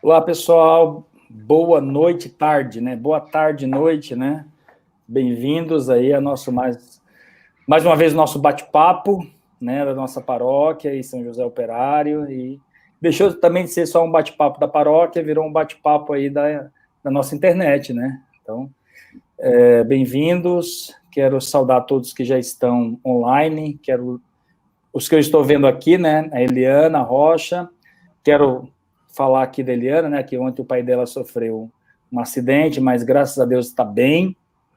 Olá, pessoal. Boa noite, tarde, né? Boa tarde, noite, né? Bem-vindos aí a mais uma vez, nosso bate-papo, né, da nossa paróquia em São José Operário, e deixou também de ser só um bate-papo da paróquia, virou um bate-papo aí da nossa internet, né? Então, bem-vindos, quero saudar todos que já estão online, os que eu estou vendo aqui, né, a Eliana Rocha, quero falar aqui da Eliana, né, que ontem o pai dela sofreu um acidente, mas graças a Deus está bem.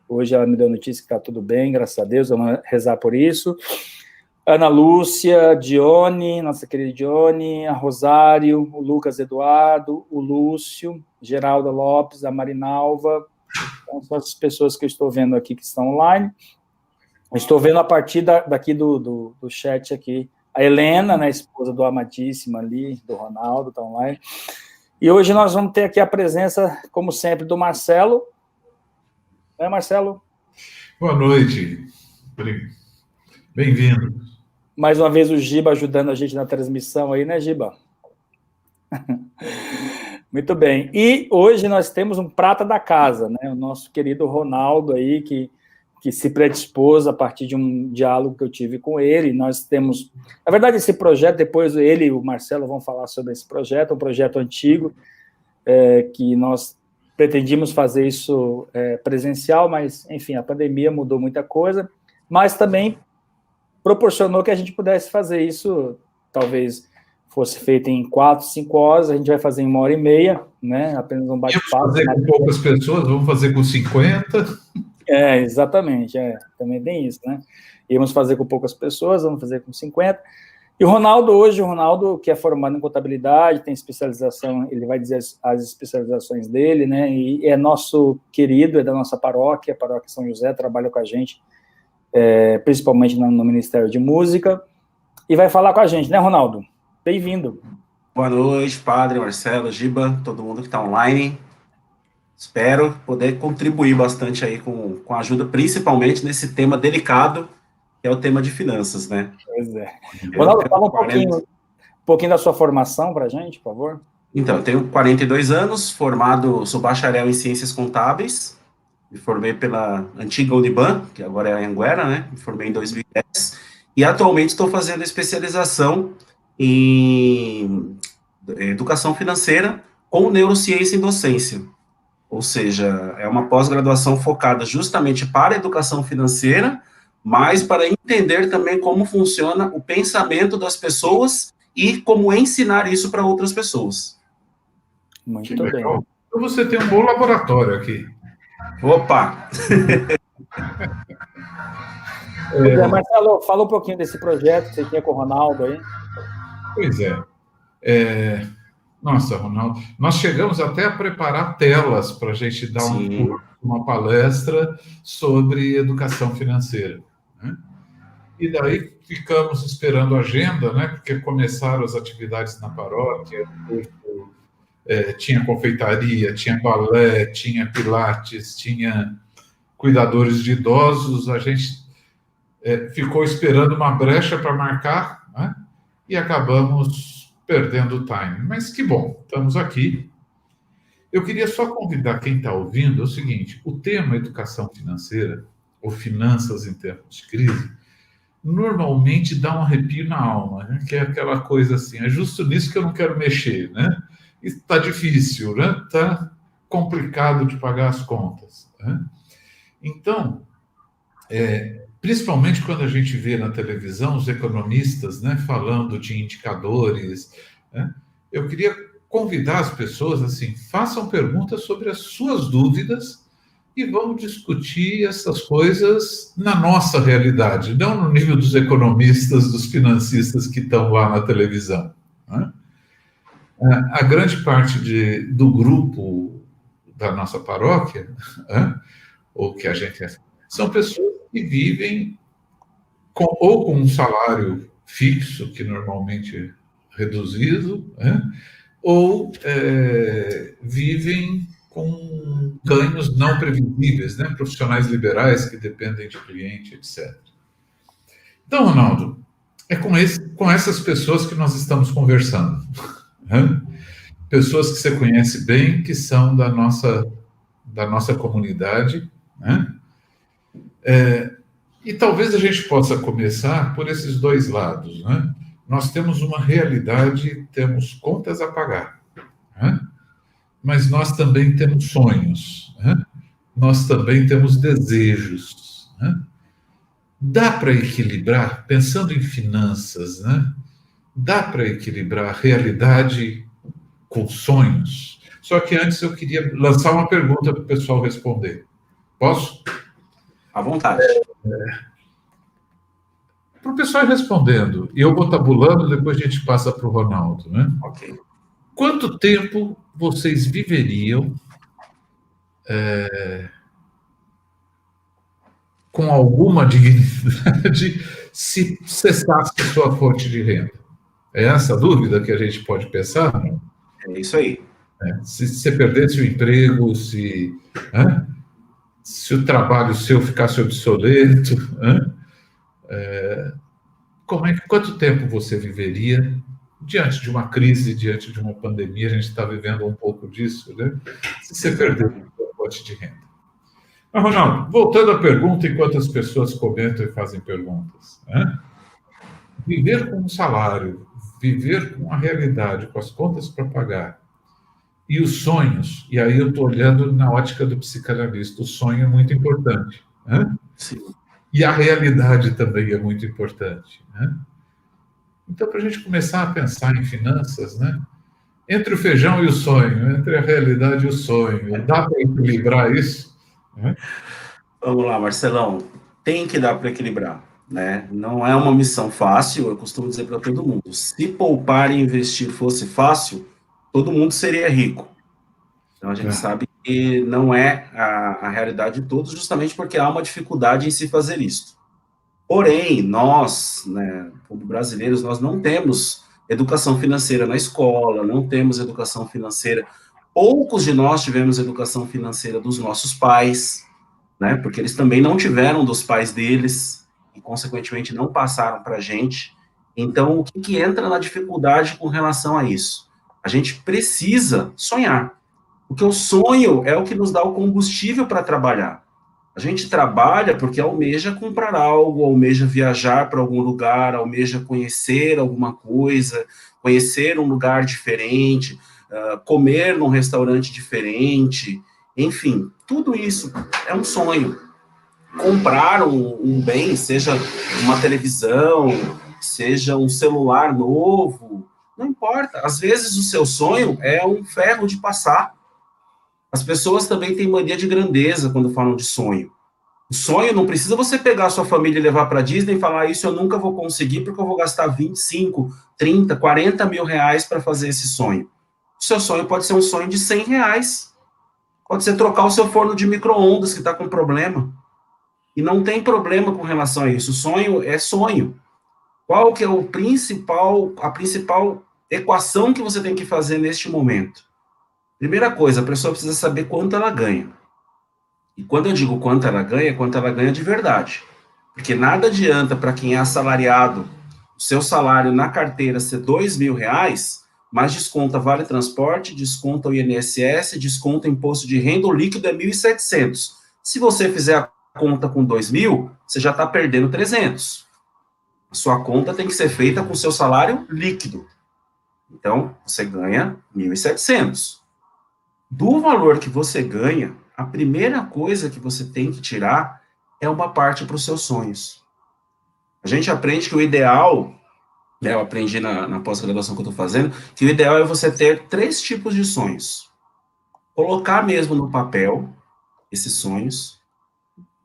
Hoje ela me deu notícia que está tudo bem, graças a Deus, vamos rezar por isso. Ana Lúcia, Dione, nossa querida Dione, a Rosário, o Lucas Eduardo, o Lúcio, Geraldo Lopes, a Marinalva, então, são as pessoas que eu estou vendo aqui que estão online. Estou vendo a partir daqui do chat aqui, a Helena, né, esposa do amadíssimo ali, do Ronaldo, está online. E hoje nós vamos ter aqui a presença, como sempre, do Marcelo. Né, Marcelo? Boa noite. Bem-vindo. Mais uma vez o Giba ajudando a gente na transmissão aí, né, Giba? Muito bem. E hoje nós temos um prata da casa, né? O nosso querido Ronaldo aí, que se predispôs a partir de um diálogo que eu tive com ele. Nós temos... Na verdade, esse projeto, depois ele e o Marcelo vão falar sobre esse projeto, um projeto antigo, que nós pretendíamos fazer isso presencial, mas, enfim, a pandemia mudou muita coisa, mas também proporcionou que a gente pudesse fazer isso, talvez fosse feito em 4, 5 horas, a gente vai fazer em 1h30, né? Apenas um bate-papo. Vamos fazer com poucas pessoas, vamos fazer com 50. Exatamente, também tem isso, né? Íamos fazer com poucas pessoas, vamos fazer com 50. E o Ronaldo, que é formado em contabilidade, tem especialização, ele vai dizer as especializações dele, né? E é nosso querido, é da nossa paróquia, a Paróquia São José, trabalha com a gente, principalmente no Ministério de Música, e vai falar com a gente, né, Ronaldo? Bem-vindo. Boa noite, Padre, Marcelo, Giba, todo mundo que está online. Espero poder contribuir bastante aí com a ajuda, principalmente nesse tema delicado, que é o tema de finanças, né? Pois é. Ronaldo, fala um pouquinho da sua formação para a gente, por favor. Então, eu tenho 42 anos, sou bacharel em Ciências Contábeis, me formei pela antiga Uniban, que agora é a Anhanguera, né? Me formei em 2010, e atualmente estou fazendo especialização em educação financeira com neurociência em docência. Ou seja, é uma pós-graduação focada justamente para a educação financeira, mas para entender também como funciona o pensamento das pessoas e como ensinar isso para outras pessoas. Muito bem. Então você tem um bom laboratório aqui. Opa! Marcelo, fala um pouquinho desse projeto que você tinha com o Ronaldo aí. Pois é. Nossa, Ronaldo, nós chegamos até a preparar telas para a gente dar uma palestra sobre educação financeira, né? E daí ficamos esperando a agenda, né? Porque começaram as atividades na paróquia, tinha confeitaria, tinha balé, tinha pilates, tinha cuidadores de idosos, a gente ficou esperando uma brecha para marcar, né? E acabamos perdendo o time. Mas que bom, estamos aqui. Eu queria só convidar quem está ouvindo, é o seguinte, o tema educação financeira, ou finanças em tempos de crise, normalmente dá um arrepio na alma, né? Que é aquela coisa assim, é justo nisso que eu não quero mexer, né? Está difícil, né? Está complicado de pagar as contas, né? Então, principalmente quando a gente vê na televisão os economistas, né, falando de indicadores, né, eu queria convidar as pessoas, assim, façam perguntas sobre as suas dúvidas e vamos discutir essas coisas na nossa realidade, não no nível dos economistas, dos financistas que estão lá na televisão, né? A grande parte do grupo da nossa paróquia, né, ou que a gente são pessoas que vivem ou com um salário fixo, que normalmente é reduzido, né? Ou vivem com ganhos não previsíveis, né? Profissionais liberais que dependem de cliente, etc. Então, Ronaldo, é com essas pessoas que nós estamos conversando, né? pessoas que você conhece bem, que são da nossa comunidade, né? E talvez a gente possa começar por esses dois lados, né? Nós temos uma realidade, temos contas a pagar, né? Mas nós também temos sonhos, né? Nós também temos desejos, né? Dá para equilibrar, pensando em finanças, né? Dá para equilibrar a realidade com sonhos? Só que antes eu queria lançar uma pergunta para o pessoal responder. Posso? À vontade. Para o pessoal ir respondendo, e eu vou tabulando, depois a gente passa para o Ronaldo, né? Ok. Quanto tempo vocês viveriam com alguma dignidade se cessasse a sua fonte de renda? É essa a dúvida que a gente pode pensar? É isso aí. Se você perdesse o emprego, se o trabalho seu ficasse obsoleto, quanto tempo você viveria diante de uma crise, diante de uma pandemia? A gente está vivendo um pouco disso, né? Se você perder a sua fonte de renda. Mas, Ronaldo, voltando à pergunta, enquanto as pessoas comentam e fazem perguntas, né? Viver com um salário, viver com a realidade, com as contas para pagar, e os sonhos, e aí eu estou olhando na ótica do psicanalista, o sonho é muito importante, né? Sim. E a realidade também é muito importante, né? Então, para a gente começar a pensar em finanças, né? Entre o feijão e o sonho, entre a realidade e o sonho, dá para equilibrar isso? Né? Vamos lá, Marcelão. Tem que dar para equilibrar, né? Não é uma missão fácil, eu costumo dizer para todo mundo. Se poupar e investir fosse fácil, todo mundo seria rico. Então, a gente sabe que não é a realidade de todos, justamente porque há uma dificuldade em se fazer isso. Porém, nós, né, como brasileiros, nós não temos educação financeira na escola, não temos educação financeira. Poucos de nós tivemos educação financeira dos nossos pais, né, porque eles também não tiveram dos pais deles, e, consequentemente, não passaram para a gente. Então, o que entra na dificuldade com relação a isso? A gente precisa sonhar, porque o sonho é o que nos dá o combustível para trabalhar. A gente trabalha porque almeja comprar algo, almeja viajar para algum lugar, almeja conhecer alguma coisa, conhecer um lugar diferente, comer num restaurante diferente, enfim, tudo isso é um sonho. Comprar um bem, seja uma televisão, seja um celular novo, não importa. Às vezes o seu sonho é um ferro de passar. As pessoas também têm mania de grandeza quando falam de sonho. O sonho não precisa você pegar a sua família e levar para a Disney e falar, isso eu nunca vou conseguir porque eu vou gastar 25, 30, 40 mil reais para fazer esse sonho. O seu sonho pode ser um sonho de 100 reais. Pode ser trocar o seu forno de micro-ondas que está com problema. E não tem problema com relação a isso. O sonho é sonho. Qual que é a principal equação que você tem que fazer neste momento? Primeira coisa, a pessoa precisa saber quanto ela ganha. E quando eu digo quanto ela ganha de verdade. Porque nada adianta para quem é assalariado, o seu salário na carteira ser 2 mil reais, mas desconta vale transporte, desconta o INSS, desconta imposto de renda, o líquido é 1.700. Se você fizer a conta com 2 mil, você já está perdendo 300. A sua conta tem que ser feita com o seu salário líquido. Então, você ganha 1.700. Do valor que você ganha, a primeira coisa que você tem que tirar é uma parte para os seus sonhos. A gente aprende que o ideal, né, eu aprendi na pós-graduação que eu estou fazendo, que o ideal é você ter 3 tipos de sonhos. Colocar mesmo no papel esses sonhos.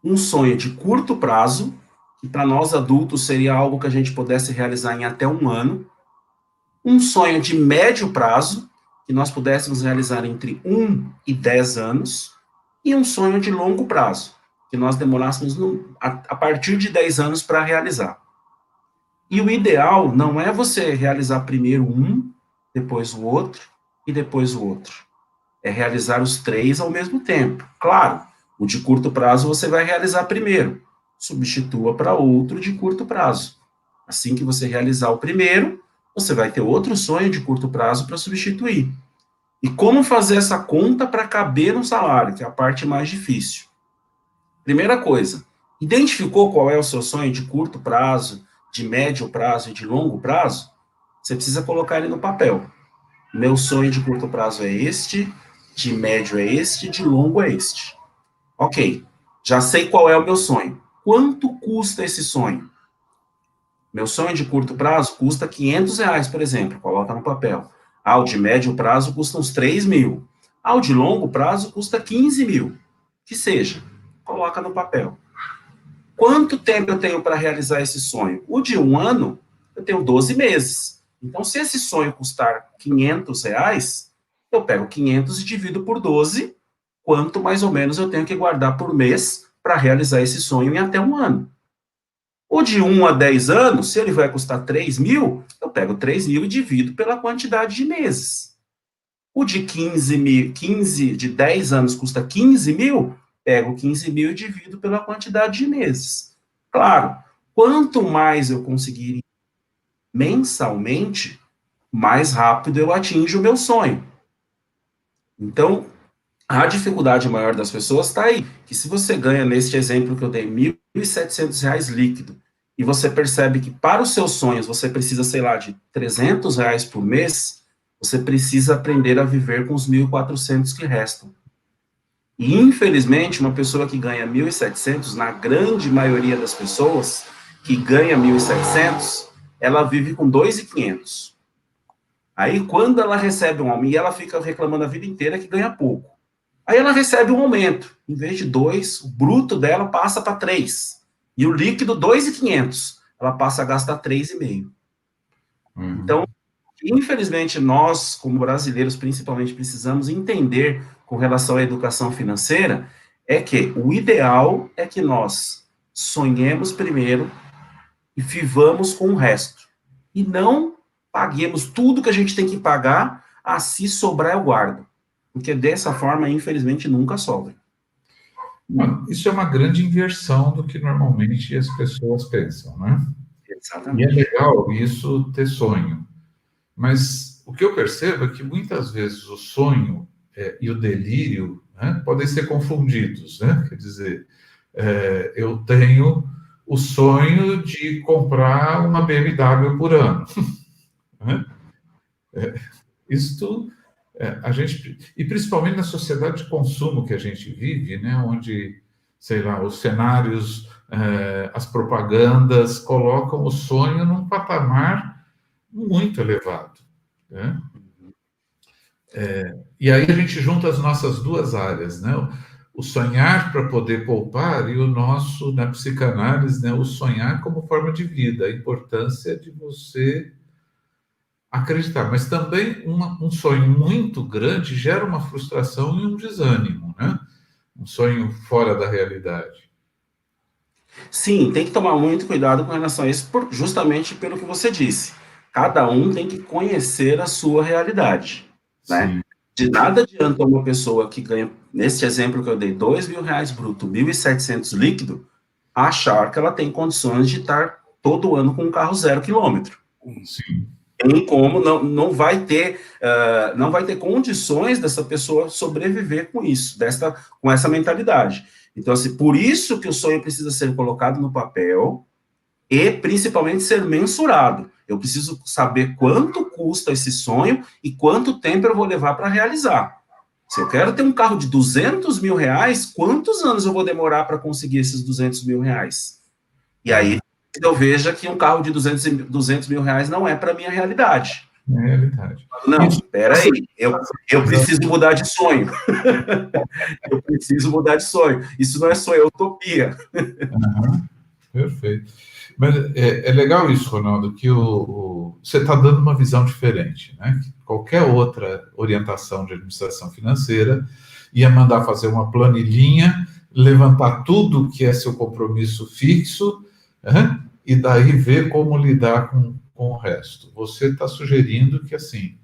Um sonho de curto prazo, que para nós adultos seria algo que a gente pudesse realizar em até 1 ano. Um sonho de médio prazo, que nós pudéssemos realizar entre 1 e 10 anos, e um sonho de longo prazo, que nós demorássemos a partir de 10 anos para realizar. E o ideal não é você realizar primeiro um, depois o outro, e depois o outro. É realizar os 3 ao mesmo tempo. Claro, o de curto prazo você vai realizar primeiro, substitua para outro de curto prazo. Assim que você realizar o primeiro, você vai ter outro sonho de curto prazo para substituir. E como fazer essa conta para caber no salário, que é a parte mais difícil? Primeira coisa, identificou qual é o seu sonho de curto prazo, de médio prazo e de longo prazo? Você precisa colocar ele no papel. Meu sonho de curto prazo é este, de médio é este, de longo é este. Ok, já sei qual é o meu sonho. Quanto custa esse sonho? Meu sonho de curto prazo custa R$500, por exemplo, coloca no papel. O de médio prazo custa uns 3 mil. O de longo prazo custa 15 mil. Que seja, coloca no papel. Quanto tempo eu tenho para realizar esse sonho? O de 1 ano, eu tenho 12 meses. Então, se esse sonho custar R$500, eu pego 500 e divido por 12, quanto mais ou menos eu tenho que guardar por mês para realizar esse sonho em até 1 ano. O de 1 a 10 anos, se ele vai custar 3 mil, eu pego 3 mil e divido pela quantidade de meses. O de 15 de 10 anos custa 15 mil, pego 15 mil e divido pela quantidade de meses. Claro, quanto mais eu conseguir mensalmente, mais rápido eu atinjo o meu sonho. Então, a dificuldade maior das pessoas está aí, que se você ganha, neste exemplo que eu dei, R$1.700 líquido, e você percebe que para os seus sonhos você precisa, sei lá, de R$300 por mês, você precisa aprender a viver com os 1.400 que restam. E, infelizmente, uma pessoa que ganha 1.700, na grande maioria das pessoas que ganha 1.700, ela vive com 2.500. Aí, quando ela recebe um aumento, ela fica reclamando a vida inteira que ganha pouco. Aí ela recebe um aumento. Em vez de 2, o bruto dela passa para 3. E o líquido, 2.500. Ela passa a gastar 3,5. Então, infelizmente, nós, como brasileiros, principalmente, precisamos entender com relação à educação financeira, é que o ideal é que nós sonhemos primeiro e vivamos com o resto. E não paguemos tudo que a gente tem que pagar, se sobrar eu guardo. Porque dessa forma, infelizmente, nunca sobra. Isso é uma grande inversão do que normalmente as pessoas pensam, né? Exatamente. E é legal isso ter sonho. Mas o que eu percebo é que muitas vezes o sonho e o delírio, né, podem ser confundidos, né? Quer dizer, eu tenho o sonho de comprar uma BMW por ano. Né? Isto, a gente, e principalmente na sociedade de consumo que a gente vive, né, onde, sei lá, os cenários, as propagandas colocam o sonho num patamar muito elevado. Né? E aí a gente junta as nossas duas áreas, né? O sonhar para poder poupar e o nosso, na psicanálise, né, o sonhar como forma de vida, a importância de você acreditar. Mas também um sonho muito grande gera uma frustração e um desânimo, né? Um sonho fora da realidade. Sim, tem que tomar muito cuidado com relação a isso, justamente pelo que você disse. Cada um tem que conhecer a sua realidade, né? De nada adianta uma pessoa que ganha, nesse exemplo que eu dei, R$2.000 bruto, 1.700 líquido, achar que ela tem condições de estar todo ano com um carro 0 quilômetro. Sim. Tem como, não vai ter condições dessa pessoa sobreviver com isso, com essa mentalidade. Então, assim, por isso que o sonho precisa ser colocado no papel e, principalmente, ser mensurado. Eu preciso saber quanto custa esse sonho e quanto tempo eu vou levar para realizar. Se eu quero ter um carro de R$200 mil, quantos anos eu vou demorar para conseguir esses R$200 mil? E aí, eu vejo que um carro de R$200 mil não é para a minha realidade. É realidade. Não, peraí, eu preciso mudar de sonho. Eu preciso mudar de sonho. Isso não é sonho, é utopia. Perfeito. Mas é legal isso, Ronaldo, que você está dando uma visão diferente, né? Qualquer outra orientação de administração financeira ia mandar fazer uma planilhinha, levantar tudo que é seu compromisso fixo, né? E daí ver como lidar com o resto. Você está sugerindo que, assim,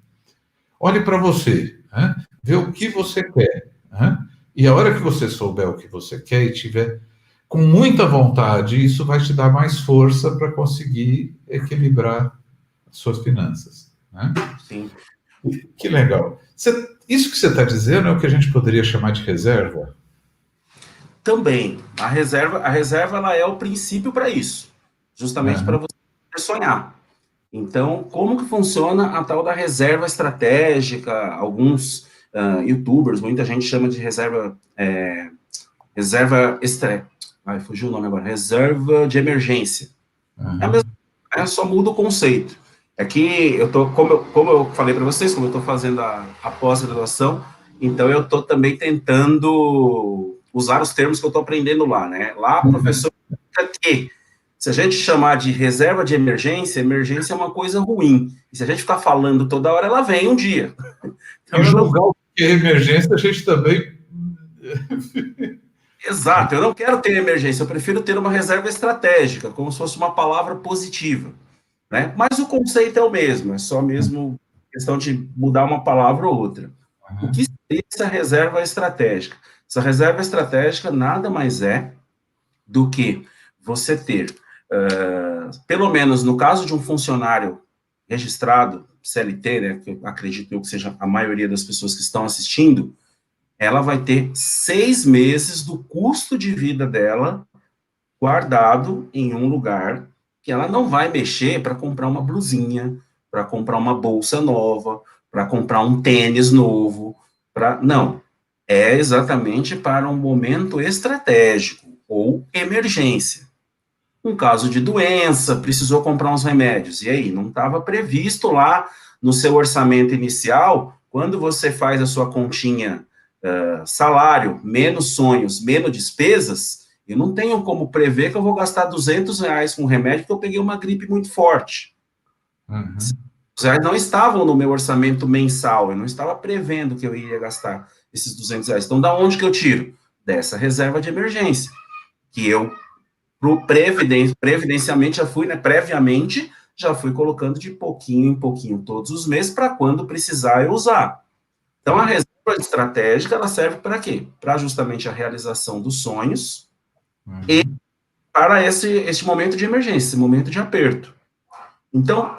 olhe para você, né? Vê o que você quer, né? E a hora que você souber o que você quer e tiver com muita vontade, isso vai te dar mais força para conseguir equilibrar suas finanças, né? Sim. Que legal. Isso que você está dizendo é o que a gente poderia chamar de reserva? Também. A reserva ela é o princípio para isso. Justamente para você sonhar. Então, como que funciona a tal da reserva estratégica? Alguns youtubers, muita gente chama de reserva fugiu o nome agora, reserva de emergência. É a mesma, só muda o conceito. É que como eu falei para vocês, como eu estou fazendo a pós-graduação, então eu estou também tentando usar os termos que eu estou aprendendo lá, né? Lá, professor, que se a gente chamar de reserva de emergência, emergência é uma coisa ruim. E se a gente ficar falando toda hora, ela vem um dia. Então, julgar o que é emergência, a gente também... Exato, eu não quero ter emergência, eu prefiro ter uma reserva estratégica, como se fosse uma palavra positiva, né? Mas o conceito é o mesmo, é só mesmo questão de mudar uma palavra ou outra. O que seria essa reserva estratégica? Essa reserva estratégica nada mais é do que você ter, pelo menos no caso de um funcionário registrado, CLT, né, que eu acredito eu que seja a maioria das pessoas que estão assistindo, ela vai ter 6 meses do custo de vida dela guardado em um lugar que ela não vai mexer para comprar uma blusinha, para comprar uma bolsa nova, para comprar um tênis novo, não. É exatamente para um momento estratégico ou emergência. Um caso de doença, precisou comprar uns remédios. E aí, não estava previsto lá no seu orçamento inicial, quando você faz a sua continha salário, menos sonhos, menos despesas, eu não tenho como prever que eu vou gastar R$200 com remédio porque eu peguei uma gripe muito forte. Os reais não estavam no meu orçamento mensal, eu não estava prevendo que eu iria gastar esses R$200. Então, da onde que eu tiro? Dessa reserva de emergência, que eu, previdencialmente, já fui, né, previamente, já fui colocando de pouquinho em pouquinho todos os meses, para quando precisar eu usar. Então, a reserva estratégica, ela serve para quê? Para justamente a realização dos sonhos e para esse momento de emergência, esse momento de aperto. Então,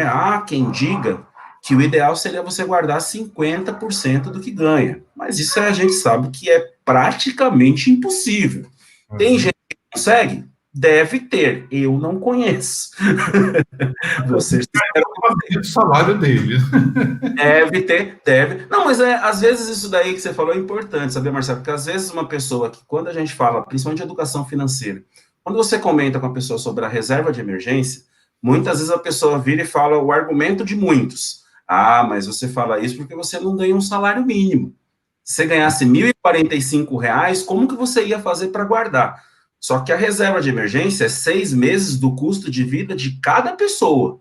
há quem diga que o ideal seria você guardar 50% do que ganha, mas isso a gente sabe que é praticamente impossível. Tem gente que consegue? Deve ter, eu não conheço. Vocês têm o salário dele. Deve. Não, mas às vezes isso daí que você falou é importante, sabe, Marcelo? Porque às vezes uma pessoa que, quando a gente fala, principalmente de educação financeira, quando você comenta com a pessoa sobre a reserva de emergência, muitas vezes a pessoa vira e fala o argumento de muitos. Ah, mas você fala isso porque você não ganha um salário mínimo. Se você ganhasse R$1.045, como que você ia fazer para guardar? Só que a reserva de emergência é 6 meses do custo de vida de cada pessoa.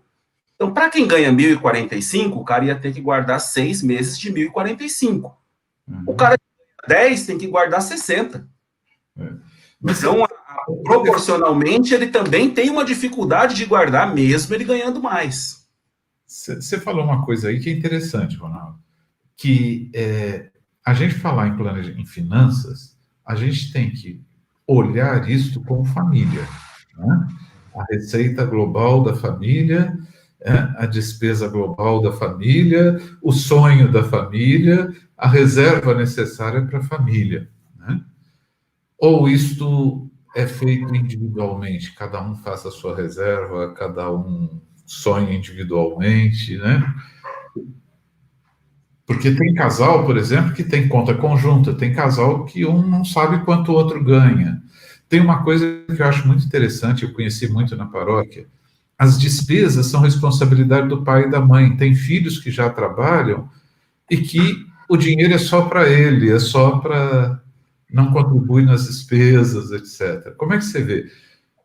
Então, para quem ganha 1.045, o cara ia ter que guardar 6 meses de 1.045. O cara que ganha 10 tem que guardar 60. Então, proporcionalmente, ele também tem uma dificuldade de guardar, mesmo ele ganhando mais. Você falou uma coisa aí que é interessante, Ronaldo, que a gente falar em finanças, a gente tem que olhar isso como família, né? A receita global da família, a despesa global da família, o sonho da família, a reserva necessária para a família, né? Ou isto é feito individualmente, cada um faz a sua reserva, cada um sonha individualmente, né? Porque tem casal, por exemplo, que tem conta conjunta, tem casal que um não sabe quanto o outro ganha. Tem uma coisa que eu acho muito interessante, eu conheci muito na paróquia, as despesas são responsabilidade do pai e da mãe. Tem filhos que já trabalham e que o dinheiro é só para ele, é só para... não contribui nas despesas, etc. Como é que você vê?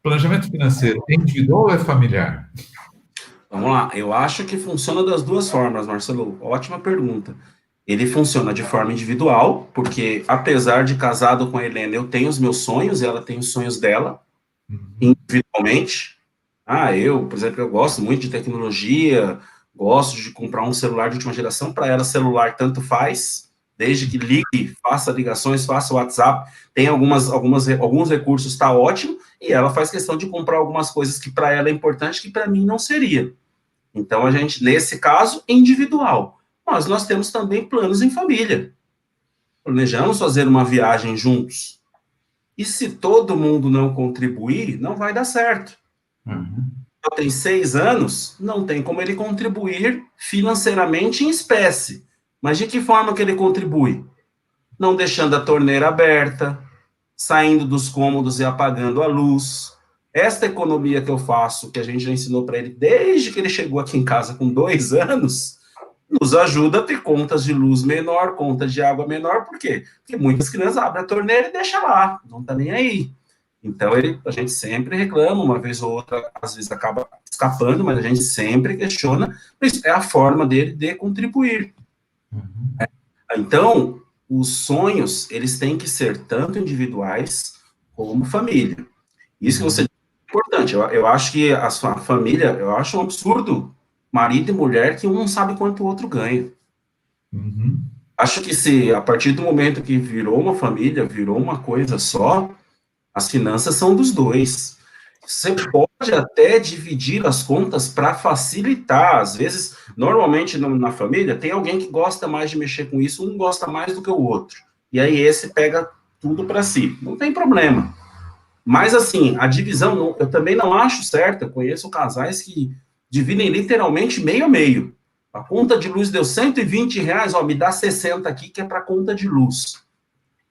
Planejamento financeiro é individual ou é familiar? Vamos lá, eu acho que funciona das duas formas, Marcelo. Ótima pergunta. Ele funciona de forma individual, porque apesar de casado com a Helena, eu tenho os meus sonhos, ela tem os sonhos dela, individualmente. Por exemplo, eu gosto muito de tecnologia, gosto de comprar um celular de última geração, para ela celular tanto faz, desde que ligue, faça ligações, faça WhatsApp, tem alguns recursos, está ótimo, e ela faz questão de comprar algumas coisas que para ela é importante, que para mim não seria. Então, a gente, nesse caso, individual. Mas nós temos também planos em família. Planejamos fazer uma viagem juntos. E se todo mundo não contribuir, não vai dar certo. Uhum. Tem 6 anos, não tem como ele contribuir financeiramente em espécie. Mas de que forma que ele contribui? Não deixando a torneira aberta, saindo dos cômodos e apagando a luz. Esta economia que eu faço, que a gente já ensinou para ele desde que ele chegou aqui em casa com 2 anos, nos ajuda a ter contas de luz menor, conta de água menor. Por quê? Porque muitas crianças abrem a torneira e deixam lá, não está nem aí. Então, a gente sempre reclama, uma vez ou outra, às vezes acaba escapando, mas a gente sempre questiona, mas é a forma dele de contribuir. Uhum. Então, os sonhos, eles têm que ser tanto individuais como família. Isso que você disse é importante. Eu acho que a sua família, eu acho um absurdo, marido e mulher, que um não sabe quanto o outro ganha. Uhum. Acho que se, a partir do momento que virou uma família, virou uma coisa só, as finanças são dos dois. Você pode até dividir as contas para facilitar. Às vezes, normalmente na família, tem alguém que gosta mais de mexer com isso, um gosta mais do que o outro. E aí esse pega tudo para si. Não tem problema. Mas, assim, a divisão, eu também não acho certa. Eu conheço casais que dividem literalmente meio a meio. A conta de luz deu R$ 120, ó, me dá 60 aqui, que é para conta de luz.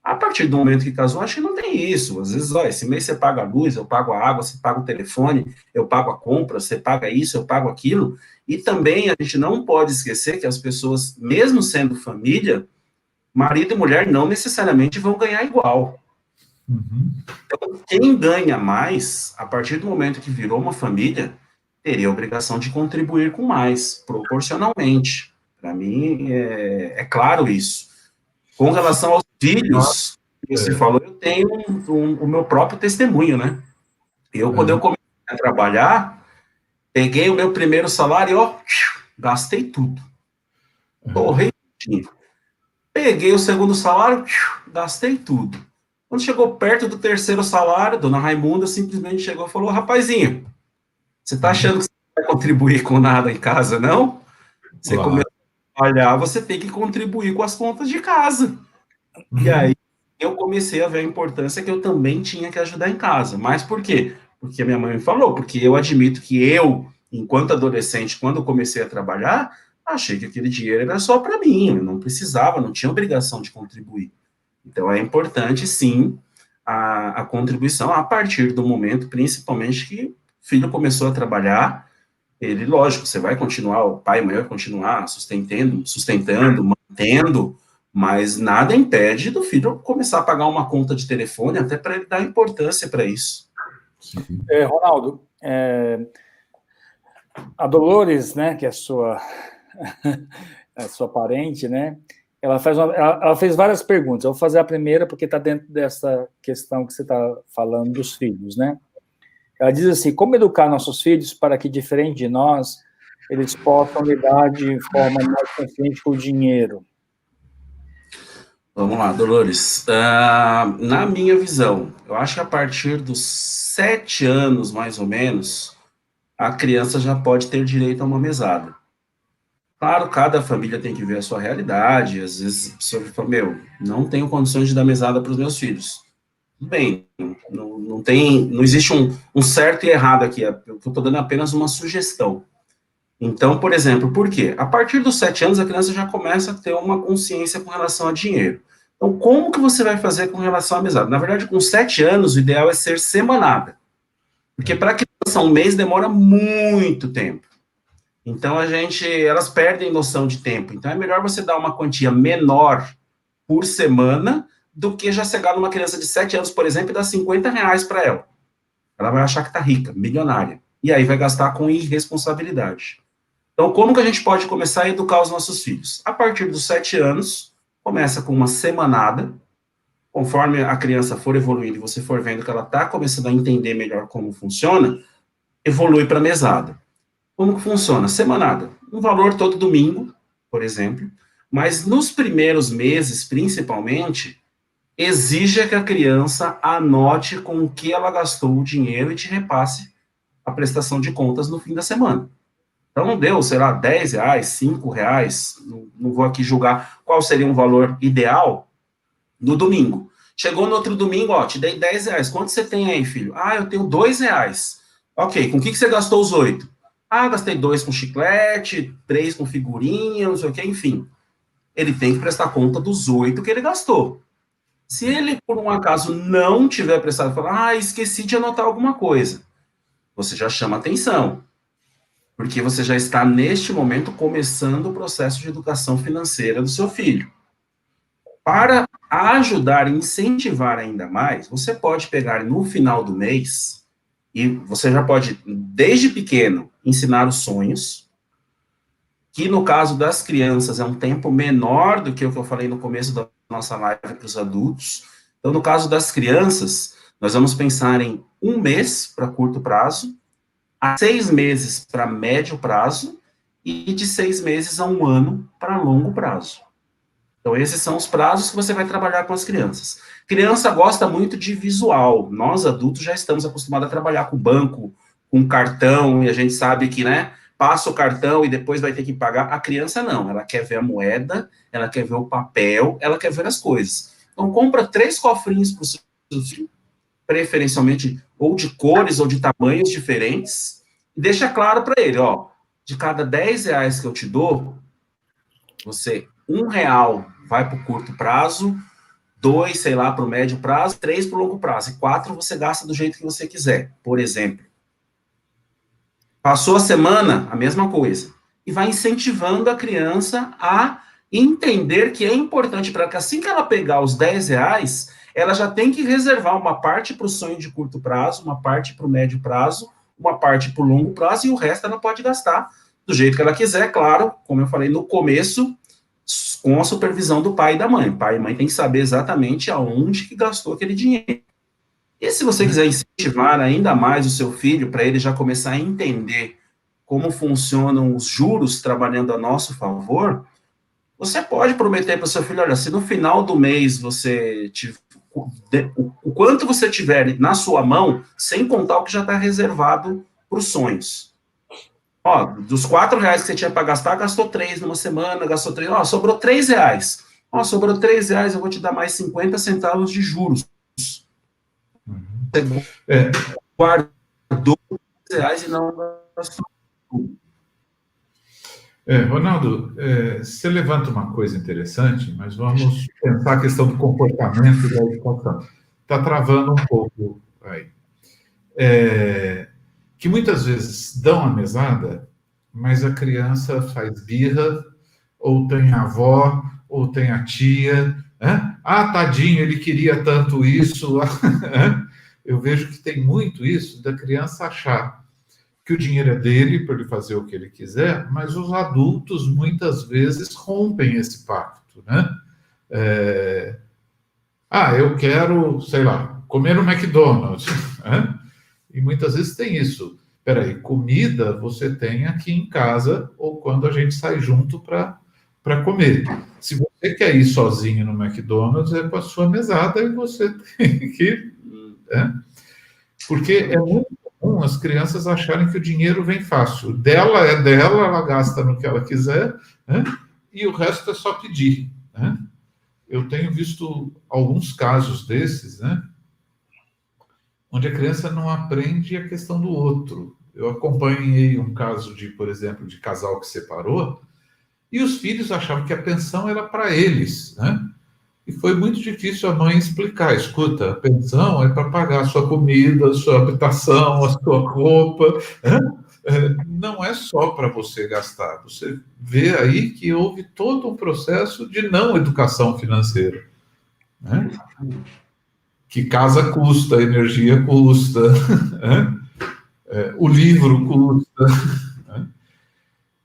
A partir do momento que casou, acho que não tem isso. Às vezes, ó, esse mês você paga a luz, eu pago a água, você paga o telefone, eu pago a compra, você paga isso, eu pago aquilo. E também a gente não pode esquecer que as pessoas, mesmo sendo família, marido e mulher não necessariamente vão ganhar igual. Uhum. Então, quem ganha mais, a partir do momento que virou uma família, teria a obrigação de contribuir com mais, proporcionalmente. Para mim, é claro isso. Com relação aos filhos, que você falou, eu tenho o meu próprio testemunho, né? Quando eu comecei a trabalhar, peguei o meu primeiro salário e, ó, gastei tudo. Torrei tudo. Peguei o segundo salário, gastei tudo. Quando chegou perto do terceiro salário, dona Raimunda simplesmente chegou e falou, rapazinho, você tá achando que você não vai contribuir com nada em casa, não? Você começou a trabalhar, você tem que contribuir com as contas de casa. E aí, eu comecei a ver a importância que eu também tinha que ajudar em casa. Mas por quê? Porque a minha mãe me falou, porque eu admito que eu, enquanto adolescente, quando eu comecei a trabalhar, achei que aquele dinheiro era só para mim, eu não precisava, não tinha obrigação de contribuir. Então, é importante, sim, a contribuição a partir do momento, principalmente, que o filho começou a trabalhar. Ele, lógico, você vai continuar, o pai e a mãe vai continuar sustentando, mantendo, mas nada impede do filho começar a pagar uma conta de telefone, até para ele dar importância para isso. Ronaldo, a Dolores, né, que é a sua parente, né, ela fez várias perguntas. Eu vou fazer a primeira porque está dentro dessa questão que você está falando dos filhos, né? Ela diz assim, como educar nossos filhos para que, diferente de nós, eles possam lidar de forma mais consciente com o dinheiro? Vamos lá, Dolores. Na minha visão, eu acho que a partir dos 7 anos, mais ou menos, a criança já pode ter direito a uma mesada. Claro, cada família tem que ver a sua realidade. Às vezes, a pessoa fala, não tenho condições de dar mesada para os meus filhos. Tudo bem, não existe um certo e errado aqui, eu estou dando apenas uma sugestão. Então, por exemplo, por quê? A partir dos 7 anos, a criança já começa a ter uma consciência com relação a dinheiro. Então, como que você vai fazer com relação à mesada? Na verdade, com 7 anos, o ideal é ser semanada. Porque para a criança, um mês demora muito tempo. Então, elas perdem noção de tempo. Então, é melhor você dar uma quantia menor por semana do que já chegar numa criança de 7 anos, por exemplo, e dar R$ 50 para ela. Ela vai achar que está rica, milionária. E aí vai gastar com irresponsabilidade. Então, como que a gente pode começar a educar os nossos filhos? A partir dos 7 anos, começa com uma semanada. Conforme a criança for evoluindo e você for vendo que ela está começando a entender melhor como funciona, evolui para mesada. Como que funciona? Semanada. Um valor todo domingo, por exemplo. Mas nos primeiros meses, principalmente, exija que a criança anote com o que ela gastou o dinheiro e te repasse a prestação de contas no fim da semana. Então, deu, sei lá, R$10, R$5, não vou aqui julgar qual seria um valor ideal, no domingo. Chegou no outro domingo, ó, te dei R$10. Quanto você tem aí, filho? Ah, eu tenho R$2. Ok, com o que você gastou os 8? Ah, gastei 2 com chiclete, 3 com figurinha, não sei o que, enfim. Ele tem que prestar conta dos 8 que ele gastou. Se ele, por um acaso, não tiver prestado, falar, esqueci de anotar alguma coisa, você já chama atenção. Porque você já está, neste momento, começando o processo de educação financeira do seu filho. Para ajudar e incentivar ainda mais, você pode pegar no final do mês, e você já pode, desde pequeno, ensinar os sonhos, que no caso das crianças é um tempo menor do que o que eu falei no começo da nossa live para os adultos. Então, no caso das crianças, nós vamos pensar em 1 mês para curto prazo, a 6 meses para médio prazo, e de 6 meses a 1 ano para longo prazo. Então, esses são os prazos que você vai trabalhar com as crianças. Criança gosta muito de visual. Nós, adultos, já estamos acostumados a trabalhar com banco, com cartão, e a gente sabe que, né, passa o cartão e depois vai ter que pagar. A criança não, ela quer ver a moeda, ela quer ver o papel, ela quer ver as coisas. Então, compra 3 cofrinhos para o seu filho, preferencialmente ou de cores ou de tamanhos diferentes, e deixa claro para ele, ó, de cada R$10 que eu te dou, você, R$1 vai para o curto prazo, 2, sei lá, para o médio prazo, 3 para o longo prazo, e 4 você gasta do jeito que você quiser, por exemplo. Passou a semana, a mesma coisa. E vai incentivando a criança a entender que é importante para que assim que ela pegar os R$10, ela já tem que reservar uma parte para o sonho de curto prazo, uma parte para o médio prazo, uma parte para o longo prazo, e o resto ela pode gastar do jeito que ela quiser, claro, como eu falei no começo, com a supervisão do pai e da mãe. O pai e mãe tem que saber exatamente aonde que gastou aquele dinheiro. E se você quiser incentivar ainda mais o seu filho, para ele já começar a entender como funcionam os juros trabalhando a nosso favor, você pode prometer para o seu filho, olha, se no final do mês você tiver, o quanto você tiver na sua mão, sem contar o que já está reservado para os sonhos. Ó, dos R$4 que você tinha para gastar, gastou 3 numa semana, gastou 3, ó, sobrou R$3. Ó, sobrou R$3, eu vou te dar mais 50 centavos de juros. Você guardou R$3 e não gastou. Ronaldo, você levanta uma coisa interessante, mas vamos pensar a questão do comportamento da educação. Está travando um pouco aí. Que muitas vezes dão a mesada, mas a criança faz birra, ou tem a avó, ou tem a tia. Tadinho, ele queria tanto isso. Eu vejo que tem muito isso da criança achar que o dinheiro é dele para ele fazer o que ele quiser, mas os adultos muitas vezes rompem esse pacto, né? Eu quero, sei lá, comer no McDonald's, né? E muitas vezes tem isso. Peraí, comida você tem aqui em casa ou quando a gente sai junto para comer. Se você quer ir sozinho no McDonald's, é com a sua mesada e você tem que... Porque é muito comum as crianças acharem que o dinheiro vem fácil. Dela é dela, ela gasta no que ela quiser, né? E o resto é só pedir, né? Eu tenho visto alguns casos desses, né? Onde a criança não aprende a questão do outro. Eu acompanhei um caso de, por exemplo, de casal que separou, e os filhos achavam que a pensão era para eles, né? E foi muito difícil a mãe explicar, escuta, a pensão é para pagar a sua comida, a sua habitação, a sua roupa, né? Não é só para você gastar. Você vê aí que houve todo um processo de não educação financeira, né? Que casa custa, energia custa, o livro custa, né?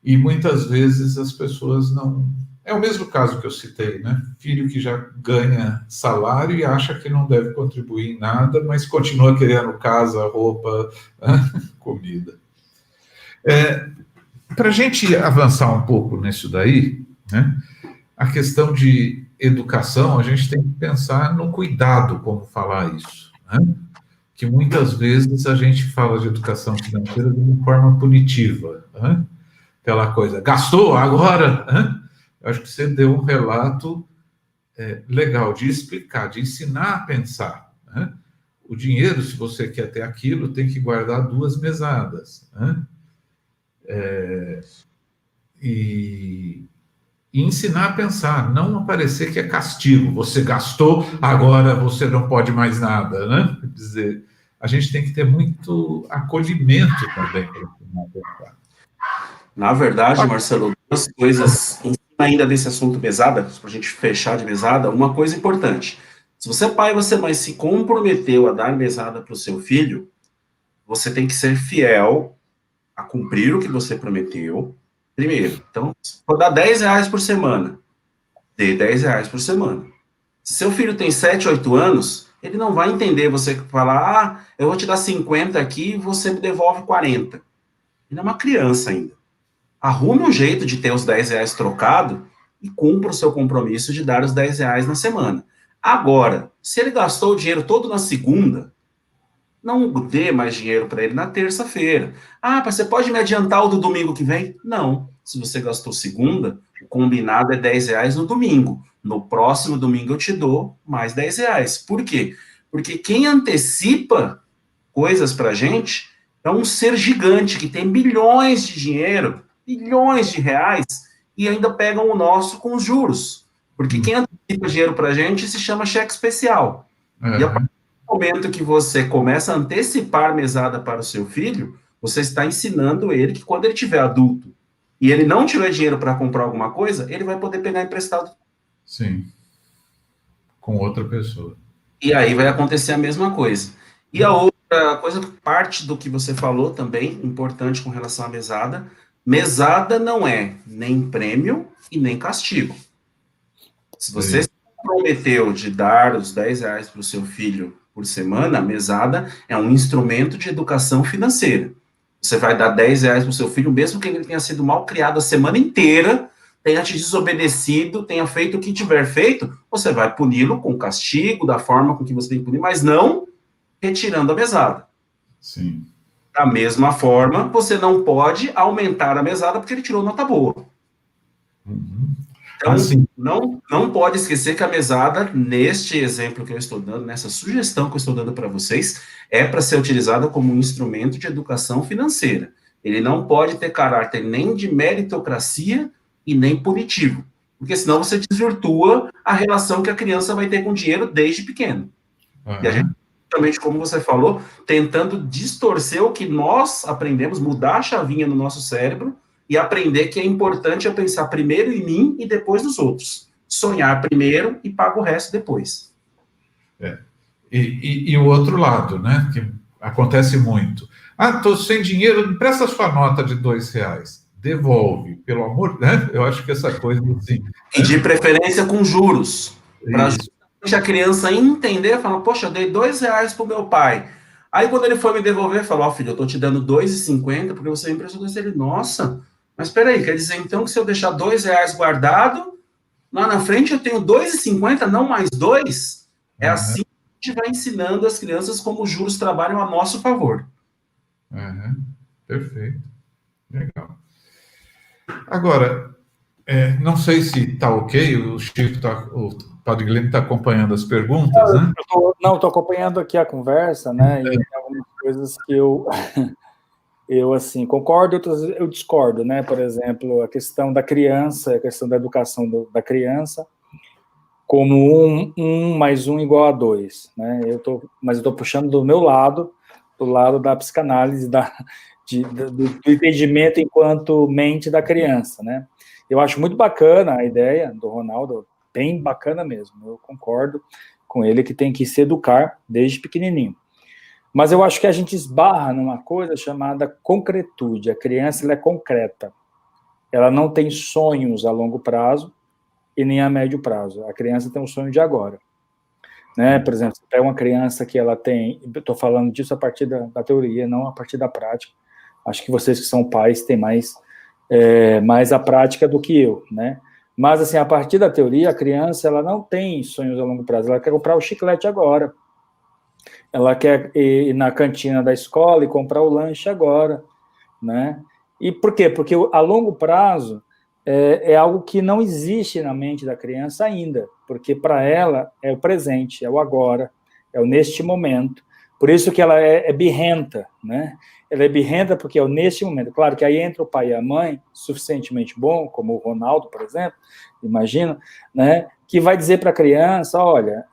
E muitas vezes as pessoas não... É o mesmo caso que eu citei, né? Filho que já ganha salário e acha que não deve contribuir em nada, mas continua querendo casa, roupa, comida. Para a gente avançar um pouco nisso daí, né? A questão de educação, a gente tem que pensar no cuidado como falar isso, né? Que muitas vezes a gente fala de educação financeira de uma forma punitiva, né? aquela coisa, gastou agora? Eu acho que você deu um relato legal de explicar, de ensinar a pensar. O dinheiro, se você quer ter aquilo, tem que guardar 2 mesadas. E ensinar a pensar, não aparecer que é castigo. Você gastou, agora você não pode mais nada, né? Quer dizer, a gente tem que ter muito acolhimento também para ensinar a pensar. Na verdade, Marcelo, duas coisas, em cima ainda desse assunto mesada, para a gente fechar de mesada, uma coisa importante. Se você é pai e você mãe se comprometeu a dar mesada para o seu filho, você tem que ser fiel a cumprir o que você prometeu, primeiro. Então, se for dar R$10 por semana, dê R$10 por semana. Se seu filho tem 7, 8 anos, ele não vai entender você falar, eu vou te dar 50 aqui e você me devolve 40. Ele é uma criança ainda. Arrume um jeito de ter os R$10 trocado e cumpra o seu compromisso de dar os R$10 na semana. Agora, se ele gastou o dinheiro todo na segunda, não dê mais dinheiro para ele na terça-feira. Ah, você pode me adiantar o do domingo que vem? Não. Se você gastou segunda, o combinado é R$10 no domingo. No próximo domingo eu te dou mais R$10. Por quê? Porque quem antecipa coisas para a gente é um ser gigante que tem bilhões de dinheiro, bilhões de reais, e ainda pegam o nosso com os juros. Porque quem antecipa dinheiro para a gente se chama cheque especial. E a partir do momento que você começa a antecipar mesada para o seu filho, você está ensinando ele que quando ele tiver adulto e ele não tiver dinheiro para comprar alguma coisa, ele vai poder pegar emprestado. Sim. Com outra pessoa. E aí vai acontecer a mesma coisa. E a outra coisa, parte do que você falou também, importante com relação à mesada, mesada não é nem prêmio e nem castigo. Se você se comprometeu de dar os R$10 para o seu filho por semana, a mesada é um instrumento de educação financeira. Você vai dar R$10 para o seu filho, mesmo que ele tenha sido mal criado a semana inteira, tenha te desobedecido, tenha feito o que tiver feito, você vai puni-lo com castigo, da forma com que você tem que punir, mas não retirando a mesada. Sim. Da mesma forma, você não pode aumentar a mesada porque ele tirou nota boa. Então, não pode esquecer que a mesada, neste exemplo que eu estou dando, nessa sugestão que eu estou dando para vocês, é para ser utilizada como um instrumento de educação financeira. Ele não pode ter caráter nem de meritocracia e nem punitivo, porque senão você desvirtua a relação que a criança vai ter com o dinheiro desde pequeno. E a gente, justamente como você falou, tentando distorcer o que nós aprendemos, mudar a chavinha no nosso cérebro e aprender que é importante eu pensar primeiro em mim e depois nos outros. Sonhar primeiro e pago o resto depois. E o outro lado, né, que acontece muito. Estou sem dinheiro, empresta sua nota de R$2. Devolve, pelo amor, né? Eu acho que essa coisa assim. E de preferência com juros. Para justamente a criança entender, falar, poxa, eu dei R$2 pro meu pai. Aí quando ele foi me devolver, falou, filho, eu tô te dando R$2,50 porque você emprestou R$2. Ele, nossa, mas peraí, quer dizer então que se eu deixar R$2 guardado, lá na frente eu tenho R$2,50, não mais 2? É assim que a gente vai ensinando as crianças como os juros trabalham a nosso favor. Perfeito. Legal. Agora, não sei se está ok, o Chico o Padre Guilherme está acompanhando as perguntas, né? Estou acompanhando aqui a conversa, né? E tem algumas coisas que eu assim, concordo, outras eu discordo, né? Por exemplo, a questão da criança, a questão da educação da criança, como 1 mais 1 igual a 2, né? Mas eu estou puxando do meu lado, do lado da psicanálise, do entendimento enquanto mente da criança, né? Eu acho muito bacana a ideia do Ronaldo, bem bacana mesmo, eu concordo com ele que tem que se educar desde pequenininho. Mas eu acho que a gente esbarra numa coisa chamada concretude. A criança ela é concreta. Ela não tem sonhos a longo prazo e nem a médio prazo. A criança tem um sonho de agora. Né? Por exemplo, você pega uma criança que ela tem... Estou falando disso a partir da teoria, não a partir da prática. Acho que vocês que são pais têm mais a prática do que eu, né? Mas, assim, a partir da teoria, a criança ela não tem sonhos a longo prazo. Ela quer comprar o chiclete agora. Ela quer ir na cantina da escola e comprar o lanche agora, né? E por quê? Porque a longo prazo é algo que não existe na mente da criança ainda, porque para ela é o presente, é o agora, é o neste momento. Por isso que ela é birrenta, né? Ela é birrenta porque é o neste momento. Claro que aí entra o pai e a mãe, suficientemente bom, como o Ronaldo, por exemplo, imagina, né? Que vai dizer para a criança, olha,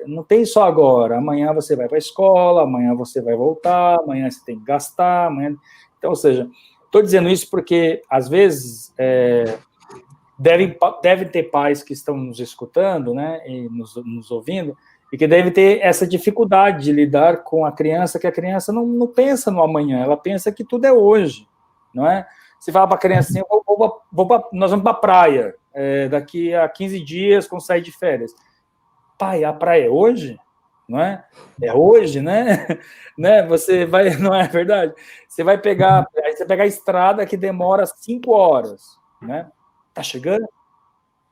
não tem só agora, amanhã você vai para a escola, amanhã você vai voltar, amanhã você tem que gastar, amanhã... Então, ou seja, estou dizendo isso porque, às vezes, devem ter pais que estão nos escutando, né, e nos ouvindo, e que devem ter essa dificuldade de lidar com a criança, que a criança não pensa no amanhã, ela pensa que tudo é hoje, não é? Você fala para a criança assim, nós vamos para a praia, daqui a 15 dias, quando sair de férias. Pai, a praia é hoje? Não é? É hoje, né? Né? Você vai, não é verdade? Você vai pegar, aí você pega a estrada que demora 5 horas, né? Tá chegando?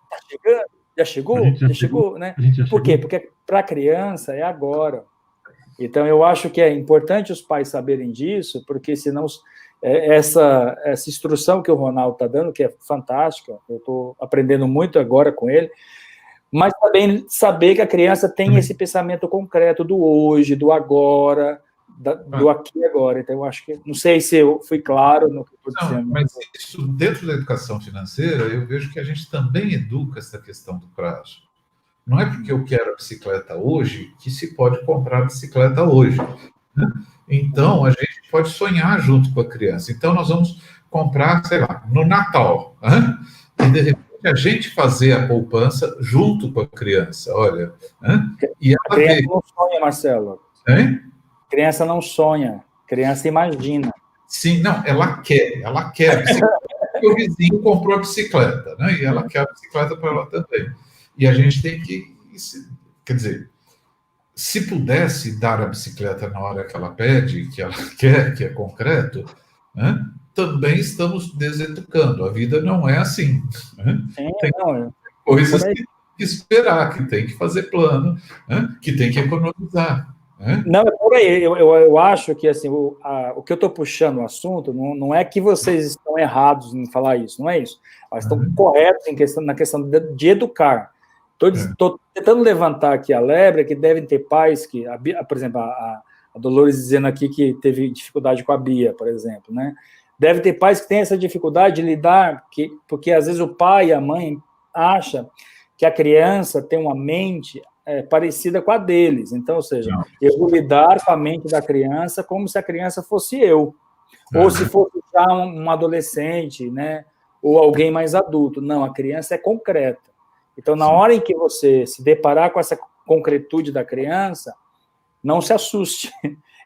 Tá chegando? Já chegou? Já chegou, né? Por quê? Porque para a criança é agora. Então, eu acho que é importante os pais saberem disso, porque senão essa instrução que o Ronaldo está dando, que é fantástica, eu estou aprendendo muito agora com ele, mas também saber que a criança tem esse pensamento concreto do hoje, do agora, do aqui e agora. Então, eu acho que... Não sei se eu fui claro no que eu estou dizendo. Mas isso, dentro da educação financeira, eu vejo que a gente também educa essa questão do prazo. Não é porque eu quero a bicicleta hoje que se pode comprar a bicicleta hoje, né? Então, a gente pode sonhar junto com a criança. Então, nós vamos comprar, sei lá, no Natal, né? E, de repente, a gente fazer a poupança junto com a criança, olha. Né? E a criança não sonha, Marcelo. Hein? Criança não sonha, criança imagina. Sim, não, ela quer a bicicleta. O vizinho comprou a bicicleta, né? E ela quer a bicicleta para ela também. E a gente tem que, quer dizer, se pudesse dar a bicicleta na hora que ela pede, que ela quer, que é concreto, né? Também estamos deseducando. A vida não é assim. Né? Tem coisas que tem que esperar, que tem que fazer plano, né? Que tem que economizar. Né? Não, é por aí. Eu acho que assim, o que eu estou puxando o assunto não é que vocês estão errados em falar isso, não é isso. Eles estão corretos na questão de educar. Estou tentando levantar aqui a lebre, que devem ter pais que, por exemplo, a Dolores dizendo aqui que teve dificuldade com a Bia, por exemplo, né? Deve ter pais que têm essa dificuldade de lidar, porque às vezes o pai e a mãe acham que a criança tem uma mente parecida com a deles. Então, ou seja, eu vou lidar com a mente da criança como se a criança fosse eu, ou se fosse já um adolescente, né? Ou alguém mais adulto. Não, a criança é concreta. Então, na hora em que você se deparar com essa concretude da criança, não se assuste.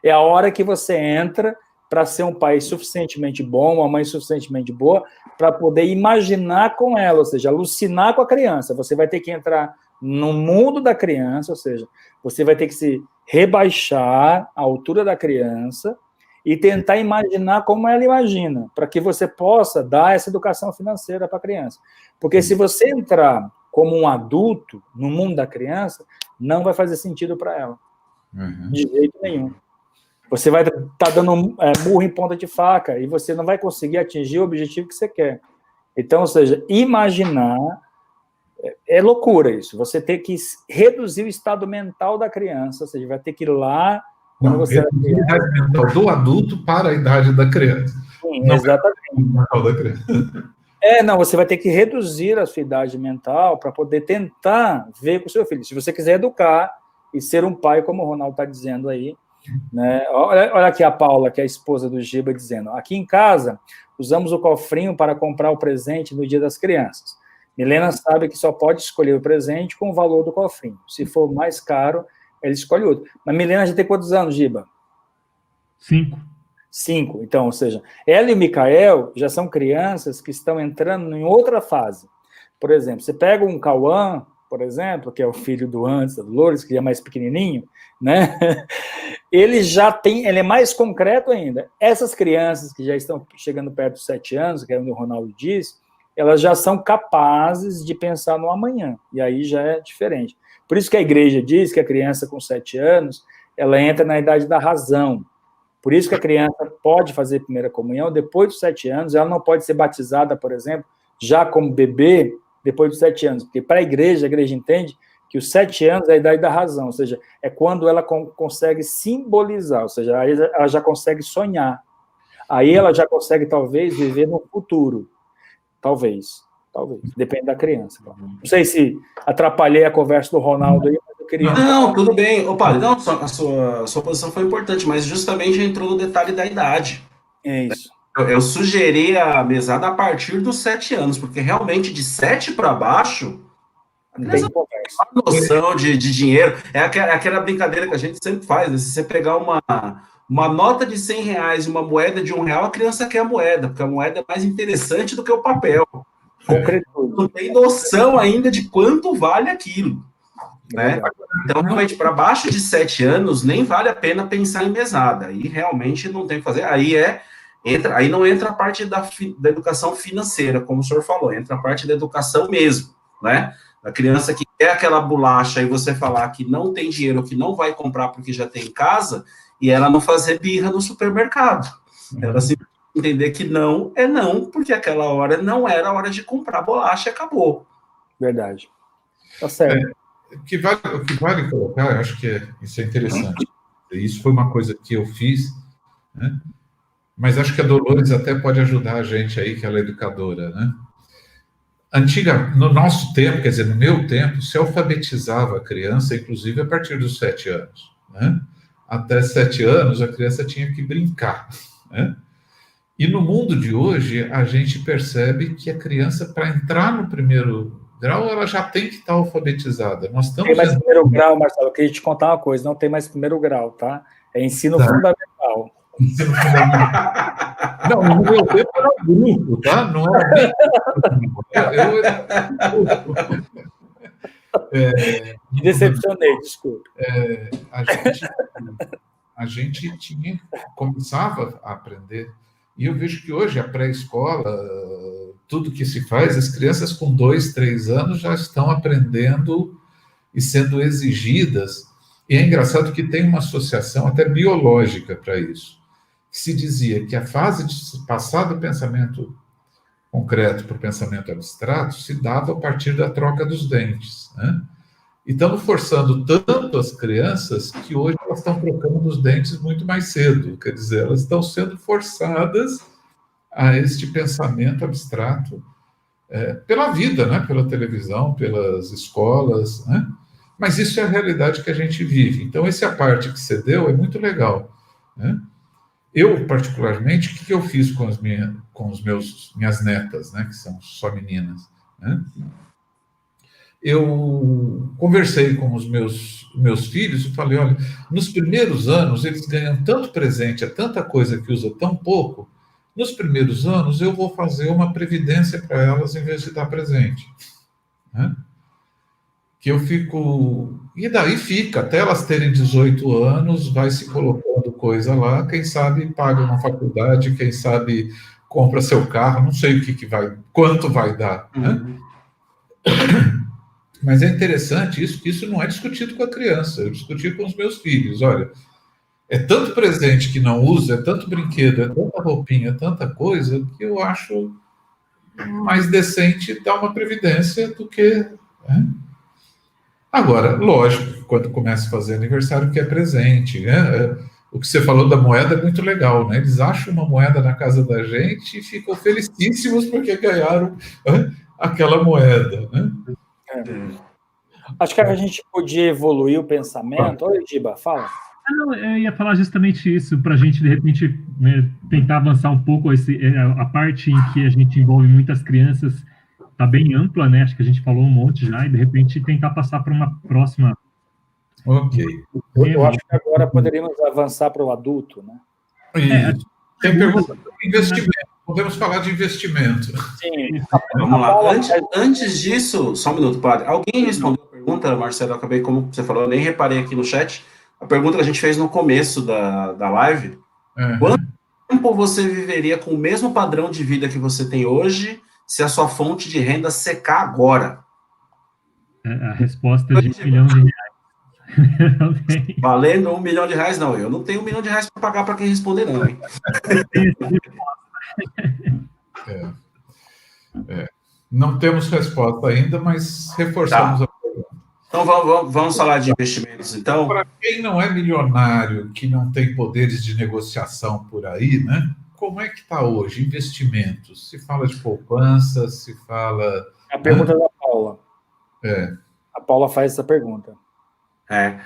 É a hora que você entra para ser um pai suficientemente bom, uma mãe suficientemente boa, para poder imaginar com ela, ou seja, alucinar com a criança. Você vai ter que entrar no mundo da criança, ou seja, você vai ter que se rebaixar à altura da criança e tentar imaginar como ela imagina, para que você possa dar essa educação financeira para a criança. Porque se você entrar como um adulto no mundo da criança, não vai fazer sentido para ela. De jeito nenhum. Você vai estar dando murro em ponta de faca e você não vai conseguir atingir o objetivo que você quer. Então, ou seja, imaginar é loucura isso. Você tem que reduzir o estado mental da criança, ou seja, vai ter que ir lá... Não, reduzir a idade mental do adulto para a idade da criança. Sim, não exatamente. É mental da criança. Não, você vai ter que reduzir a sua idade mental para poder tentar ver com o seu filho. Se você quiser educar e ser um pai, como o Ronaldo está dizendo aí, né? Olha aqui a Paula, que é a esposa do Giba, dizendo: aqui em casa, usamos o cofrinho para comprar o presente no Dia das Crianças. Milena sabe que só pode escolher o presente com o valor do cofrinho. Se for mais caro, ele escolhe outro. Mas Milena já tem quantos anos, Giba? 5. Então, ou seja, ela e o Mikael já são crianças que estão entrando em outra fase. Por exemplo, você pega um Cauã, por exemplo, que é o filho do antes, da Dolores, que é mais pequenininho, né? Ele é mais concreto ainda. Essas crianças que já estão chegando perto dos 7 anos, que é o que o Ronaldo diz, elas já são capazes de pensar no amanhã, e aí já é diferente. Por isso que a igreja diz que a criança com 7 anos, ela entra na idade da razão, Por isso que a criança pode fazer primeira comunhão depois dos 7 anos, ela não pode ser batizada, por exemplo, já como bebê, depois dos 7 anos, porque para a igreja entende que os 7 anos é a idade da razão, ou seja, é quando ela consegue simbolizar, ou seja, aí ela já consegue sonhar, aí ela já consegue, talvez, viver no futuro, talvez, depende da criança. Não sei se atrapalhei a conversa do Ronaldo aí, mas eu queria... Não, tudo bem. Ô, padre, não, a sua posição foi importante, mas justamente entrou no detalhe da idade. É isso. Eu sugeri a mesada a partir dos 7 anos, porque realmente de 7 para baixo, não tem conversa. A noção de dinheiro é aquela brincadeira que a gente sempre faz, né? Se você pegar uma nota de R$100 e uma moeda de R$1, a criança quer a moeda, porque a moeda é mais interessante do que o papel. Não tem noção ainda de quanto vale aquilo, né? Então, realmente, para baixo de 7 anos, nem vale a pena pensar em mesada. Aí, realmente, não tem que fazer. Aí não entra a parte da educação financeira, como o senhor falou, entra a parte da educação mesmo, né? A criança que quer aquela bolacha e você falar que não tem dinheiro, que não vai comprar porque já tem em casa, e ela não fazer birra no supermercado. Ela simplesmente entender que não é não, porque aquela hora não era a hora de comprar bolacha e acabou. Verdade. Tá certo. O que vale colocar, eu acho que isso é interessante. Isso foi uma coisa que eu fiz, né? Mas acho que a Dolores até pode ajudar a gente aí, que ela é educadora, né? No nosso tempo, quer dizer, no meu tempo, se alfabetizava a criança, inclusive a partir dos 7 anos, né? Até 7 anos, a criança tinha que brincar, né? E no mundo de hoje, a gente percebe que a criança, para entrar no primeiro grau, ela já tem que estar alfabetizada. Nós estamos tem mais primeiro grau, Marcelo, eu queria te contar uma coisa, não tem mais primeiro grau, tá? É ensino fundamental. Ensino fundamental. Não, no meu tempo era grupo, tá? Não era bem. Me decepcionei, desculpa. A gente começava a aprender. E eu vejo que hoje, a pré-escola, tudo que se faz, as crianças com 2, 3 anos já estão aprendendo e sendo exigidas. E é engraçado que tem uma associação até biológica para isso. Se dizia que a fase de passar do pensamento concreto para o pensamento abstrato se dava a partir da troca dos dentes, né? E estamos forçando tanto as crianças que hoje elas estão trocando os dentes muito mais cedo, quer dizer, elas estão sendo forçadas a este pensamento abstrato pela vida, né? Pela televisão, pelas escolas, né? Mas isso é a realidade que a gente vive. Então, essa parte que você deu é muito legal, né? Eu, particularmente, o que eu fiz com minhas netas, né, que são só meninas, né? Eu conversei com os meus filhos e falei, olha, nos primeiros anos eles ganham tanto presente, é tanta coisa que usa tão pouco, nos primeiros anos eu vou fazer uma previdência para elas em vez de dar presente, né? Que eu fico... E daí fica, até elas terem 18 anos, vai se colocando coisa lá, quem sabe paga uma faculdade, quem sabe compra seu carro, não sei quanto vai dar, né? Mas é interessante isso, que isso não é discutido com a criança, eu discuti com os meus filhos, olha, é tanto presente que não usa, é tanto brinquedo, é tanta roupinha, é tanta coisa, que eu acho mais decente dar uma previdência do que... Né? Agora, lógico, quando começa a fazer aniversário, que é presente, né? O que você falou da moeda é muito legal, né? Eles acham uma moeda na casa da gente e ficam felicíssimos porque ganharam aquela moeda, né? Acho que a gente podia evoluir o pensamento. Oi, Giba, fala. Não, eu ia falar justamente isso, para a gente, de repente, né, tentar avançar um pouco a parte em que a gente envolve muitas crianças. Está bem ampla, né? Acho que a gente falou um monte já, e de repente tentar passar para uma próxima. Ok. Eu acho que agora poderíamos avançar para o adulto, né? Tem pergunta sobre investimento. Podemos falar de investimento. Sim. Vamos lá. Antes disso, só um minuto, padre. Alguém respondeu a pergunta, Marcelo? Eu acabei, como você falou, eu nem reparei aqui no chat. A pergunta que a gente fez no começo da live. Quanto tempo você viveria com o mesmo padrão de vida que você tem hoje, se a sua fonte de renda secar agora? A resposta é de R$1 milhão. Não tem. Valendo R$1 milhão, não. Eu não tenho R$1 milhão para pagar para quem responder, não, hein? Não temos resposta ainda, mas reforçamos a pergunta. Então, vamos falar de investimentos, então. Para quem não é milionário, que não tem poderes de negociação por aí, né? Como é que está hoje? Investimentos. Se fala de poupança, se fala... A pergunta da Paula. A Paula faz essa pergunta. Deixa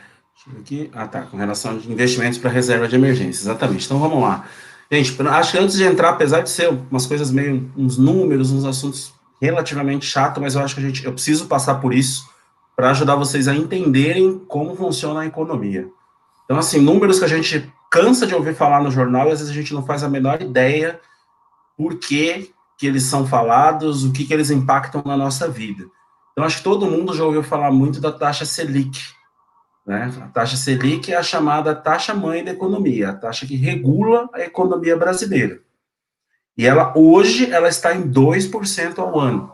eu ver aqui. Tá. Com relação a investimentos para reserva de emergência. Exatamente. Então, vamos lá. Gente, acho que antes de entrar, apesar de ser umas coisas meio... uns números, uns assuntos relativamente chatos, mas eu acho que eu preciso passar por isso para ajudar vocês a entenderem como funciona a economia. Então, assim, números que a gente cansa de ouvir falar no jornal e às vezes a gente não faz a menor ideia por que eles são falados, o que eles impactam na nossa vida. Então, acho que todo mundo já ouviu falar muito da taxa Selic, né? A taxa Selic é a chamada taxa mãe da economia, a taxa que regula a economia brasileira. E hoje ela está em 2% ao ano.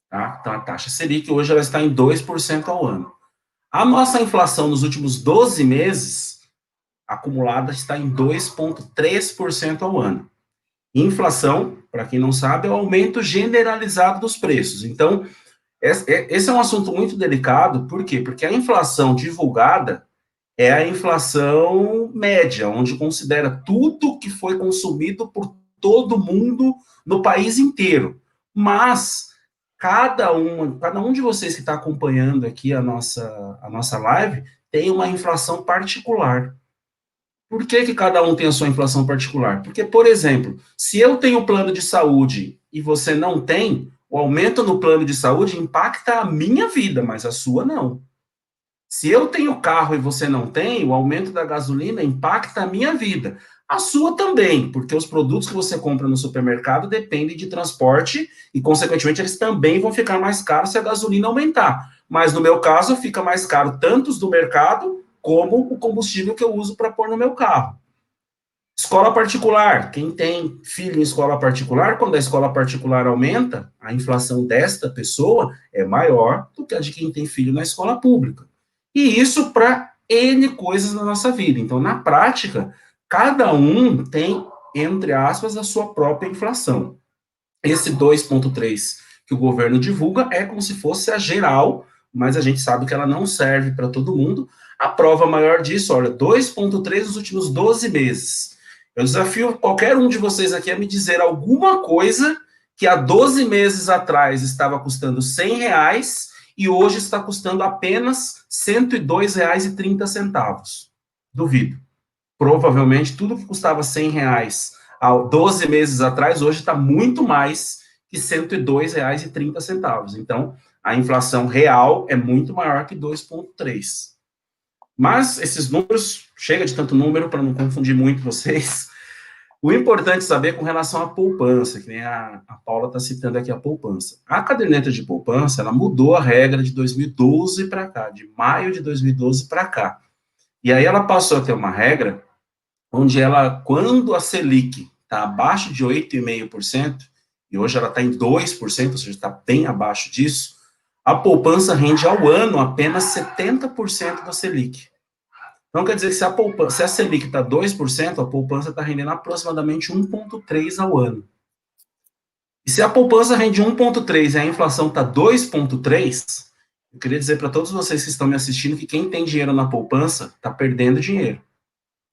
Tá? Então, a taxa Selic hoje ela está em 2% ao ano. A nossa inflação nos últimos 12 meses, acumulada, está em 2,3% ao ano. Inflação, para quem não sabe, é o aumento generalizado dos preços. Então, esse é um assunto muito delicado, por quê? Porque a inflação divulgada é a inflação média, onde considera tudo que foi consumido por todo mundo no país inteiro. Mas cada um de vocês que está acompanhando aqui a nossa live tem uma inflação particular. Por que cada um tem a sua inflação particular? Porque, por exemplo, se eu tenho plano de saúde e você não tem, o aumento no plano de saúde impacta a minha vida, mas a sua não. Se eu tenho carro e você não tem, o aumento da gasolina impacta a minha vida. A sua também, porque os produtos que você compra no supermercado dependem de transporte e, consequentemente, eles também vão ficar mais caros se a gasolina aumentar. Mas, no meu caso, fica mais caro tanto os do mercado como o combustível que eu uso para pôr no meu carro. Escola particular. Quem tem filho em escola particular, quando a escola particular aumenta, a inflação desta pessoa é maior do que a de quem tem filho na escola pública. E isso para N coisas na nossa vida. Então, na prática, cada um tem, entre aspas, a sua própria inflação. Esse 2,3 que o governo divulga é como se fosse a geral, mas a gente sabe que ela não serve para todo mundo. A prova maior disso, olha, 2,3 nos últimos 12 meses. Eu desafio qualquer um de vocês aqui a me dizer alguma coisa que há 12 meses atrás estava custando R$100 e hoje está custando apenas R$102,30. Duvido. Provavelmente tudo que custava R$100 há 12 meses atrás, hoje está muito mais que R$102,30. Então, a inflação real é muito maior que 2,3. Mas esses números, chega de tanto número para não confundir muito vocês. O importante saber com relação à poupança, que nem a Paula está citando aqui a poupança. A caderneta de poupança, ela mudou a regra de 2012 para cá, de maio de 2012 para cá. E aí ela passou a ter uma regra onde ela, quando a Selic está abaixo de 8,5%, e hoje ela está em 2%, ou seja, está bem abaixo disso, a poupança rende ao ano apenas 70% da Selic. Então, quer dizer que se a Selic está 2%, a poupança está rendendo aproximadamente 1,3% ao ano. E se a poupança rende 1,3% e a inflação está 2,3%, eu queria dizer para todos vocês que estão me assistindo que quem tem dinheiro na poupança está perdendo dinheiro.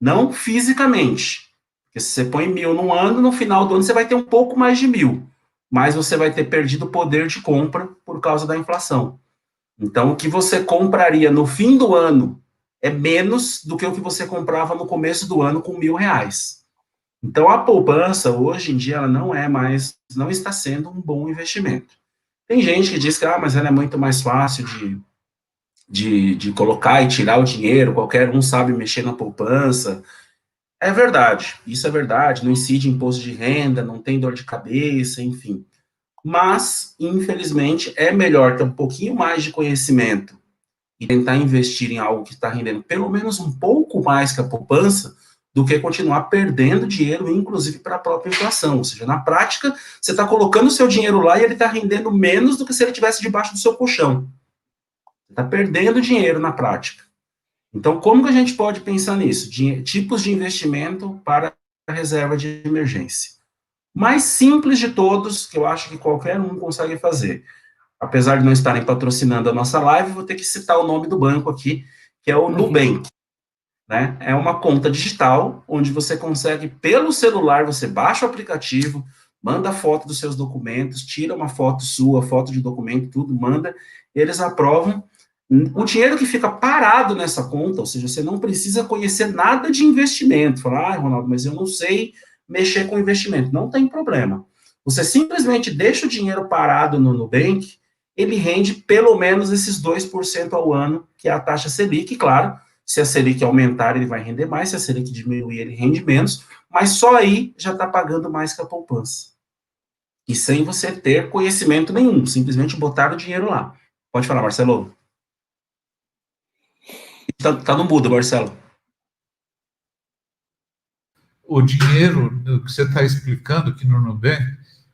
Não fisicamente. Porque se você põe 1.000 no ano, no final do ano você vai ter um pouco mais de 1.000. Mas você vai ter perdido o poder de compra por causa da inflação. Então, o que você compraria no fim do ano é menos do que o que você comprava no começo do ano com R$1.000. Então, a poupança, hoje em dia, ela não está sendo um bom investimento. Tem gente que diz que, mas ela é muito mais fácil de colocar e tirar o dinheiro, qualquer um sabe mexer na poupança. É verdade, isso é verdade, não incide imposto de renda, não tem dor de cabeça, enfim. Mas, infelizmente, é melhor ter um pouquinho mais de conhecimento e tentar investir em algo que está rendendo pelo menos um pouco mais que a poupança, do que continuar perdendo dinheiro, inclusive para a própria inflação. Ou seja, na prática, você está colocando o seu dinheiro lá e ele está rendendo menos do que se ele estivesse debaixo do seu colchão. Você está perdendo dinheiro na prática. Então, como que a gente pode pensar nisso? Tipos de investimento para a reserva de emergência. Mais simples de todos, que eu acho que qualquer um consegue fazer. Apesar de não estarem patrocinando a nossa live, vou ter que citar o nome do banco aqui, que é o Nubank. Né? É uma conta digital, onde você consegue, pelo celular, você baixa o aplicativo, manda foto dos seus documentos, tira uma foto sua, foto de documento, tudo, manda, eles aprovam. O dinheiro que fica parado nessa conta, ou seja, você não precisa conhecer nada de investimento. Falar, Ronaldo, mas eu não sei mexer com investimento. Não tem problema. Você simplesmente deixa o dinheiro parado no Nubank, ele rende pelo menos esses 2% ao ano, que é a taxa Selic, claro. Se a Selic aumentar, ele vai render mais, se a Selic diminuir, ele rende menos, mas só aí já está pagando mais que a poupança. E sem você ter conhecimento nenhum, simplesmente botar o dinheiro lá. Pode falar, Marcelo. Tá no mudo, Marcelo. O dinheiro, o que você está explicando aqui no Nubank,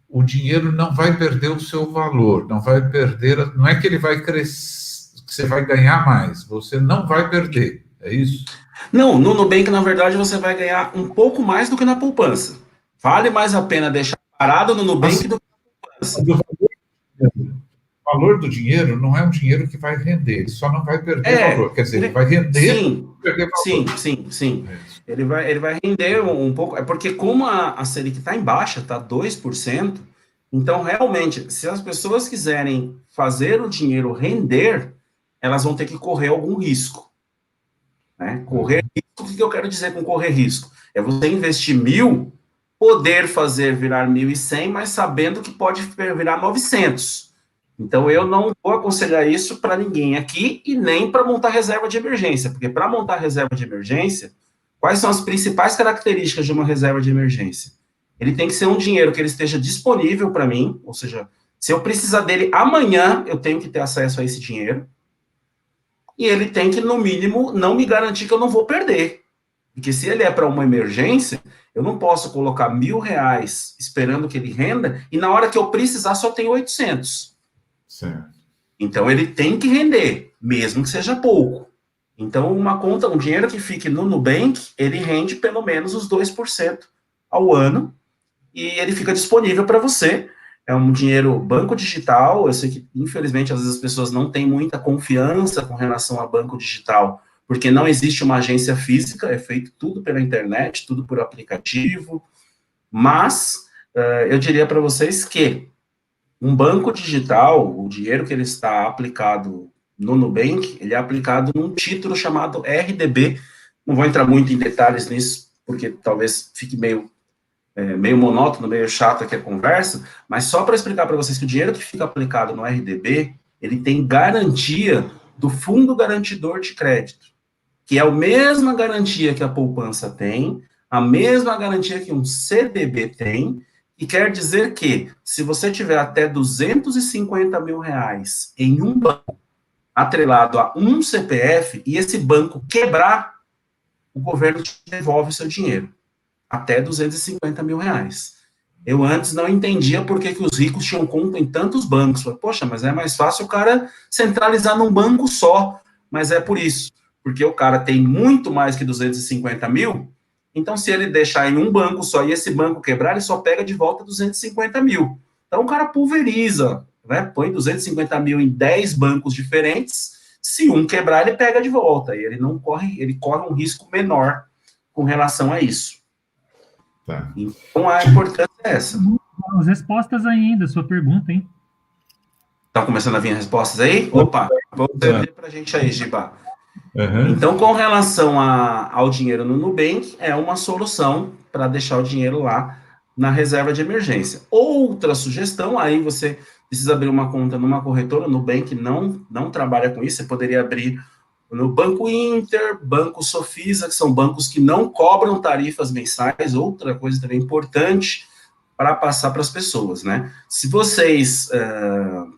o dinheiro não vai perder o seu valor, não vai perder, não é que ele vai crescer, que você vai ganhar mais, você não vai perder, é isso? Não, no Nubank, na verdade, você vai ganhar um pouco mais do que na poupança. Vale mais a pena deixar parado no Nubank do que na poupança. O valor do dinheiro não é um dinheiro que vai render, ele só não vai perder valor. Quer dizer, ele vai render, sim, perder valor. Sim. Ele vai render um pouco. É porque como a Selic está em baixa, está 2%, então realmente, se as pessoas quiserem fazer o dinheiro render, elas vão ter que correr algum risco. Né? Correr risco, o que eu quero dizer com correr risco? É você investir 1.000, poder fazer virar 1.100, mas sabendo que pode virar 900. Então, eu não vou aconselhar isso para ninguém aqui e nem para montar reserva de emergência, porque para montar reserva de emergência, quais são as principais características de uma reserva de emergência? Ele tem que ser um dinheiro que ele esteja disponível para mim, ou seja, se eu precisar dele amanhã, eu tenho que ter acesso a esse dinheiro, e ele tem que, no mínimo, não me garantir que eu não vou perder. Porque se ele é para uma emergência, eu não posso colocar R$1.000 esperando que ele renda, e na hora que eu precisar só tem 800. Certo. Então, ele tem que render, mesmo que seja pouco. Então, uma conta, um dinheiro que fique no Nubank, ele rende pelo menos os 2% ao ano, e ele fica disponível para você. É um dinheiro banco digital. Eu sei que, infelizmente, às vezes as pessoas não têm muita confiança com relação a banco digital, porque não existe uma agência física, é feito tudo pela internet, tudo por aplicativo, mas eu diria para vocês que um banco digital, o dinheiro que ele está aplicado no Nubank, ele é aplicado num título chamado RDB. Não vou entrar muito em detalhes nisso, porque talvez fique meio monótono, meio chato aqui a conversa, mas só para explicar para vocês que o dinheiro que fica aplicado no RDB, ele tem garantia do Fundo Garantidor de Crédito, que é a mesma garantia que a poupança tem, a mesma garantia que um CDB tem, e quer dizer que, se você tiver até R$250 mil em um banco, atrelado a um CPF, e esse banco quebrar, o governo te devolve o seu dinheiro. Até R$250 mil. Eu antes não entendia por que os ricos tinham conta em tantos bancos. Falei, poxa, mas é mais fácil o cara centralizar num banco só. Mas é por isso. Porque o cara tem muito mais que 250 mil, então se ele deixar em um banco só e esse banco quebrar, ele só pega de volta 250 mil. Então o cara pulveriza, né? Põe 250 mil em 10 bancos diferentes, se um quebrar, ele pega de volta. E ele corre um risco menor com relação a isso. Tá. Então a importância é essa. As respostas ainda, sua pergunta, hein? Estão começando a vir as respostas aí? Opa, vamos ver para a gente aí, Giba. Uhum. Então, com relação ao dinheiro no Nubank, é uma solução para deixar o dinheiro lá na reserva de emergência. Outra sugestão, aí você precisa abrir uma conta numa corretora, o Nubank não trabalha com isso, você poderia abrir no Banco Inter, Banco Sofisa, que são bancos que não cobram tarifas mensais, outra coisa também importante para passar para as pessoas, né? Se vocês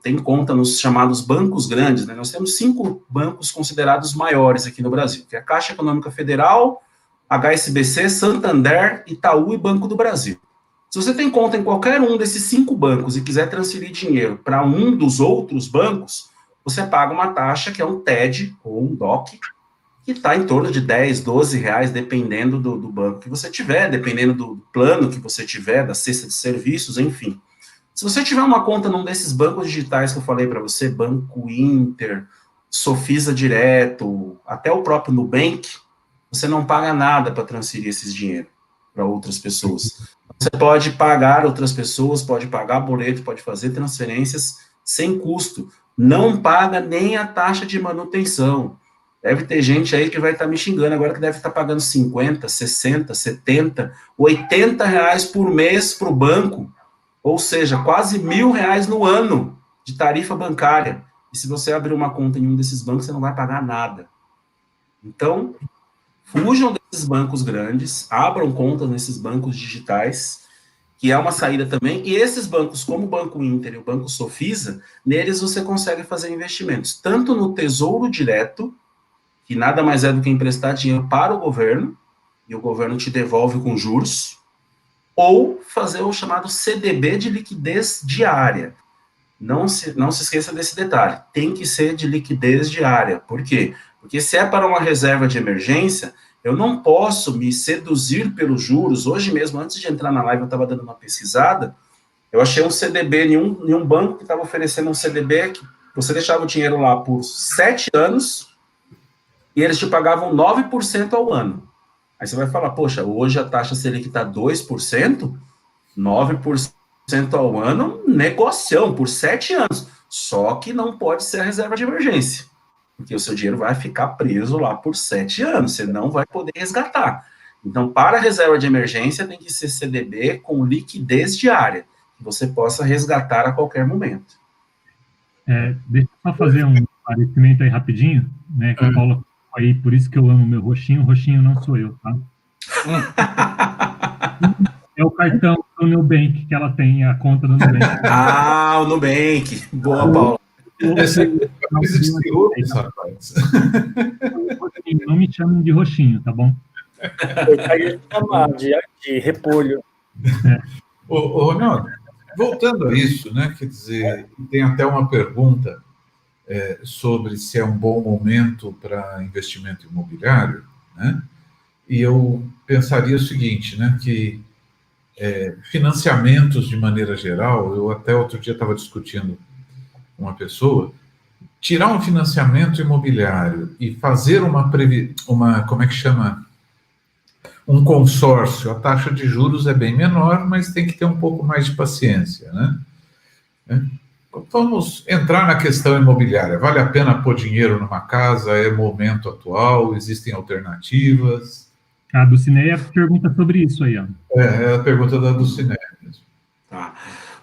têm conta nos chamados bancos grandes, né? Nós temos 5 bancos considerados maiores aqui no Brasil, que é a Caixa Econômica Federal, HSBC, Santander, Itaú e Banco do Brasil. Se você tem conta em qualquer um desses 5 bancos e quiser transferir dinheiro para um dos outros bancos, você paga uma taxa que é um TED, ou um DOC, que está em torno de 10, 12 reais, dependendo do banco que você tiver, dependendo do plano que você tiver, da cesta de serviços, enfim. Se você tiver uma conta num desses bancos digitais que eu falei para você, Banco Inter, Sofisa Direto, até o próprio Nubank, você não paga nada para transferir esses dinheiro para outras pessoas. Você pode pagar outras pessoas, pode pagar boleto, pode fazer transferências sem custo. Não paga nem a taxa de manutenção. Deve ter gente aí que vai estar me xingando agora que deve estar pagando 50, 60, 70, 80 reais por mês para o banco, ou seja, quase R$1.000 no ano de tarifa bancária. E se você abrir uma conta em um desses bancos, você não vai pagar nada. Então, fujam desses bancos grandes, abram contas nesses bancos digitais, que é uma saída também, e esses bancos, como o Banco Inter e o Banco Sofisa, neles você consegue fazer investimentos, tanto no Tesouro Direto, que nada mais é do que emprestar dinheiro para o governo, e o governo te devolve com juros, ou fazer o chamado CDB de liquidez diária. Não se esqueça desse detalhe, tem que ser de liquidez diária. Por quê? Porque se é para uma reserva de emergência, eu não posso me seduzir pelos juros. Hoje mesmo, antes de entrar na live, eu estava dando uma pesquisada, eu achei um CDB em um banco que estava oferecendo um CDB que você deixava o dinheiro lá por 7 anos, e eles te pagavam 9% ao ano. Aí você vai falar, poxa, hoje a taxa Selic está 2%, 9% ao ano, negocião, por 7 anos. Só que não pode ser a reserva de emergência, porque o seu dinheiro vai ficar preso lá por 7 anos, você não vai poder resgatar. Então, para a reserva de emergência, tem que ser CDB com liquidez diária, que você possa resgatar a qualquer momento. Deixa eu só fazer um esclarecimento aí rapidinho, né, que a Paula aí, por isso que eu amo meu roxinho não sou eu, tá? É o cartão do Nubank que ela tem, a conta do Nubank. Ah, o Nubank. Boa, Paula. Não me chamem de roxinho, tá bom? Eu ia chamar de repolho. Ô, Ronaldo, voltando a isso, né? Quer dizer, tem até uma pergunta sobre se é um bom momento para investimento imobiliário, né? E eu pensaria o seguinte, né? Que financiamentos de maneira geral, eu até outro dia estava discutindo com uma pessoa, tirar um financiamento imobiliário e fazer uma como é que chama? Um consórcio, a taxa de juros é bem menor, mas tem que ter um pouco mais de paciência, né? Vamos entrar na questão imobiliária. Vale a pena pôr dinheiro numa casa? É momento atual? Existem alternativas? A Dulcineia pergunta sobre isso aí, ó. É a pergunta da Dulcineia mesmo. Tá,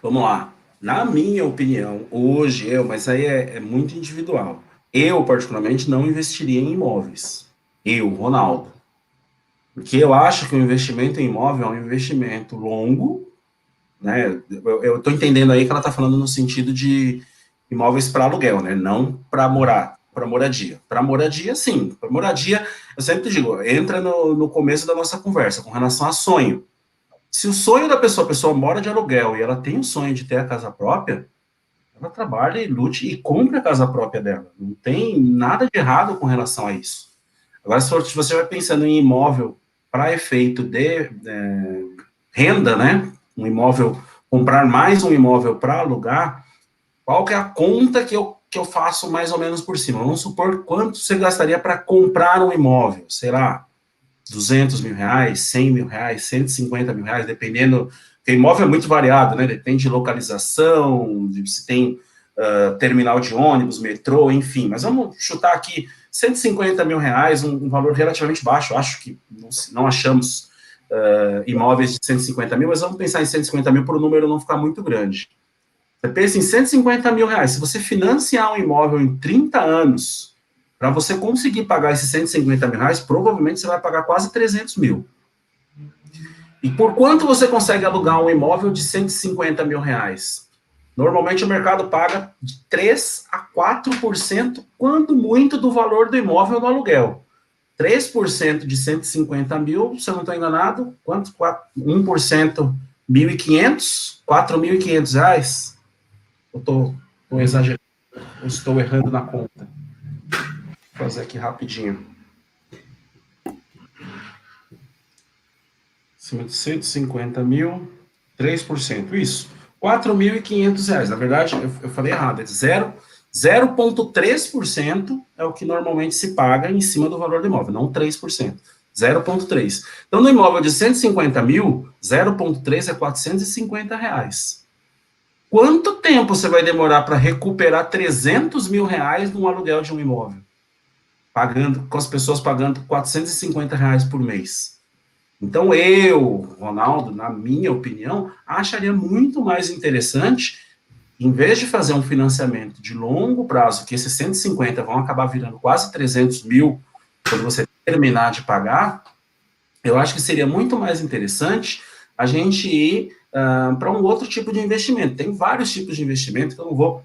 vamos lá. Na minha opinião, hoje mas aí é muito individual. Eu, particularmente, não investiria em imóveis. Eu, Ronaldo. Porque eu acho que o investimento em imóvel é um investimento longo, né? Eu estou entendendo aí que ela está falando no sentido de imóveis para aluguel, né? Não para morar, para moradia. Para moradia, sim. Para moradia, eu sempre digo, entra no começo da nossa conversa, com relação a sonho. Se o sonho da pessoa, a pessoa mora de aluguel e ela tem o sonho de ter a casa própria, ela trabalha e lute e compre a casa própria dela. Não tem nada de errado com relação a isso. Agora, se você vai pensando em imóvel para efeito de renda, né? Um imóvel, comprar mais um imóvel para alugar, qual que é a conta que eu faço mais ou menos por cima? Vamos supor quanto você gastaria para comprar um imóvel, sei lá, 200 mil reais, 100 mil reais, 150 mil reais, dependendo, porque imóvel é muito variado, né? Depende de localização, se tem terminal de ônibus, metrô, enfim, mas vamos chutar aqui 150 mil reais, um valor relativamente baixo, acho que não achamos imóveis de 150 mil, mas vamos pensar em 150 mil para o número não ficar muito grande. Você pensa em 150 mil reais, se você financiar um imóvel em 30 anos, para você conseguir pagar esses 150 mil reais, provavelmente você vai pagar quase 300 mil. E por quanto você consegue alugar um imóvel de 150 mil reais? Normalmente o mercado paga de 3% a 4%, quando muito, do valor do imóvel no aluguel. 3% de 150 mil, se eu não estou enganado, quanto? 1%, 1.500? 4.500 reais? Eu estou exagerando, eu estou errando na conta. Vou fazer aqui rapidinho. acima de 150 mil, 3%, isso. R$4.500. Na verdade, eu falei errado, é 0,3% é o que normalmente se paga em cima do valor do imóvel, não 3%. 0,3%. Então, no imóvel de 150 mil, 0,3% é R$450. Quanto tempo você vai demorar para recuperar R$300 mil no aluguel de um imóvel? Com as pessoas pagando R$450 por mês. Então, eu, Ronaldo, na minha opinião, acharia muito mais interessante, em vez de fazer um financiamento de longo prazo, que esses 150 vão acabar virando quase 300 mil quando você terminar de pagar, eu acho que seria muito mais interessante a gente ir para um outro tipo de investimento. Tem vários tipos de investimento, que eu não vou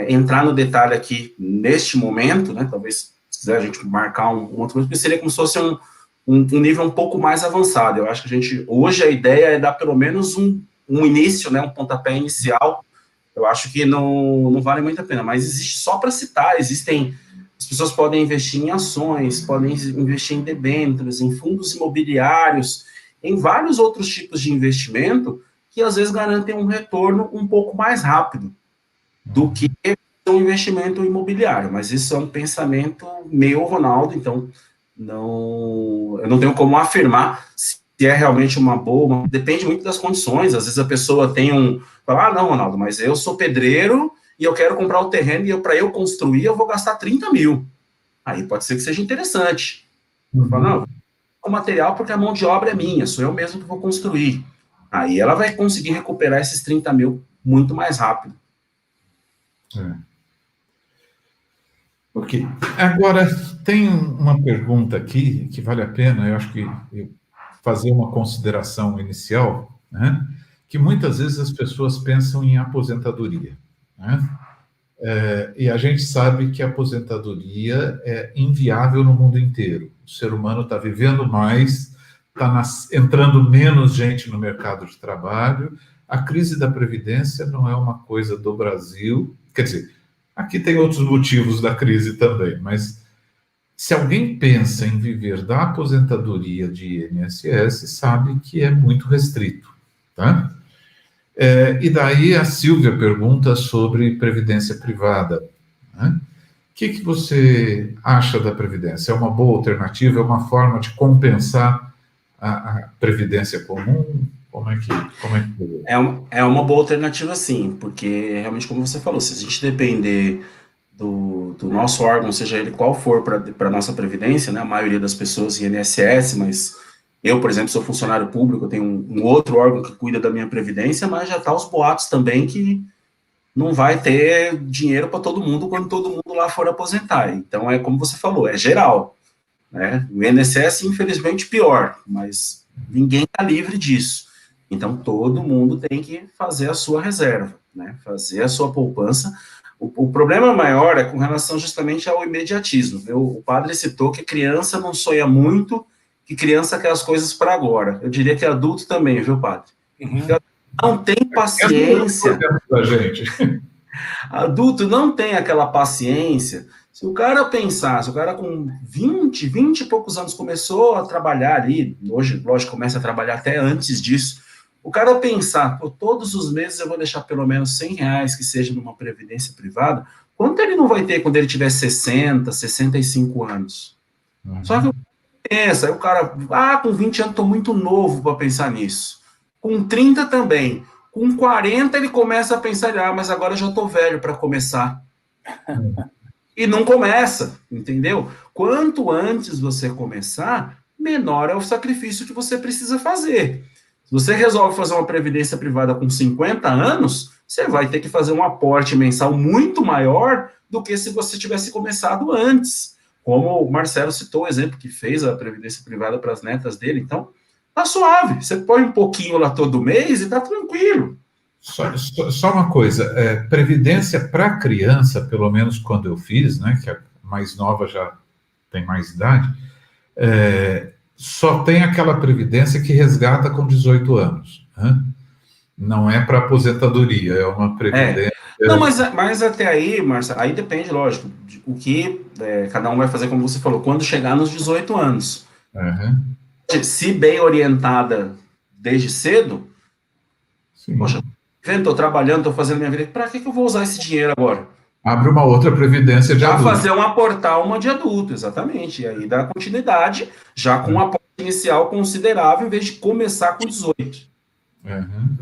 entrar no detalhe aqui neste momento, né? Talvez, se quiser, a gente marcar um outro, porque seria como se fosse um nível um pouco mais avançado. Eu acho que hoje a ideia é dar pelo menos um início, né, um pontapé inicial. Eu acho que não vale muito a pena, mas existe, só para citar, as pessoas podem investir em ações, podem investir em debêntures, em fundos imobiliários, em vários outros tipos de investimento que às vezes garantem um retorno um pouco mais rápido do que um investimento imobiliário, mas isso é um pensamento meu, Ronaldo, então eu não tenho como afirmar se é realmente uma boa, depende muito das condições. Às vezes a pessoa fala, não, Ronaldo, mas eu sou pedreiro e eu quero comprar o terreno e para eu construir eu vou gastar 30 mil. Aí pode ser que seja interessante. Fala, não, o material porque a mão de obra é minha, sou eu mesmo que vou construir. Aí ela vai conseguir recuperar esses 30 mil muito mais rápido. Ok. Agora, tem uma pergunta aqui que vale a pena, eu acho que fazer uma consideração inicial, né? Que muitas vezes as pessoas pensam em aposentadoria, né? E a gente sabe que a aposentadoria é inviável no mundo inteiro. O ser humano está vivendo mais, está entrando menos gente no mercado de trabalho. A crise da Previdência não é uma coisa do Brasil, quer dizer, aqui tem outros motivos da crise também, mas se alguém pensa em viver da aposentadoria de INSS, sabe que é muito restrito, tá? E daí a Silvia pergunta sobre previdência privada, né? O que você acha da previdência? É uma boa alternativa? É uma forma de compensar a previdência comum? Como é que é uma boa alternativa, sim, porque realmente, como você falou, se a gente depender do nosso órgão, seja ele qual for, para a nossa previdência, né, a maioria das pessoas INSS, mas eu, por exemplo, sou funcionário público, eu tenho um outro órgão que cuida da minha previdência, mas já está os boatos também que não vai ter dinheiro para todo mundo quando todo mundo lá for aposentar. Então, é como você falou, é geral, né? O INSS, infelizmente, pior, mas ninguém está livre disso. Então, todo mundo tem que fazer a sua reserva, né? Fazer a sua poupança. O problema maior é com relação justamente ao imediatismo. O padre citou que criança não sonha muito, que criança quer as coisas para agora. Eu diria que adulto também, viu, padre? Não tem paciência. Adulto não tem aquela paciência. Se o cara com 20 e poucos anos começou a trabalhar ali, hoje, lógico, começa a trabalhar até antes disso, o cara pensar, todos os meses eu vou deixar pelo menos R$100 que seja numa previdência privada, quanto ele não vai ter quando ele tiver 60, 65 anos? Só que pensa, aí o cara, com 20 anos estou muito novo para pensar nisso. Com 30 também. Com 40 ele começa a pensar, mas agora eu já estou velho para começar. E não começa, entendeu? Quanto antes você começar, menor é o sacrifício que você precisa fazer. Se você resolve fazer uma previdência privada com 50 anos, você vai ter que fazer um aporte mensal muito maior do que se você tivesse começado antes. Como o Marcelo citou o exemplo que fez a previdência privada para as netas dele. Então, tá suave. Você põe um pouquinho lá todo mês e tá tranquilo. Só uma coisa, previdência para criança, pelo menos quando eu fiz, né, que a mais nova já tem mais idade, só tem aquela previdência que resgata com 18 anos. Né? Não é para aposentadoria, é uma previdência... Não, mas até aí, Marcelo, aí depende, lógico, o que cada um vai fazer, como você falou, quando chegar nos 18 anos. Se bem orientada desde cedo, Sim. poxa, estou trabalhando, estou fazendo minha vida, para que eu vou usar esse dinheiro agora? Abre uma outra previdência de Já adulto. fazer aportar uma de adulto, exatamente. E aí dá continuidade, já com um aporte inicial considerável, em vez de começar com 18. Uhum.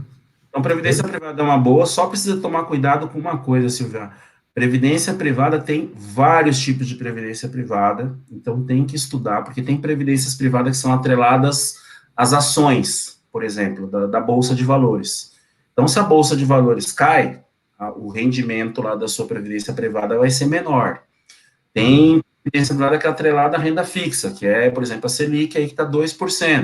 Então, previdência privada é uma boa, só precisa tomar cuidado com uma coisa, Silvia. Previdência privada tem vários tipos de previdência privada, então tem que estudar, porque tem previdências privadas que são atreladas às ações, por exemplo, da Bolsa de Valores. Então, se a Bolsa de Valores cai, o rendimento lá da sua previdência privada vai ser menor. Tem previdência privada que é atrelada à renda fixa, que é, por exemplo, a Selic aí que está 2%.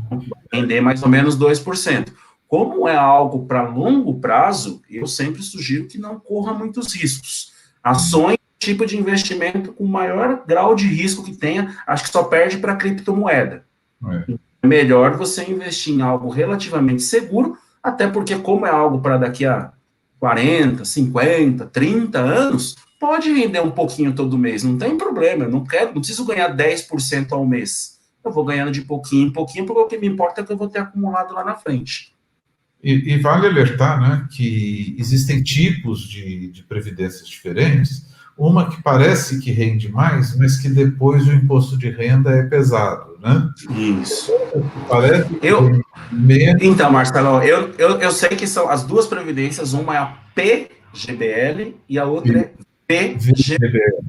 Vai render mais ou menos 2%. Como é algo para longo prazo, eu sempre sugiro que não corra muitos riscos. Ações, tipo de investimento com maior grau de risco que tenha, acho que só perde para criptomoeda. É melhor você investir em algo relativamente seguro, até porque como é algo para daqui a 40, 50, 30 anos, pode render um pouquinho todo mês, não tem problema, eu não preciso ganhar 10% ao mês. Eu vou ganhando de pouquinho em pouquinho, porque o que me importa é que eu vou ter acumulado lá na frente. E vale alertar, né, que existem tipos de previdências diferentes, uma que parece que rende mais, mas que depois o imposto de renda é pesado, né? Isso. Parece que rende menos. Então, Marcelo, eu sei que são as duas previdências, uma é a PGBL e a outra é VGBL.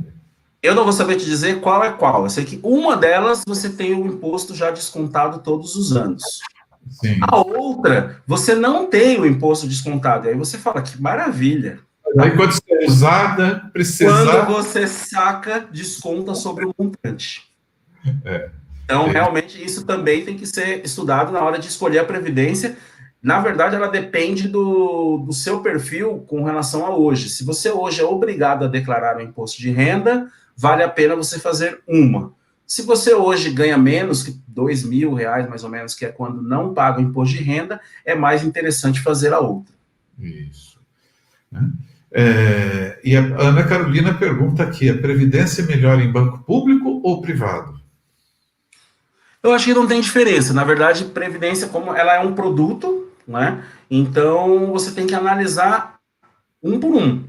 Eu não vou saber te dizer qual é qual. Eu sei que uma delas você tem o imposto já descontado todos os anos. Sim. A outra, você não tem o imposto descontado. Aí você fala, que maravilha. Aí quando você é usada, Quando você saca, desconta sobre o montante. Então, realmente, isso também tem que ser estudado na hora de escolher a previdência. Na verdade, ela depende do seu perfil com relação a hoje. Se você hoje é obrigado a declarar o imposto de renda, vale a pena você fazer uma. Se você hoje ganha menos que R$2.000, mais ou menos, que é quando não paga o imposto de renda, é mais interessante fazer a outra. Isso. E a Ana Carolina pergunta aqui, a previdência é melhor em banco público ou privado? Eu acho que não tem diferença. Na verdade, previdência, como ela é um produto, né? Então, você tem que analisar um por um.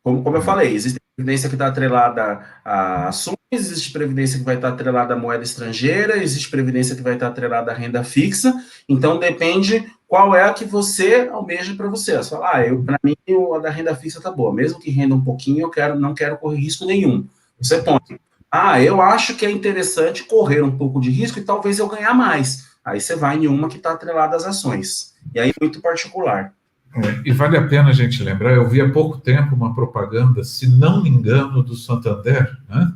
Como eu falei, existe previdência que está atrelada a ações, existe previdência que vai estar atrelada a moeda estrangeira, existe previdência que vai estar atrelada a renda fixa, então depende qual é a que você almeja para você. Você fala, para mim a da renda fixa está boa, mesmo que renda um pouquinho, não quero correr risco nenhum. Você põe, eu acho que é interessante correr um pouco de risco e talvez eu ganhar mais. Aí você vai em uma que está atrelada às ações. E aí muito particular. E vale a pena a gente lembrar, eu vi há pouco tempo uma propaganda, se não me engano, do Santander, né?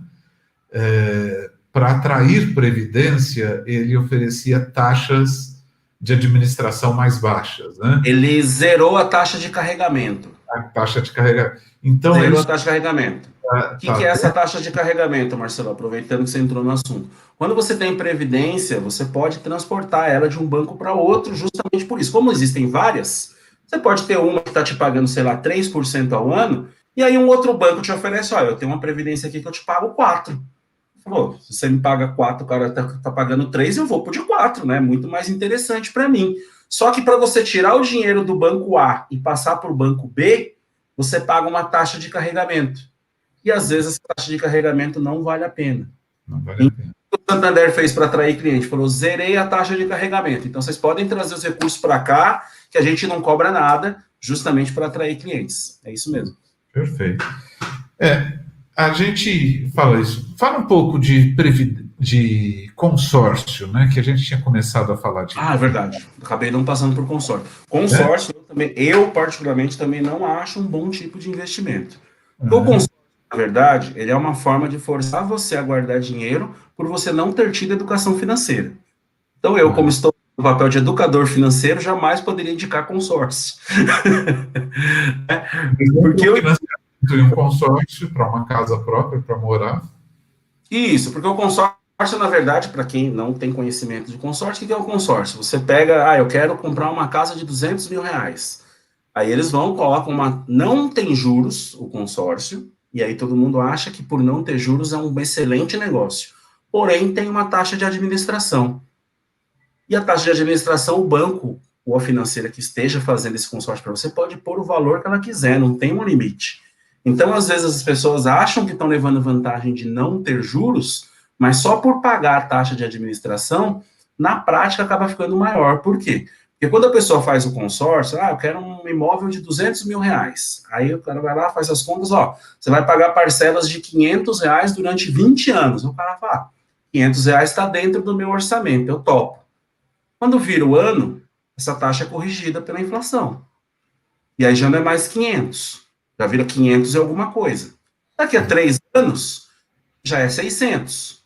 Para atrair previdência, ele oferecia taxas de administração mais baixas, né? Ele zerou a taxa de carregamento. A taxa de carregamento. Então, zerou a taxa de carregamento. O que é essa bem? taxa de carregamento, Marcelo? Aproveitando que você entrou no assunto. Quando você tem previdência, você pode transportar ela de um banco para outro justamente por isso. Como existem várias, você pode ter uma que está te pagando, sei lá, 3% ao ano, e aí um outro banco te oferece, eu tenho uma previdência aqui que eu te pago 4%. Pô, se você me paga 4%, o cara tá pagando 3%, eu vou pro de 4%, né? Muito mais interessante para mim. Só que para você tirar o dinheiro do banco A e passar para o banco B, você paga uma taxa de carregamento. E às vezes essa taxa de carregamento não vale a pena. Não vale a pena. O que o Santander fez para atrair cliente? Falou, zerei a taxa de carregamento. Então vocês podem trazer os recursos para cá, que a gente não cobra nada, justamente para atrair clientes. É isso mesmo. Perfeito. A gente fala isso. Fala um pouco de consórcio, né? Que a gente tinha começado a falar de. É verdade. Acabei não passando por consórcio. Consórcio, eu particularmente também não acho um bom tipo de investimento. O consórcio, na verdade, ele é uma forma de forçar você a guardar dinheiro por você não ter tido educação financeira. Então eu, como estou no papel de educador financeiro, jamais poderia indicar consórcio. Porque eu tem um consórcio para uma casa própria, para morar. Isso, porque o consórcio, na verdade, para quem não tem conhecimento de consórcio, o que é o consórcio? Você pega, eu quero comprar uma casa de R$200 mil. Aí eles vão, colocam não tem juros, o consórcio, e aí todo mundo acha que por não ter juros é um excelente negócio. Porém, tem uma taxa de administração. E a taxa de administração, o banco ou a financeira que esteja fazendo esse consórcio para você pode pôr o valor que ela quiser, não tem um limite. Então, às vezes, as pessoas acham que estão levando vantagem de não ter juros, mas só por pagar a taxa de administração, na prática acaba ficando maior. Por quê? Porque quando a pessoa faz o consórcio, eu quero um imóvel de 200 mil reais. Aí o cara vai lá, faz as contas, você vai pagar parcelas de 500 reais durante 20 anos. O cara fala, 500 reais está dentro do meu orçamento, eu topo. Quando vira o ano, essa taxa é corrigida pela inflação. E aí já não é mais 500, já vira 500 e alguma coisa. Daqui a 3 anos, já é 600.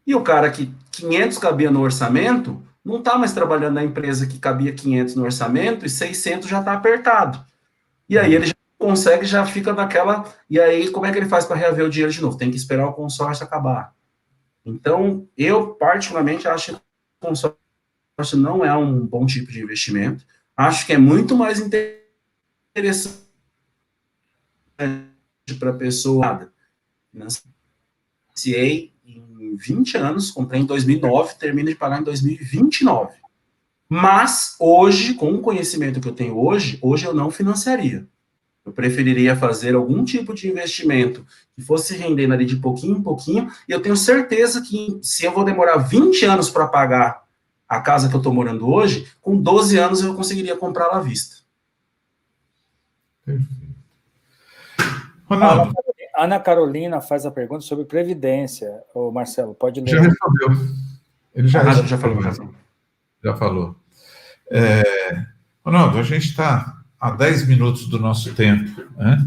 E o cara que 500 cabia no orçamento, não está mais trabalhando na empresa que cabia 500 no orçamento e 600 já está apertado. E aí ele já consegue, já fica naquela... E aí como é que ele faz para reaver o dinheiro de novo? Tem que esperar o consórcio acabar. Então, eu particularmente acho que o consórcio não é um bom tipo de investimento. Acho que é muito mais interessante para a pessoa. Financiei em 20 anos, comprei em 2009, termino de pagar em 2029. Mas, hoje, com o conhecimento que eu tenho hoje eu não financiaria. Eu preferiria fazer algum tipo de investimento que fosse rendendo ali de pouquinho em pouquinho, e eu tenho certeza que se eu vou demorar 20 anos para pagar a casa que eu estou morando hoje, com 12 anos eu conseguiria comprá-la à vista. Perfeito. Ronaldo. Ana Carolina faz a pergunta sobre previdência. Ô, Marcelo, pode ler. Já respondeu. Ele já falou. Já falou. Ronaldo, a gente está a 10 minutos do nosso tempo, né?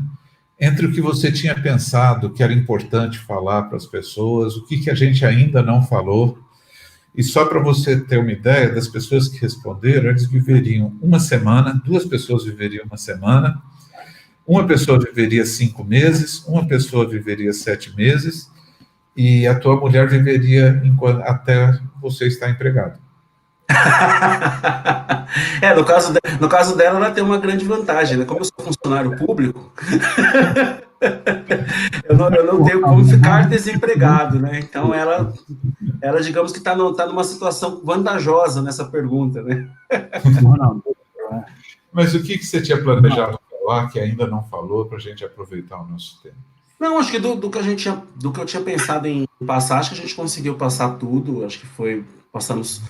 Entre o que você tinha pensado que era importante falar para as pessoas, o que a gente ainda não falou, e só para você ter uma ideia das pessoas que responderam, eles viveriam uma semana, 2 pessoas viveriam uma semana, uma pessoa viveria 5 meses, uma pessoa viveria 7 meses, e a tua mulher viveria até você estar empregado. No caso dela, ela tem uma grande vantagem, né? Como eu sou funcionário público, eu não tenho como ficar desempregado, né? Então, ela digamos que está numa situação vantajosa nessa pergunta, né? Mas o que você tinha planejado falar que ainda não falou para a gente aproveitar o nosso tempo? Não, acho que do que eu tinha pensado em passar, acho que a gente conseguiu passar tudo, acho que passamos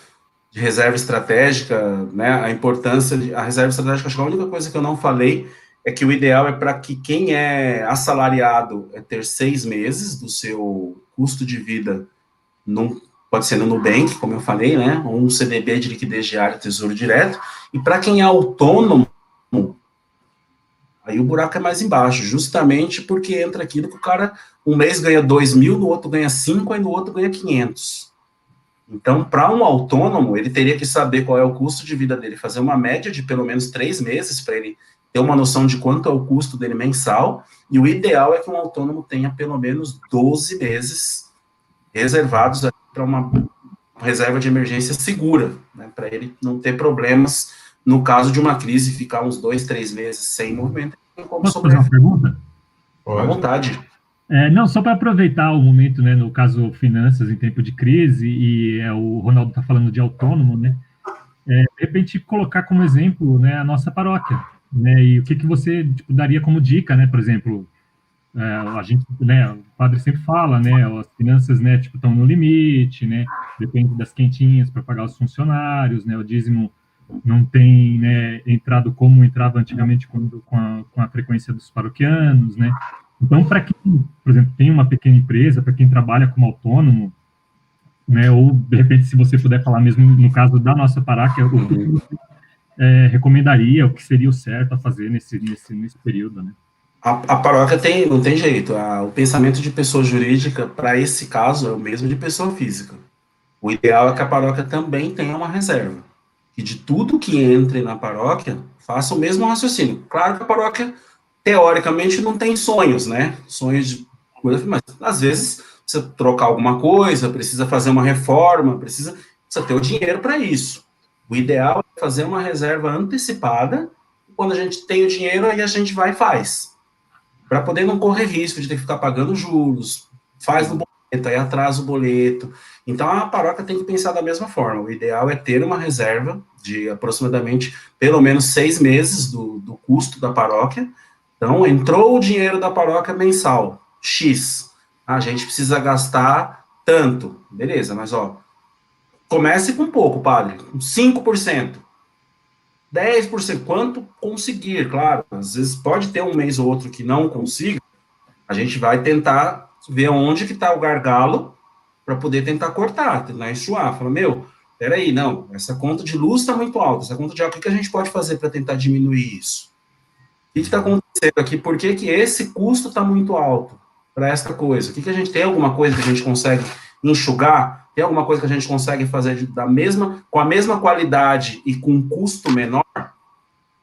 de reserva estratégica, né, a importância a reserva estratégica, acho que a única coisa que eu não falei é que o ideal é para que quem é assalariado ter 6 meses do seu custo de vida, pode ser no Nubank, como eu falei, né, ou um CDB de liquidez diária, tesouro direto, e para quem é autônomo, aí o buraco é mais embaixo, justamente porque entra aquilo que o cara, um mês ganha 2 mil, no outro ganha 5, aí no outro ganha 500. Então, para um autônomo, ele teria que saber qual é o custo de vida dele, fazer uma média de pelo menos 3 meses, para ele ter uma noção de quanto é o custo dele mensal, e o ideal é que um autônomo tenha pelo menos 12 meses reservados para uma reserva de emergência segura, né, para ele não ter problemas no caso de uma crise, ficar uns 2, 3 meses sem movimento. Posso fazer uma pergunta? À vontade. Não, só para aproveitar o momento, né, no caso finanças em tempo de crise, e o Ronaldo está falando de autônomo, né, de repente colocar como exemplo, né, a nossa paróquia, né, e o que você daria como dica, né, por exemplo, a gente, né, o padre sempre fala, né, as finanças, né, estão no limite, né, depende das quentinhas para pagar os funcionários, né, o dízimo não tem, né, entrado como entrava antigamente com a frequência dos paroquianos, né. Então, para quem, por exemplo, tem uma pequena empresa, para quem trabalha como autônomo, né, ou, de repente, se você puder falar mesmo no caso da nossa paróquia, o que você recomendaria, o que seria o certo a fazer nesse período, né? A paróquia não tem jeito. O pensamento de pessoa jurídica, para esse caso, é o mesmo de pessoa física. O ideal é que a paróquia também tenha uma reserva. Que de tudo que entre na paróquia, faça o mesmo raciocínio. Claro que a paróquia teoricamente não tem sonhos, né? Sonhos de coisa, mas às vezes precisa trocar alguma coisa, precisa fazer uma reforma, precisa ter o dinheiro para isso. O ideal é fazer uma reserva antecipada, e quando a gente tem o dinheiro, aí a gente vai e faz. Para poder não correr risco de ter que ficar pagando juros, faz no bom aí atrasa o boleto. Então, a paróquia tem que pensar da mesma forma. O ideal é ter uma reserva de aproximadamente, pelo menos 6 meses do custo da paróquia. Então, entrou o dinheiro da paróquia mensal, X. A gente precisa gastar tanto. Beleza, mas, comece com pouco, padre. Com 5%. 10%, quanto conseguir, claro. Às vezes pode ter um mês ou outro que não consiga. A gente vai tentar ver onde que está o gargalo para poder tentar cortar, tentar enxuar. Fala, peraí, não, essa conta de luz está muito alta, essa conta de água, o que a gente pode fazer para tentar diminuir isso? O que está acontecendo aqui? Por que esse custo está muito alto para essa coisa? O que a gente tem alguma coisa que a gente consegue enxugar? Tem alguma coisa que a gente consegue fazer com a mesma qualidade e com um custo menor?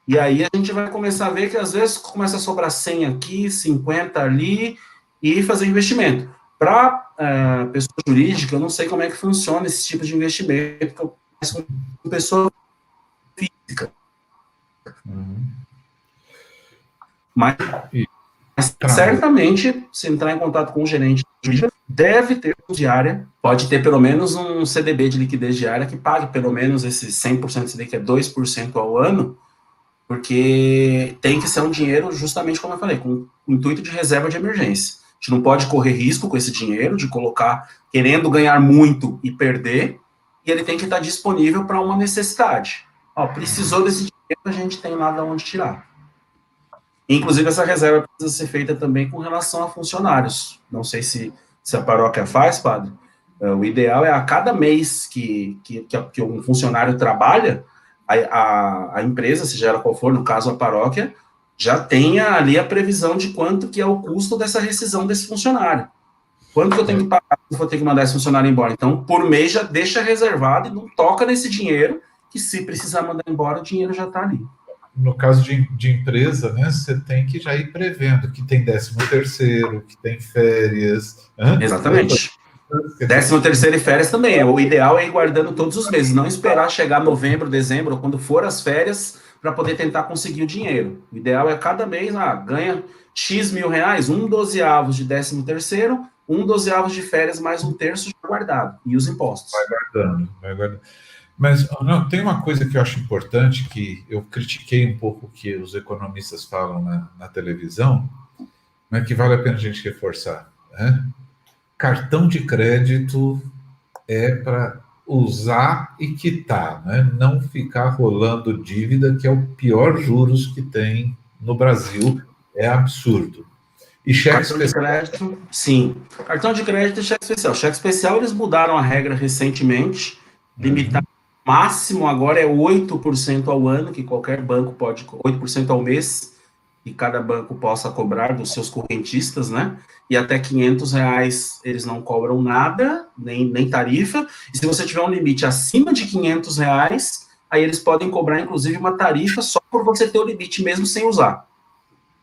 E aí a gente vai começar a ver que às vezes começa a sobrar 100 aqui, 50 ali, e fazer investimento. Para pessoa jurídica, eu não sei como é que funciona esse tipo de investimento, que eu faço com pessoa física. Mas certamente, se entrar em contato com o gerente jurídico, deve ter diária, pode ter pelo menos um CDB de liquidez diária que pague pelo menos esse 100% CDB, que é 2% ao ano, porque tem que ser um dinheiro, justamente como eu falei, com o intuito de reserva de emergência. A gente não pode correr risco com esse dinheiro, de colocar, querendo ganhar muito e perder, e ele tem que estar disponível para uma necessidade. Precisou desse dinheiro, a gente tem lá de onde tirar. Inclusive, essa reserva precisa ser feita também com relação a funcionários. Não sei se a paróquia faz, padre. O ideal é a cada mês que um funcionário trabalha, a empresa, seja ela qual for, no caso a paróquia, já tenha ali a previsão de quanto que é o custo dessa rescisão desse funcionário. Quanto que eu tenho que pagar se eu vou ter que mandar esse funcionário embora? Então, por mês já deixa reservado e não toca nesse dinheiro, que se precisar mandar embora, o dinheiro já está ali. No caso de empresa, né, você tem que já ir prevendo que tem 13º, que tem férias. Exatamente. 13º e férias também. O ideal é ir guardando todos os meses, não esperar chegar novembro, dezembro, ou quando for as férias, para poder tentar conseguir o dinheiro. O ideal é cada mês, ganha X mil reais, 1/12 de 13º, 1/12 de férias, mais 1/3 guardado. E os impostos. Vai guardando. Mas não, tem uma coisa que eu acho importante, que eu critiquei um pouco o que os economistas falam na televisão, mas que vale a pena a gente reforçar. Né? Cartão de crédito é para usar e quitar, né? Não ficar rolando dívida, que é o pior juros que tem no Brasil, é absurdo. E cheque especial? Crédito, sim. Cartão de crédito e cheque especial. Cheque especial, eles mudaram a regra recentemente, limitar máximo agora é 8% ao ano, que qualquer banco pode, 8% ao mês, que cada banco possa cobrar dos seus correntistas, né? E até R$500 eles não cobram nada, nem tarifa. E se você tiver um limite acima de R$500, aí eles podem cobrar, inclusive, uma tarifa só por você ter o limite, mesmo sem usar.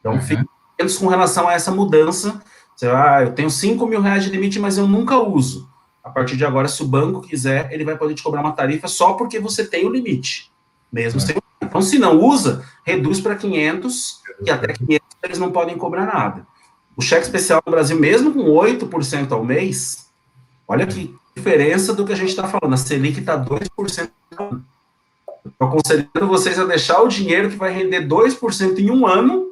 Então, fiquem atentos com relação a essa mudança. Você eu tenho R$5.000 de limite, mas eu nunca uso. A partir de agora, se o banco quiser, ele vai poder te cobrar uma tarifa só porque você tem o limite, mesmo sem. Então, se não usa, reduz para 500, e até 500 eles não podem cobrar nada. O cheque especial no Brasil, mesmo com 8% ao mês, olha que diferença do que a gente está falando. A Selic está 2% ao ano. Estou aconselhando vocês a deixar o dinheiro que vai render 2% em um ano,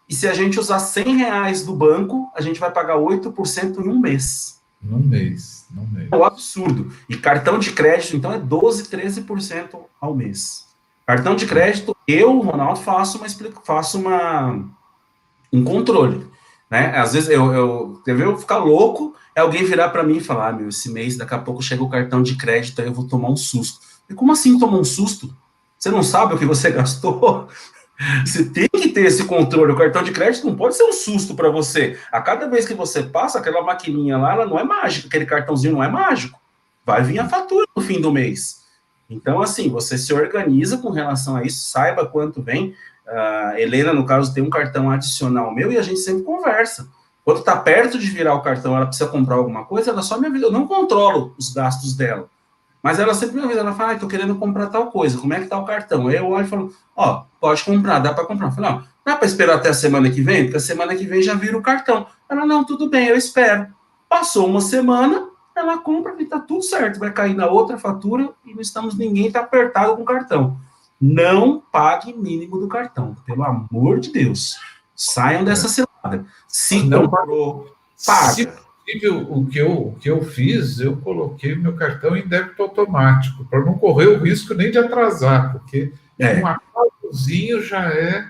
e se a gente usar R$100 do banco, a gente vai pagar 8% em um mês. Num mês. É um absurdo. E cartão de crédito, então, é 12%, 13% ao mês. Cartão de crédito, eu, Ronaldo, faço um controle. Né? Às vezes, eu ficar louco, é alguém virar para mim e falar, esse mês, daqui a pouco chega o cartão de crédito, aí eu vou tomar um susto. E como assim tomar um susto? Você não sabe o que você gastou? Você tem que ter esse controle. O cartão de crédito não pode ser um susto para você. A cada vez que você passa, aquela maquininha lá, ela não é mágica, aquele cartãozinho não é mágico. Vai vir a fatura no fim do mês. Então, assim, você se organiza com relação a isso, saiba quanto vem. A Helena, no caso, tem um cartão adicional meu e a gente sempre conversa. Quando está perto de virar o cartão, ela precisa comprar alguma coisa, ela só me avisa. Eu não controlo os gastos dela. Mas ela sempre me avisa, ela fala, tô querendo comprar tal coisa, como é que tá o cartão? Aí eu olho e falo, pode comprar, dá para comprar. Eu falo, dá para esperar até a semana que vem? Porque a semana que vem já vira o cartão. Ela, não, tudo bem, eu espero. Passou uma semana, ela compra e está tudo certo, vai cair na outra fatura e não estamos, ninguém está apertado com o cartão. Não pague mínimo do cartão, pelo amor de Deus. Saiam dessa cilada. Se Não, comprou, paga. Se possível, o que eu fiz, eu coloquei meu cartão em débito automático, para não correr o risco nem de atrasar, porque um atrasozinho já é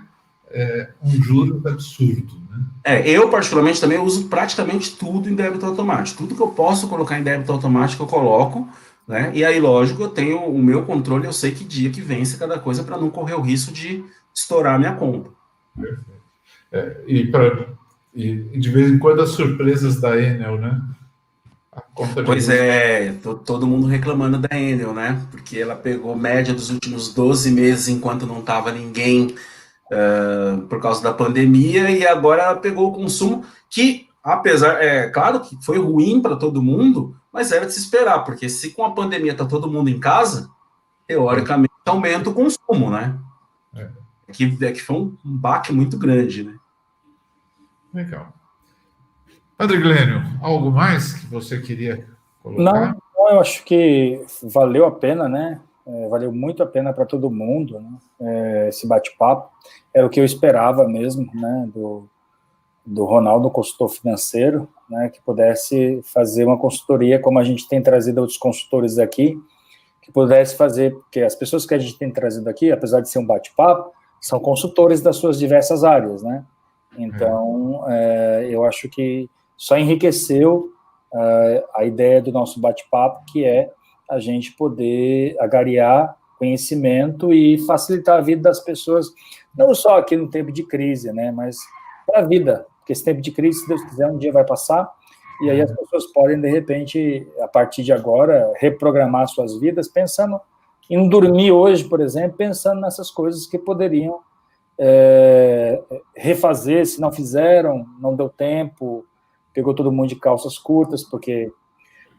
um juros absurdo, né? Eu particularmente também uso praticamente tudo em débito automático. Tudo que eu posso colocar em débito automático eu coloco, né? E aí, lógico, eu tenho o meu controle, eu sei que dia que vence cada coisa para não correr o risco de estourar a minha conta. Perfeito. E de vez em quando as surpresas da Enel, né? Pois todo mundo reclamando da Enel, né? Porque ela pegou média dos últimos 12 meses enquanto não estava ninguém por causa da pandemia, e agora ela pegou o consumo que, apesar, claro que foi ruim para todo mundo, mas era de se esperar, porque se com a pandemia está todo mundo em casa, teoricamente aumenta o consumo, né? Que foi um baque muito grande, né? Legal. Padre Glênio, algo mais que você queria colocar? Não, eu acho que valeu a pena, né? Valeu muito a pena para todo mundo, né? Esse bate-papo. Era o que eu esperava mesmo, né? Do Ronaldo, consultor financeiro, né? Que pudesse fazer uma consultoria, como a gente tem trazido outros consultores aqui, que pudesse fazer, porque as pessoas que a gente tem trazido aqui, apesar de ser um bate-papo, são consultores das suas diversas áreas, né? Então, eu acho que só enriqueceu a ideia do nosso bate-papo, que é a gente poder agariar conhecimento e facilitar a vida das pessoas, não só aqui no tempo de crise, né, mas para a vida, porque esse tempo de crise, se Deus quiser, um dia vai passar, e aí as pessoas podem, de repente, a partir de agora, reprogramar suas vidas, pensando em não dormir hoje, por exemplo, pensando nessas coisas que poderiam refazer, se não fizeram, não deu tempo, pegou todo mundo de calças curtas, porque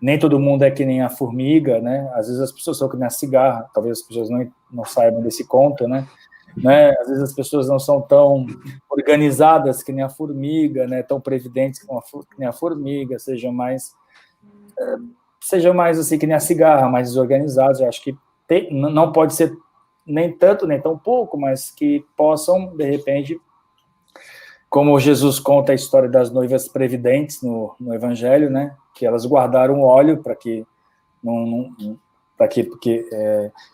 nem todo mundo é que nem a formiga, né? Às vezes as pessoas são que nem a cigarra, talvez as pessoas não saibam desse conto, né? Às vezes as pessoas não são tão organizadas que nem a formiga, né? Tão previdentes que nem a formiga, sejam mais assim que nem a cigarra, mais desorganizados. Eu acho que não pode ser nem tanto, nem tão pouco, mas que possam, de repente, como Jesus conta a história das noivas previdentes no Evangelho, né? Que elas guardaram óleo para que porque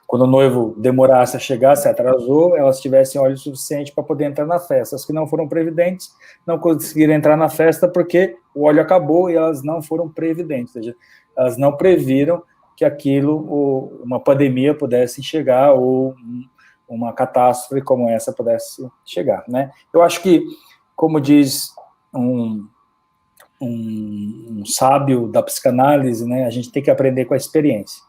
quando o noivo demorasse a chegar, se atrasou, elas tivessem óleo suficiente para poder entrar na festa. As que não foram previdentes não conseguiram entrar na festa porque o óleo acabou e elas não foram previdentes, ou seja, elas não previram que aquilo, uma pandemia pudesse chegar ou uma catástrofe como essa pudesse chegar, né? Eu acho que, como diz um sábio da psicanálise, né, a gente tem que aprender com a experiência.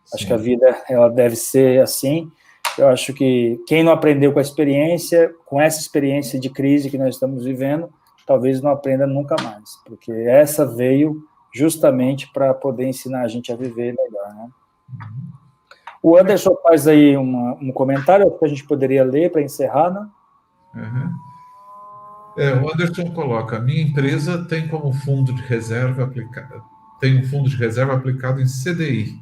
Sim. Acho que a vida ela deve ser assim. Eu acho que quem não aprendeu com a experiência, com essa experiência de crise que nós estamos vivendo, talvez não aprenda nunca mais, porque essa veio justamente para poder ensinar a gente a viver melhor, né? O Anderson faz aí um comentário que a gente poderia ler para encerrar, né? O Anderson coloca: minha empresa tem como fundo de reserva aplicado em CDI.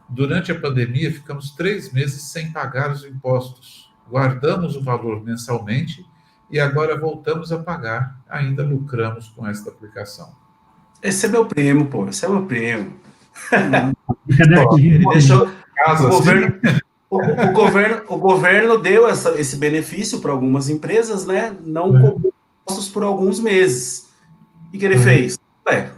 Durante a pandemia, ficamos 3 meses sem pagar os impostos. Guardamos o valor mensalmente e agora voltamos a pagar. Ainda lucramos com esta aplicação. Esse é meu primo, pô. Esse é meu primo. Ele deixou o governo deu esse benefício para algumas empresas, né? Não cobrou impostos por alguns meses. E que ele fez?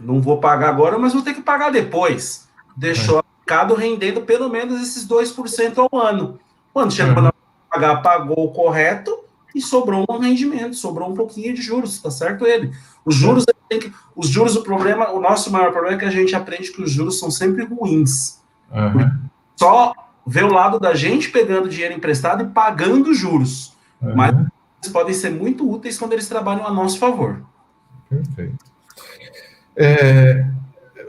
Não vou pagar agora, mas vou ter que pagar depois. Deixou o mercado rendendo pelo menos esses 2% ao ano. Quando chegou na hora de pagar, pagou o correto e sobrou um rendimento, sobrou um pouquinho de juros, tá certo ele? Os juros, o nosso maior problema é que a gente aprende que os juros são sempre ruins. Só vê o lado da gente pegando dinheiro emprestado e pagando juros. Mas eles podem ser muito úteis quando eles trabalham a nosso favor. Perfeito.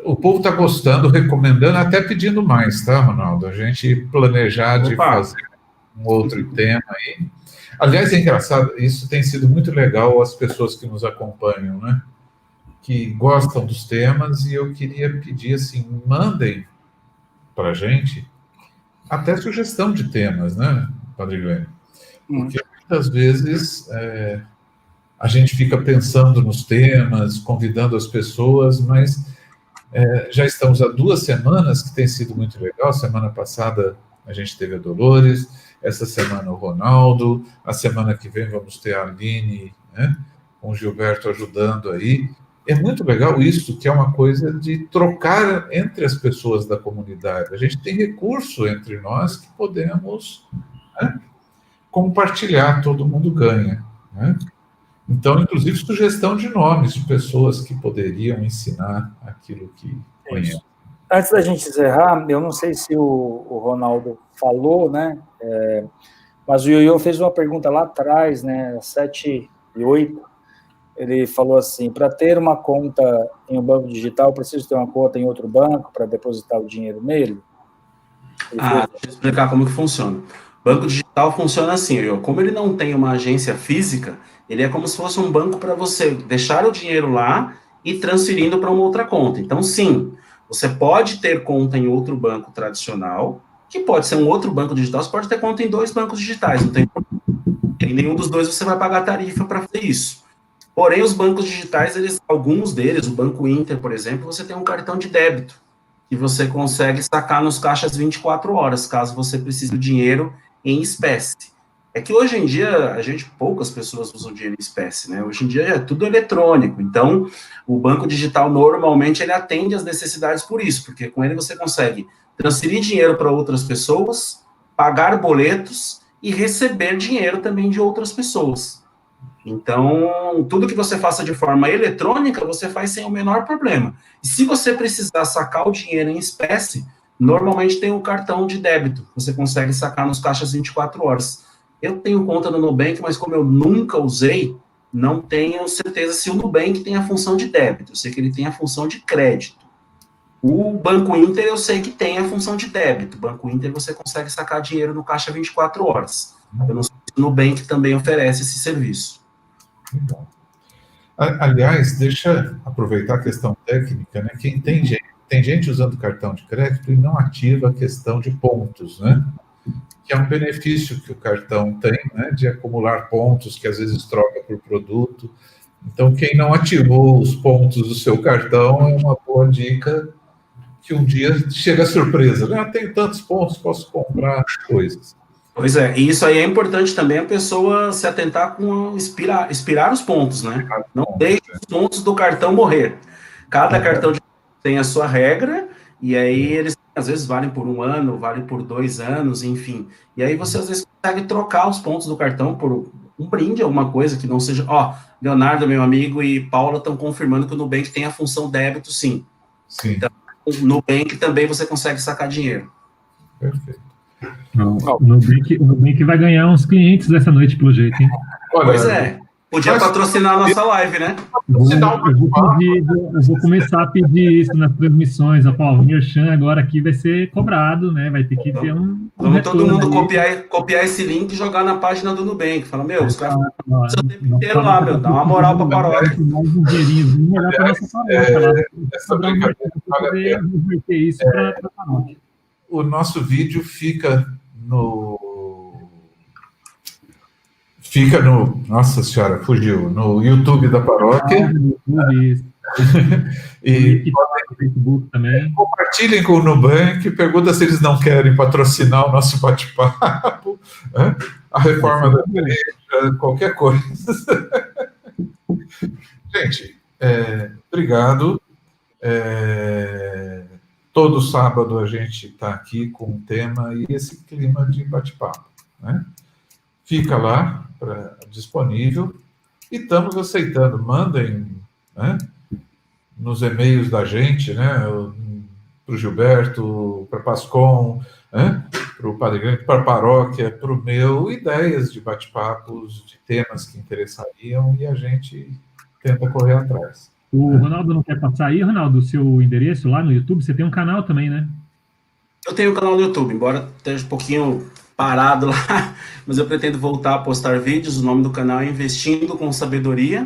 O povo está gostando, recomendando, até pedindo mais, tá, Ronaldo? A gente planejar de fazer um outro tema aí. Aliás, é engraçado, isso tem sido muito legal as pessoas que nos acompanham, né? que gostam dos temas, e eu queria pedir assim, mandem para a gente até sugestão de temas, né, Padre Glenn? Porque muitas vezes a gente fica pensando nos temas, convidando as pessoas, mas já estamos há 2 semanas, que tem sido muito legal. Semana passada a gente teve a Dolores, essa semana o Ronaldo, a semana que vem vamos ter a Aline, né, com o Gilberto ajudando aí. É muito legal isso, que é uma coisa de trocar entre as pessoas da comunidade. A gente tem recurso entre nós que podemos, né, compartilhar, todo mundo ganha, né? Então, inclusive, sugestão de nomes de pessoas que poderiam ensinar aquilo que conhecem. Antes da gente encerrar, eu não sei se o Ronaldo falou, né? Mas o Ioiô fez uma pergunta lá atrás, né? 7 e 8. Ele falou assim: para ter uma conta em um banco digital, preciso ter uma conta em outro banco para depositar o dinheiro nele? Deixa eu explicar como que funciona. Banco digital funciona assim, como ele não tem uma agência física, ele é como se fosse um banco para você deixar o dinheiro lá e transferindo para uma outra conta. Então, sim, você pode ter conta em outro banco tradicional, que pode ser um outro banco digital, você pode ter conta em 2 bancos digitais, não tem problema. Em nenhum dos 2 você vai pagar tarifa para fazer isso. Porém, os bancos digitais, alguns deles, o Banco Inter, por exemplo, você tem um cartão de débito, que você consegue sacar nos caixas 24 horas, caso você precise do dinheiro em espécie. É que hoje em dia, poucas pessoas usam dinheiro em espécie, né? Hoje em dia é tudo eletrônico, então o banco digital normalmente ele atende às necessidades por isso, porque com ele você consegue transferir dinheiro para outras pessoas, pagar boletos e receber dinheiro também de outras pessoas. Então, tudo que você faça de forma eletrônica, você faz sem o menor problema. E se você precisar sacar o dinheiro em espécie, normalmente tem um cartão de débito. Você consegue sacar nos caixas 24 horas. Eu tenho conta no Nubank, mas como eu nunca usei, não tenho certeza se o Nubank tem a função de débito. Eu sei que ele tem a função de crédito. O Banco Inter, eu sei que tem a função de débito. O Banco Inter, você consegue sacar dinheiro no caixa 24 horas. Eu não sei se o Nubank também oferece esse serviço. Bom. Aliás, deixa eu aproveitar a questão técnica, né? Quem tem gente usando cartão de crédito e não ativa a questão de pontos, né? Que é um benefício que o cartão tem, né? De acumular pontos, que às vezes troca por produto. Então, quem não ativou os pontos do seu cartão é uma boa dica, que um dia chega a surpresa, né? Tenho tantos pontos, posso comprar coisas. Pois é, e isso aí é importante também a pessoa se atentar com expirar os pontos, né? Não deixe os pontos do cartão morrer. Cada cartão tem a sua regra, e aí eles às vezes valem por 1 ano, valem por 2 anos, enfim. E aí você às vezes consegue trocar os pontos do cartão por um brinde, alguma coisa que não seja... Leonardo, meu amigo, e Paula estão confirmando que o Nubank tem a função débito, sim. Então, no Nubank também você consegue sacar dinheiro. Perfeito. O Nubank vai ganhar uns clientes essa noite, pelo jeito, hein? Pois é. Podia patrocinar a nossa live, né? Eu vou começar a pedir isso nas transmissões. O Merchan agora aqui vai ser cobrado, né? Vai ter que ter Vamos todo mundo copiar esse link e jogar na página do Nubank. Fala, os caras estão o tempo inteiro lá, dá uma moral para a paróquia. Mais um dinheirinho, melhor para nossa paróquia. Essa brincadeira vale a pena. Isso para a paróquia. O nosso vídeo fica no... Nossa senhora, fugiu. No YouTube da paróquia. E Facebook também. Compartilhem com o Nubank. Pergunta se eles não querem patrocinar o nosso bate-papo, a reforma da igreja, qualquer coisa. Gente, obrigado. Todo sábado a gente está aqui com um tema e esse clima de bate-papo, né? Fica lá disponível e estamos aceitando. Mandem, né, nos e-mails da gente, né, para o Gilberto, para Pascom, né, para o Padre Grande, para a paróquia, para o meu, ideias de bate-papos, de temas que interessariam e a gente tenta correr atrás. O Ronaldo não quer passar aí, Ronaldo, o seu endereço lá no YouTube? Você tem um canal também, né? Eu tenho um canal no YouTube, embora esteja um pouquinho parado lá, mas eu pretendo voltar a postar vídeos. O nome do canal é Investindo com Sabedoria.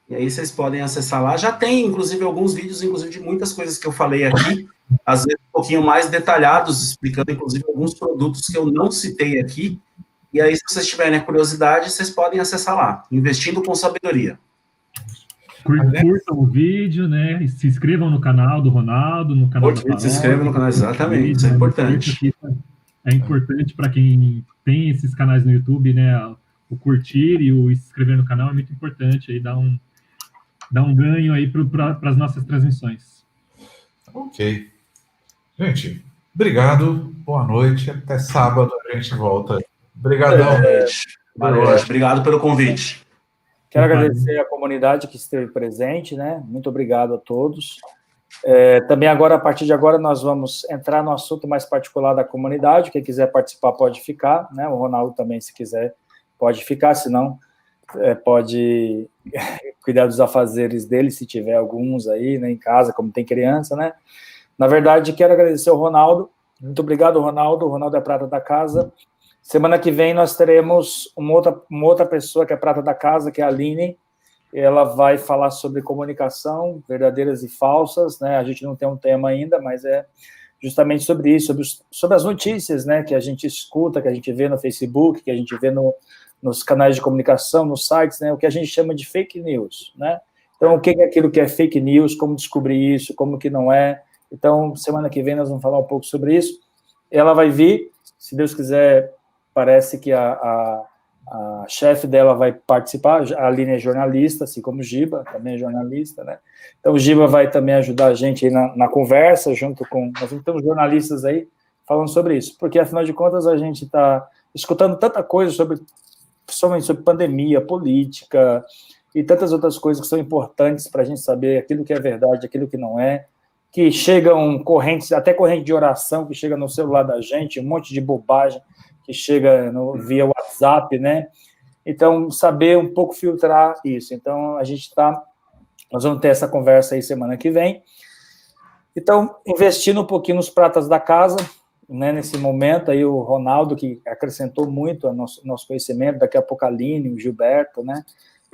E aí vocês podem acessar lá. Já tem, inclusive, alguns vídeos, inclusive, de muitas coisas que eu falei aqui, às vezes um pouquinho mais detalhados, explicando, inclusive, alguns produtos que eu não citei aqui. E aí, se vocês tiverem a curiosidade, vocês podem acessar lá, Investindo com Sabedoria. Curtam o vídeo, né? E se inscrevam no canal do Ronaldo, no canal da Paróquia. Se inscrevam no canal, exatamente, isso é importante. É importante para quem tem esses canais no YouTube, né? O curtir e o se inscrever no canal é muito importante, aí dá um ganho aí para as nossas transmissões. Ok. Gente, obrigado, boa noite, até sábado a gente volta. Obrigadão. Boa noite, obrigado pelo convite. Quero agradecer a comunidade que esteve presente, né? Muito obrigado a todos. Também agora, a partir de agora, nós vamos entrar no assunto mais particular da comunidade. Quem quiser participar pode ficar, né? O Ronaldo também, se quiser, pode ficar, senão pode cuidar dos afazeres dele, se tiver alguns aí, né, em casa, como tem criança, né? Na verdade, quero agradecer ao Ronaldo. Muito obrigado, Ronaldo. O Ronaldo é prata da casa. Semana que vem nós teremos uma outra pessoa que é prata da casa, que é a Aline. Ela vai falar sobre comunicação, verdadeiras e falsas, né? A gente não tem um tema ainda, mas é justamente sobre isso, sobre as notícias, né? Que a gente escuta, que a gente vê no Facebook, que a gente vê nos canais de comunicação, nos sites, né? O que a gente chama de fake news, né? Então, o que é aquilo que é fake news, como descobrir isso, como que não é. Então, semana que vem nós vamos falar um pouco sobre isso. Ela vai vir, se Deus quiser, parece que a chefe dela vai participar. A Aline é jornalista, assim como o Giba, também é jornalista, né? Então, o Giba vai também ajudar a gente aí na conversa, junto com... Nós temos jornalistas aí falando sobre isso, porque, afinal de contas, a gente está escutando tanta coisa sobre pandemia, política e tantas outras coisas que são importantes para a gente saber aquilo que é verdade, aquilo que não é, que chegam correntes, até corrente de oração que chega no celular da gente, um monte de bobagem que chega via WhatsApp, né? Então, saber um pouco filtrar isso. Então, nós vamos ter essa conversa aí semana que vem. Então, investindo um pouquinho nos pratas da casa, né, nesse momento, aí o Ronaldo, que acrescentou muito ao nosso conhecimento, daqui a pouco a Aline, o Gilberto, né?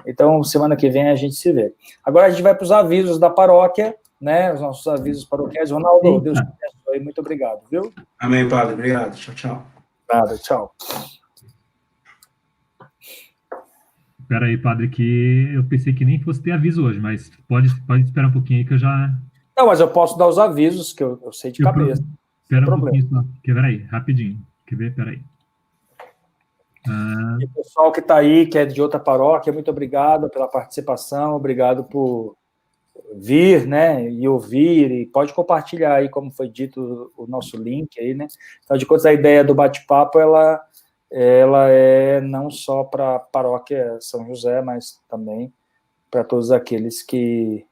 Então, semana que vem a gente se vê. Agora a gente vai para os avisos da paróquia, né? Os nossos avisos paroquiais. Ronaldo, Deus te abençoe. Muito obrigado, viu? Amém, padre. Obrigado. Tchau, tchau. Nada, tchau. Espera aí, padre, que eu pensei que nem fosse ter aviso hoje, mas pode esperar um pouquinho aí que eu já... Não, mas eu posso dar os avisos, que eu sei de cabeça. Espera um pouquinho só. Peraí, rapidinho. Quer ver? Peraí. E o pessoal que está aí, que é de outra paróquia, muito obrigado pela participação, obrigado por vir, né, e ouvir, e pode compartilhar aí, como foi dito, o nosso link aí, né? Afinal de contas, a ideia do bate-papo, ela é não só para a paróquia São José, mas também para todos aqueles que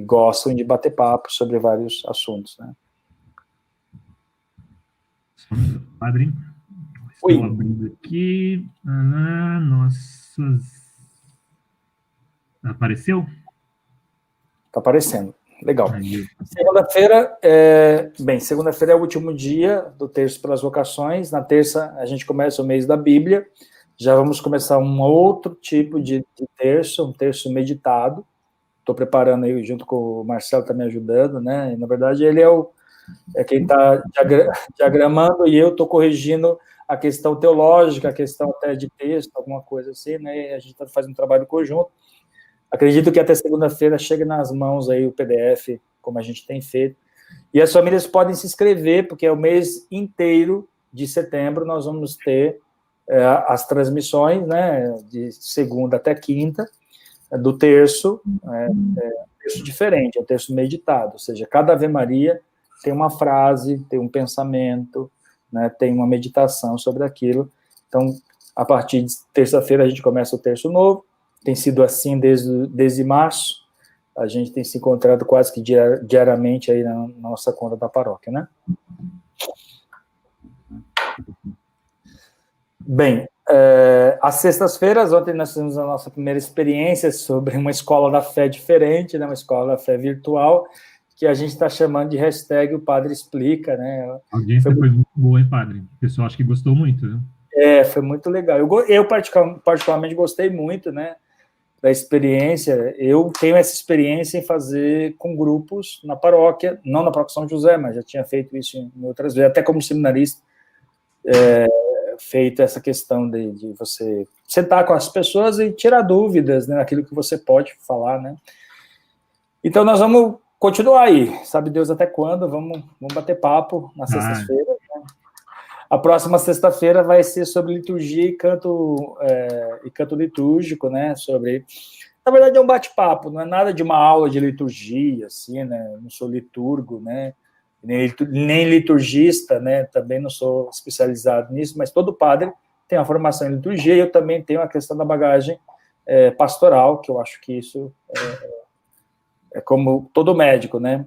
gostam de bater papo sobre vários assuntos, né? Padre, estou abrindo aqui. Nossas... Apareceu? Está aparecendo. Legal. Segunda-feira é o último dia do Terço pelas Vocações. Na terça, a gente começa o mês da Bíblia. Já vamos começar um outro tipo de terço, um terço meditado. Estou preparando aí, junto com o Marcelo, está me ajudando, né? E, na verdade, ele é quem está diagramando, e eu estou corrigindo a questão teológica, a questão até de texto, alguma coisa assim, né? E a gente está fazendo um trabalho conjunto. Acredito que até segunda-feira chegue nas mãos aí o PDF, como a gente tem feito. E as famílias podem se inscrever, porque é o mês inteiro de setembro nós vamos ter as transmissões, né, de segunda até quinta, do terço, terço diferente, é um terço meditado, ou seja, cada Ave Maria tem uma frase, tem um pensamento, né, tem uma meditação sobre aquilo. Então, a partir de terça-feira a gente começa o terço novo. Tem sido assim desde março. A gente tem se encontrado quase que diariamente aí na nossa conta da paróquia, né? Bem, às sextas-feiras, ontem nós tivemos a nossa primeira experiência sobre uma escola da fé diferente, né? Uma escola da fé virtual, que a gente está chamando de hashtag o Padre Explica, né? A audiência foi muito boa, hein, padre? O pessoal acho que gostou muito, né? Foi muito legal. Eu particularmente gostei muito, né? da experiência, eu tenho essa experiência em fazer com grupos na paróquia, não na paróquia São José, mas já tinha feito isso em outras vezes, até como seminarista, feito essa questão de você sentar com as pessoas e tirar dúvidas, né, naquilo que você pode falar, né. Então, nós vamos continuar aí, sabe Deus até quando, vamos bater papo na sexta-feira, né? A próxima sexta-feira vai ser sobre liturgia e canto litúrgico, né, na verdade é um bate-papo, não é nada de uma aula de liturgia, assim, né, não sou liturgo, né, nem liturgista, né, também não sou especializado nisso, mas todo padre tem uma formação em liturgia, e eu também tenho a questão da bagagem pastoral, que eu acho que isso é como todo médico, né,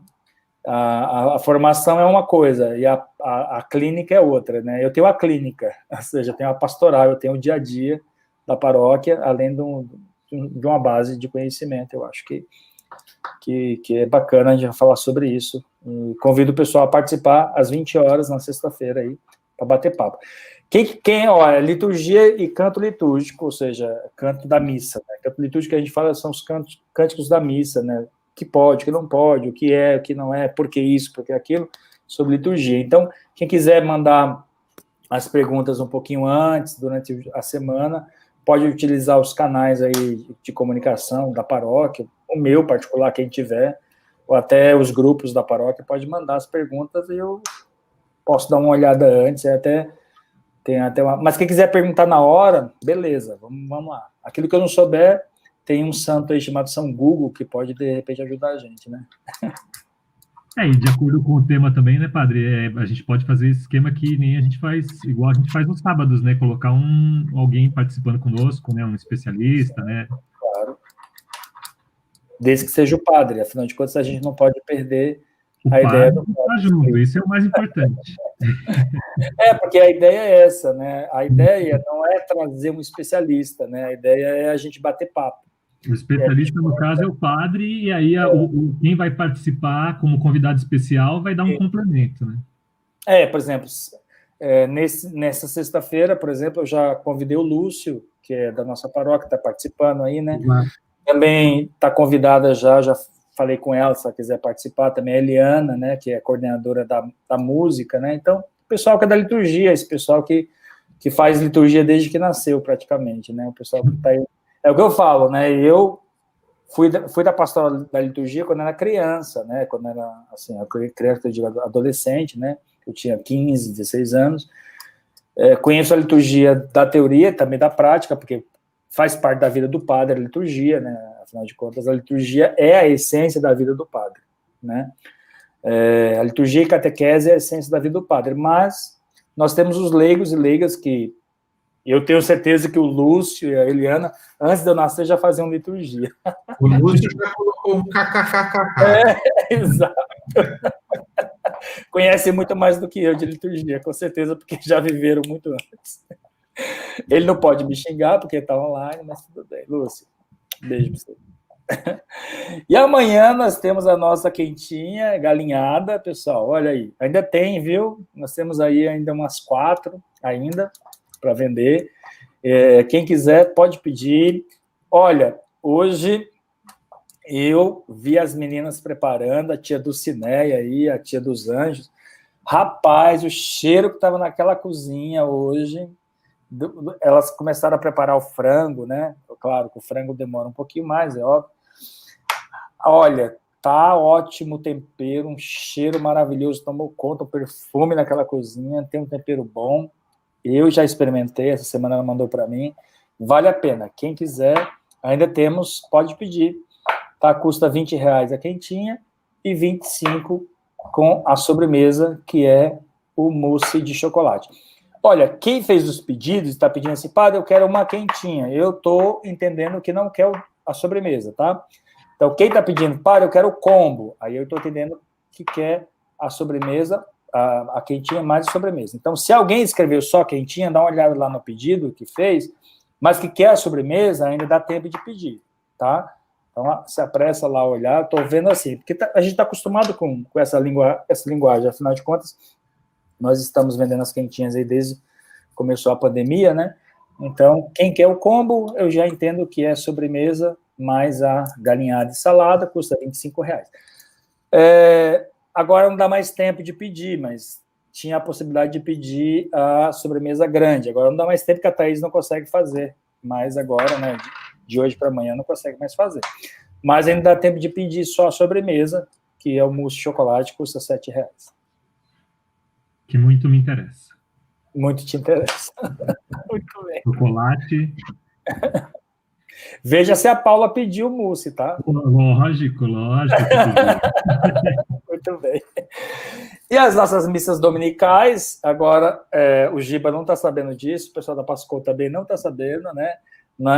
a formação é uma coisa, e a clínica é outra, né, eu tenho a clínica, ou seja, eu tenho a pastoral, eu tenho o dia a dia da paróquia, além de uma base de conhecimento. Eu acho que é bacana a gente falar sobre isso. E convido o pessoal a participar às 20 horas na sexta-feira aí, para bater papo. Olha, liturgia e canto litúrgico, ou seja, canto da missa, né? Canto litúrgico que a gente fala são os cânticos da missa, né? O que pode, o que não pode, o que é, o que não é, por que isso, por que aquilo, sobre liturgia. Então, quem quiser mandar as perguntas um pouquinho antes, durante a semana, pode utilizar os canais aí de comunicação da paróquia, o meu particular, quem tiver, ou até os grupos da paróquia, pode mandar as perguntas e eu posso dar uma olhada antes, mas quem quiser perguntar na hora, beleza, vamos lá. Aquilo que eu não souber, tem um santo aí chamado São Google, que pode, de repente, ajudar a gente, né? E de acordo com o tema também, né, padre, a gente pode fazer esse esquema que nem a gente faz, igual a gente faz nos sábados, né, colocar alguém participando conosco, né, um especialista, né. Claro. Desde que seja o padre, afinal de contas a gente não pode perder a ideia do padre. Tá junto, isso é o mais importante. Porque a ideia é essa, né, a ideia não é trazer um especialista, né, a ideia é a gente bater papo. O especialista, no caso, é o padre, e aí quem vai participar como convidado especial vai dar um complemento, né? Por exemplo, nessa sexta-feira, por exemplo, eu já convidei o Lúcio, que é da nossa paróquia, está participando aí, né? Também está convidada já falei com ela, se ela quiser participar, também a Eliana, né, que é coordenadora da música, né? Então, o pessoal que é da liturgia, esse pessoal que faz liturgia desde que nasceu, praticamente, né? O pessoal que está aí. É o que eu falo, né? Eu fui da pastoral da liturgia quando era criança, né? Quando era, assim, criança, eu digo, adolescente, né? Eu tinha 15, 16 anos. Conheço a liturgia da teoria, também da prática, porque faz parte da vida do padre a liturgia, né? Afinal de contas, a liturgia é a essência da vida do padre, né? A liturgia e catequese é a essência da vida do padre, mas nós temos os leigos e leigas que eu tenho certeza que o Lúcio e a Eliana, antes de eu nascer, já faziam liturgia. O Lúcio já colocou um kkkk. Exato. Conhece muito mais do que eu de liturgia, com certeza, porque já viveram muito antes. Ele não pode me xingar, porque está online, mas tudo bem. Lúcio, beijo para você. E amanhã nós temos a nossa quentinha galinhada, pessoal, olha aí. Ainda tem, viu? Nós temos aí ainda umas 4 ainda para vender. Quem quiser pode pedir. Olha, hoje eu vi as meninas preparando, a tia Dulcineia aí, a tia dos anjos. Rapaz, o cheiro que estava naquela cozinha hoje, elas começaram a preparar o frango, né? Claro que o frango demora um pouquinho mais, é óbvio. Olha, tá ótimo o tempero, um cheiro maravilhoso, tomou conta, o perfume naquela cozinha, tem um tempero bom. Eu já experimentei, essa semana ela mandou para mim. Vale a pena. Quem quiser, ainda temos, pode pedir. Tá? Custa R$20 a quentinha e 25 com a sobremesa, que é o mousse de chocolate. Olha, quem fez os pedidos, está pedindo assim, padre, eu quero uma quentinha. Eu estou entendendo que não quer a sobremesa, tá? Então, quem está pedindo, padre, eu quero o combo. Aí eu estou entendendo que quer a sobremesa, a quentinha mais a sobremesa. Então, se alguém escreveu só quentinha, dá uma olhada lá no pedido que fez, mas que quer a sobremesa, ainda dá tempo de pedir, tá? Então, se apressa lá a olhar, estou vendo assim, porque a gente está acostumado com essa linguagem, afinal de contas, nós estamos vendendo as quentinhas aí desde que começou a pandemia, né? Então, quem quer o combo, eu já entendo que é sobremesa mais a galinhada e salada, custa R$25. Agora não dá mais tempo de pedir, mas tinha a possibilidade de pedir a sobremesa grande. Agora não dá mais tempo, que a Thaís não consegue fazer. Mas agora, né, de hoje para amanhã, não consegue mais fazer. Mas ainda dá tempo de pedir só a sobremesa, que é o mousse de chocolate, custa R$7. Que muito me interessa. Muito te interessa. Muito bem. Chocolate. Veja se a Paula pediu o mousse, tá? Lógico. Muito bem. E as nossas missas dominicais, agora, o Giba não está sabendo disso, o pessoal da Pascou também não está sabendo, né?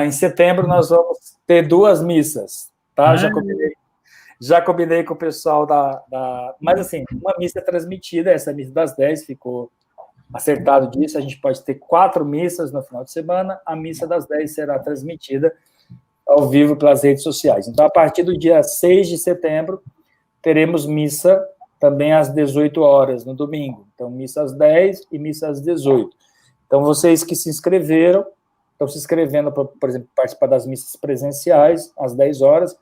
Em setembro nós vamos ter 2 missas, tá? Já combinei com o pessoal Mas, assim, uma missa é transmitida, essa missa das 10 ficou acertado disso, a gente pode ter 4 missas no final de semana, a missa das 10 será transmitida ao vivo pelas redes sociais. Então, a partir do dia 6 de setembro, teremos missa também às 18 horas, no domingo. Então, missa às 10 e missa às 18. Então, vocês que se inscreveram, estão se inscrevendo para, por exemplo, participar das missas presenciais, às 10 horas,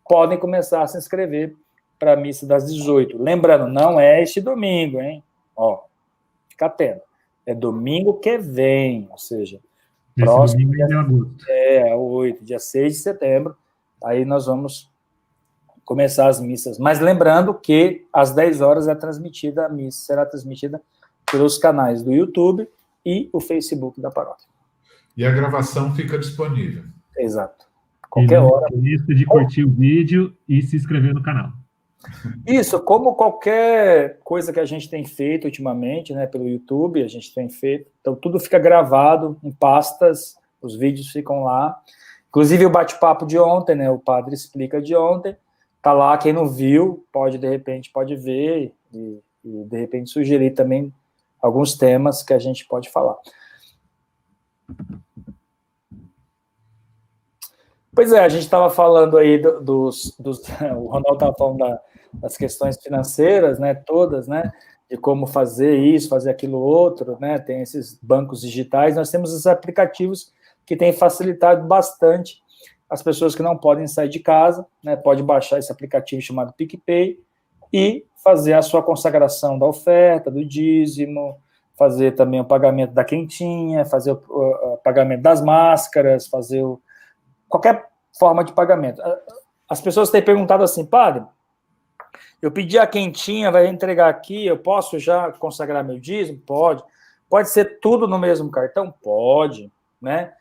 podem começar a se inscrever para a missa das 18. Lembrando, não é este domingo, hein? Ó, fica atento. É domingo que vem, ou seja, próximo dia, é 8, dia 6 de setembro, aí nós vamos começar as missas. Mas lembrando que às 10 horas é transmitida a missa, será transmitida pelos canais do YouTube e o Facebook da paróquia. E a gravação fica disponível. Exato. Qualquer hora. Lista de curtir o vídeo e se inscrever no canal. Isso, como qualquer coisa que a gente tem feito ultimamente, né, pelo YouTube, a gente tem feito, então tudo fica gravado em pastas, os vídeos ficam lá, inclusive o bate-papo de ontem, né, o padre explica de ontem, tá lá, quem não viu, de repente pode ver e de repente sugerir também alguns temas que a gente pode falar. Pois é, a gente estava falando aí o Ronaldo estava falando das questões financeiras, né, todas, né, de como fazer isso, fazer aquilo outro, né, tem esses bancos digitais, nós temos esses aplicativos que têm facilitado bastante as pessoas que não podem sair de casa, né, pode baixar esse aplicativo chamado PicPay e fazer a sua consagração da oferta, do dízimo, fazer também o pagamento da quentinha, fazer o pagamento das máscaras, fazer qualquer forma de pagamento. As pessoas têm perguntado assim, padre, eu pedi a quentinha, vai entregar aqui, eu posso já consagrar meu dízimo? Pode. Pode ser tudo no mesmo cartão? Pode, né?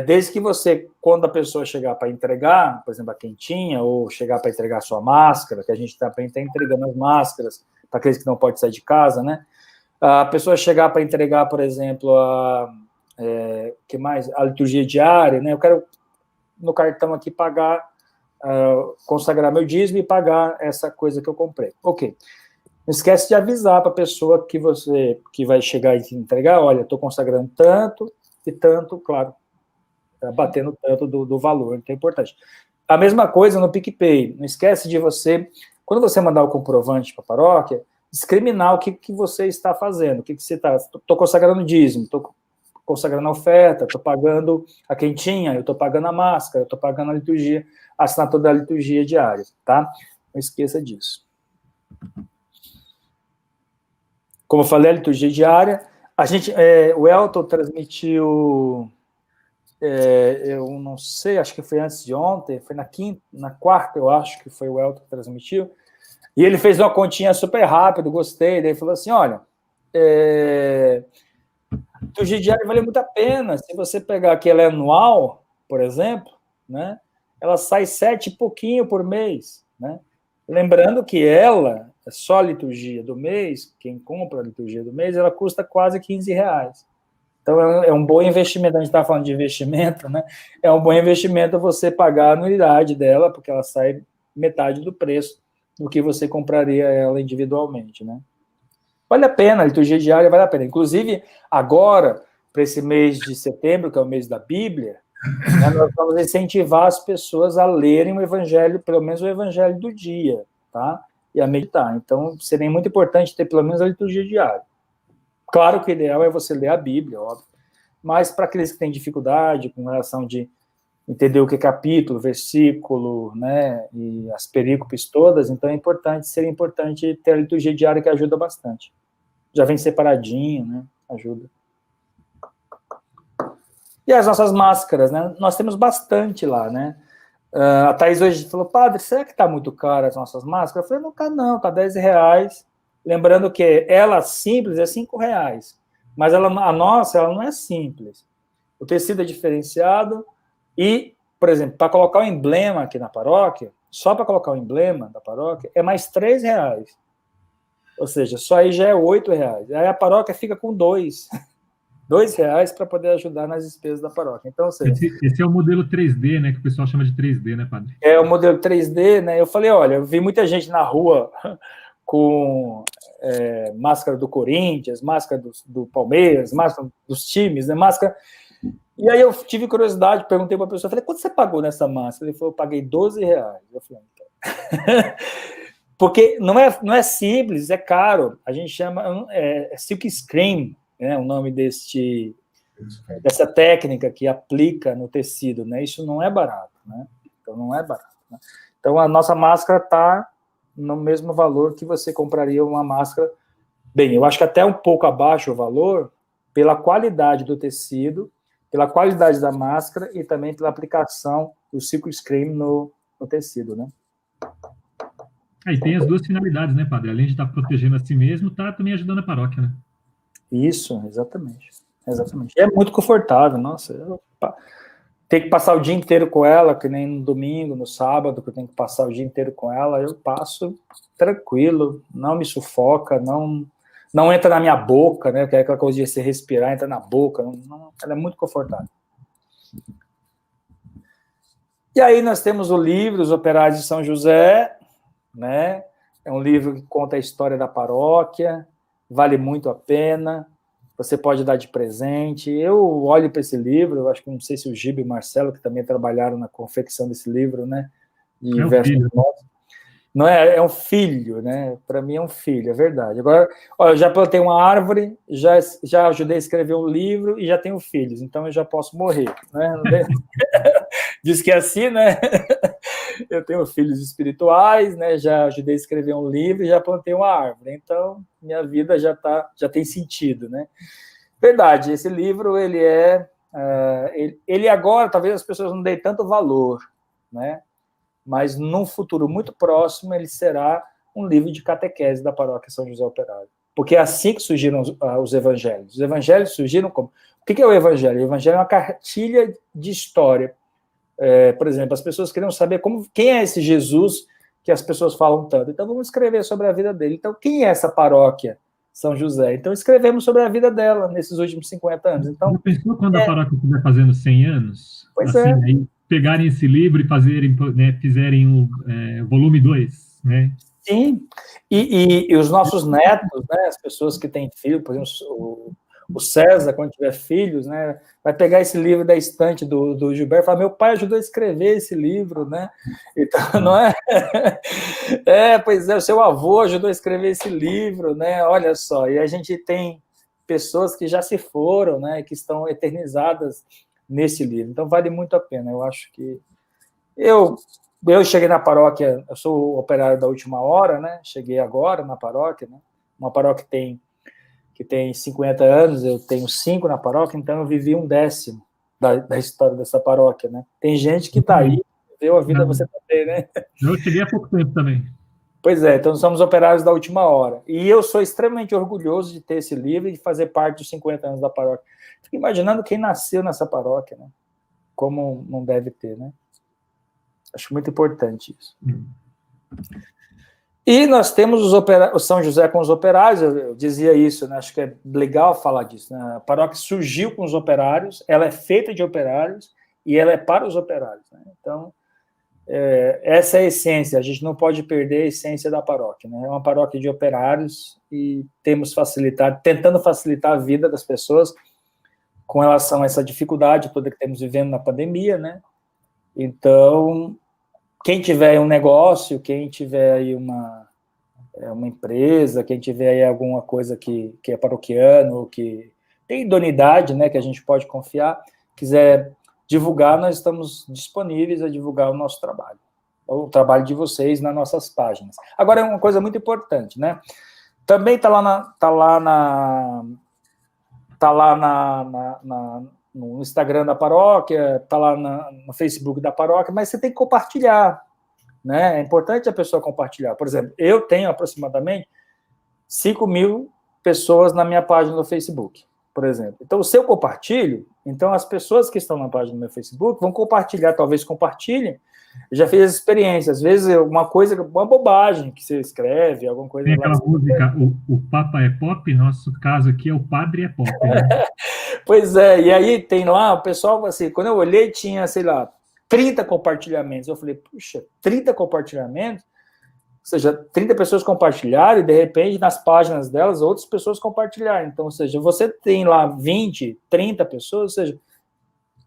Desde que você, quando a pessoa chegar para entregar, por exemplo, a quentinha, ou chegar para entregar a sua máscara, que a gente também está entregando as máscaras para aqueles que não podem sair de casa, né? A pessoa chegar para entregar, por exemplo, que mais? A liturgia diária, né? Eu quero no cartão aqui pagar, consagrar meu dízimo e pagar essa coisa que eu comprei. Ok. Não esquece de avisar para a pessoa que vai chegar e te entregar, olha, estou consagrando tanto e tanto, claro, batendo tanto do valor, que é importante. A mesma coisa no PicPay. Não esquece de quando você mandar o comprovante para a paróquia, discriminar o que você está fazendo, o que você está... Estou consagrando dízimo, estou consagrando a oferta, estou pagando a quentinha, eu estou pagando a máscara, eu estou pagando a liturgia, a assinatura da liturgia diária, tá? Não esqueça disso. Como eu falei, a liturgia diária, o Elton transmitiu, eu não sei, acho que foi antes de ontem, foi na quarta, eu acho que foi o Elton que transmitiu, e ele fez uma continha super rápido, gostei, daí ele falou assim, olha, a liturgia diária vale muito a pena, se você pegar que ela é anual, por exemplo, né, ela sai 7 e pouquinho por mês, né, lembrando que ela, é só a liturgia do mês, quem compra a liturgia do mês, ela custa quase R$15. Então, é um bom investimento, a gente está falando de investimento, né, é um bom investimento você pagar a anuidade dela, porque ela sai metade do preço do que você compraria ela individualmente, né. Vale a pena, a liturgia diária vale a pena. Inclusive, agora, para esse mês de setembro, que é o mês da Bíblia, né, nós vamos incentivar as pessoas a lerem o evangelho, pelo menos o evangelho do dia, tá? E a meditar. Então, seria muito importante ter pelo menos a liturgia diária. Claro que o ideal é você ler a Bíblia, óbvio. Mas para aqueles que têm dificuldade com relação de entender o que é capítulo, versículo, né, e as perícopes todas, então seria importante ter a liturgia diária, que ajuda bastante. Já vem separadinho, né, ajuda. E as nossas máscaras, né, nós temos bastante lá, né. A Thaís hoje falou, padre, será que está muito caro as nossas máscaras? Eu falei, não, tá R$10. Lembrando que ela simples é R$5, mas a nossa, ela não é simples. O tecido é diferenciado e, por exemplo, para colocar o emblema aqui na paróquia, só para colocar o emblema da paróquia, é mais R$3. Ou seja, só aí já é R$8. Aí a paróquia fica com R$2 para poder ajudar nas despesas da paróquia. Então, ou seja, esse é o modelo 3D, né, que o pessoal chama de 3D, né, padre? É o modelo 3D, né? Eu falei, olha, eu vi muita gente na rua com máscara do Corinthians, máscara do Palmeiras, máscara dos times, né? Máscara. E aí eu tive curiosidade, perguntei para a pessoa, falei, quanto você pagou nessa máscara? Ele falou, eu paguei R$12. Eu falei, então. Porque não é simples, é caro. A gente chama silk screen, né? O nome dessa técnica que aplica no tecido, né? Isso não é barato, né? Então não é barato. Né? Então a nossa máscara está no mesmo valor que você compraria uma máscara. Bem, eu acho que até um pouco abaixo o valor, pela qualidade do tecido, pela qualidade da máscara e também pela aplicação do silk screen no tecido, né? E tem as duas finalidades, né, padre? Além de estar protegendo a si mesmo, está também ajudando a paróquia, né? Isso, exatamente. Exatamente. E é muito confortável, nossa. Tem que passar o dia inteiro com ela, que nem no domingo, no sábado, que eu tenho que passar o dia inteiro com ela, eu passo tranquilo, não me sufoca, não entra na minha boca, né? Que é aquela coisa de você respirar, entra na boca, ela é muito confortável. E aí nós temos o livro Os Operários de São José, né? É um livro que conta a história da paróquia, vale muito a pena. Você pode dar de presente. Eu olho para esse livro, eu acho que não sei se o Giba e o Marcelo, que também trabalharam na confecção desse livro, né? De filho. Não é um filho, né? Para mim é um filho, é verdade. Agora, olha, eu já plantei uma árvore, já ajudei a escrever um livro e já tenho filhos, então eu já posso morrer, né? Diz que é assim, né? Eu tenho filhos espirituais, né? Já ajudei a escrever um livro e já plantei uma árvore. Então, minha vida já tem sentido, né? Verdade, esse livro, ele agora, talvez as pessoas não deem tanto valor, né? Mas num futuro muito próximo, ele será um livro de catequese da paróquia São José Operário. Porque é assim que surgiram os evangelhos. Os evangelhos surgiram como... O que é o evangelho? O evangelho é uma cartilha de história. Por exemplo, as pessoas queriam saber quem é esse Jesus que as pessoas falam tanto. Então, vamos escrever sobre a vida dele. Então, quem é essa paróquia São José? Então, escrevemos sobre a vida dela nesses últimos 50 anos. Então, já pensou quando a paróquia estiver fazendo 100 anos? Pois assim, é. Aí, pegarem esse livro e fizerem o volume 2, né? Sim. E os nossos netos, né, as pessoas que têm filho, por exemplo, o César, quando tiver filhos, né, vai pegar esse livro da estante do Gilberto e falar, meu pai ajudou a escrever esse livro, né? Então, não é? Pois é, o seu avô ajudou a escrever esse livro, né? Olha só, e a gente tem pessoas que já se foram, né, que estão eternizadas nesse livro. Então, vale muito a pena. Eu acho que... Eu cheguei na paróquia, eu sou operário da última hora, né? Cheguei agora na paróquia, né? Uma paróquia que tem 50 anos, eu tenho 5 na paróquia, então eu vivi 1/10 da história dessa paróquia, né? Tem gente que está aí, viveu a vida, você também, né? Eu cheguei há pouco tempo também. Pois é, então somos operários da última hora. E eu sou extremamente orgulhoso de ter esse livro e de fazer parte dos 50 anos da paróquia. Fico imaginando quem nasceu nessa paróquia, né? Como não deve ter, né? Acho muito importante isso. E nós temos o São José com os operários, eu dizia isso, né? Acho que é legal falar disso. Né? A paróquia surgiu com os operários, ela é feita de operários e ela é para os operários. Né? Então, essa é a essência, a gente não pode perder a essência da paróquia. Né? É uma paróquia de operários e tentando facilitar a vida das pessoas com relação a essa dificuldade toda que estamos vivendo na pandemia, né? Então, quem tiver um negócio, quem tiver aí uma empresa, quem tiver aí alguma coisa que é paroquiano, que tem idoneidade, né, que a gente pode confiar, quiser divulgar, nós estamos disponíveis a divulgar o nosso trabalho, o trabalho de vocês nas nossas páginas. Agora, é uma coisa muito importante, né? Também está lá no Instagram da paróquia, está lá no Facebook da paróquia, mas você tem que compartilhar, né? É importante a pessoa compartilhar. Por exemplo, eu tenho aproximadamente 5.000 pessoas na minha página do Facebook, por exemplo. Então, se eu compartilho, então as pessoas que estão na página do meu Facebook vão compartilhar, talvez compartilhem. Eu já fiz essa experiência, às vezes uma bobagem que você escreve, alguma coisa... Tem aquela música, o Papa é Pop, nosso caso aqui é o Padre é Pop, né? Pois é, e aí tem lá, o pessoal, assim, quando eu olhei, tinha, sei lá, 30 compartilhamentos. Eu falei, puxa, 30 compartilhamentos? Ou seja, 30 pessoas compartilharam e, de repente, nas páginas delas, outras pessoas compartilharam. Então, ou seja, você tem lá 20, 30 pessoas, ou seja,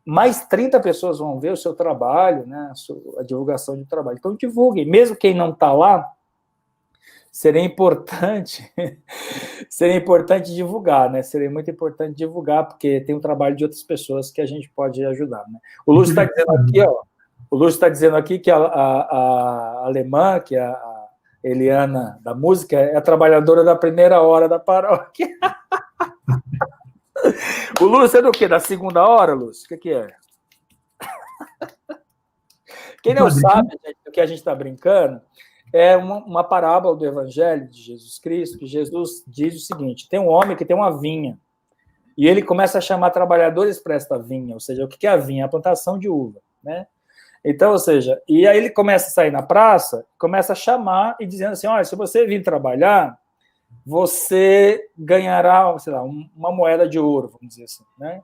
mais 30 pessoas vão ver o seu trabalho, né, a divulgação do trabalho. Então, divulguem. Mesmo quem não está lá, seria importante divulgar, né? Seria muito importante divulgar, porque tem um trabalho de outras pessoas que a gente pode ajudar, né? O Lúcio está dizendo aqui, ó, o Lúcio está dizendo aqui que a alemã, que é a Eliana da música, é a trabalhadora da primeira hora da paróquia. O Lúcio é do quê? Da segunda hora, Lúcio? O que é? Quem não sabe, gente, do que a gente está brincando, é uma parábola do Evangelho de Jesus Cristo, que Jesus diz o seguinte: tem um homem que tem uma vinha, e ele começa a chamar trabalhadores para esta vinha. Ou seja, o que é a vinha? A plantação de uva, né? Então, ou seja, e aí ele começa a sair na praça, começa a chamar e dizendo assim, olha, se você vir trabalhar, você ganhará, sei lá, uma moeda de ouro, vamos dizer assim, né?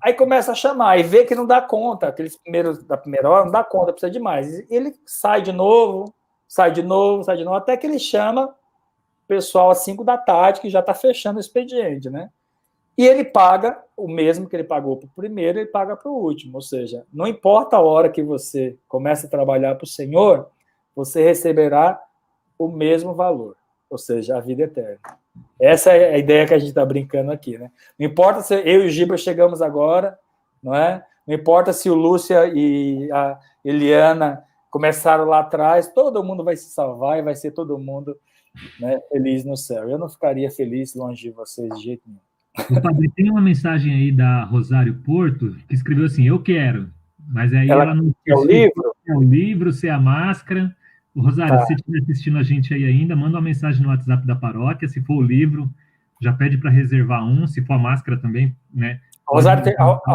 Aí começa a chamar e vê que não dá conta, aqueles primeiros da primeira hora não dá conta, precisa de mais. Ele sai de novo, até que ele chama o pessoal às 5 da tarde, que já está fechando o expediente, né? E ele paga o mesmo que ele pagou para o primeiro, ele paga para o último. Ou seja, não importa a hora que você começa a trabalhar para o Senhor, você receberá o mesmo valor, ou seja, a vida eterna. Essa é a ideia que a gente está brincando aqui, né? Não importa se eu e o Giba chegamos agora, não é? Não importa se o Lúcia e a Eliana começaram lá atrás, todo mundo vai se salvar e vai ser todo mundo, né, feliz no céu. Eu não ficaria feliz longe de vocês de jeito nenhum. O padre, tem uma mensagem aí da Rosário Porto, que escreveu assim, eu quero, mas aí ela não... É o livro? É o livro, se é a máscara. O Rosário, se estiver assistindo a gente aí ainda, manda uma mensagem no WhatsApp da paróquia, se for o livro, já pede para reservar se for a máscara também, né? A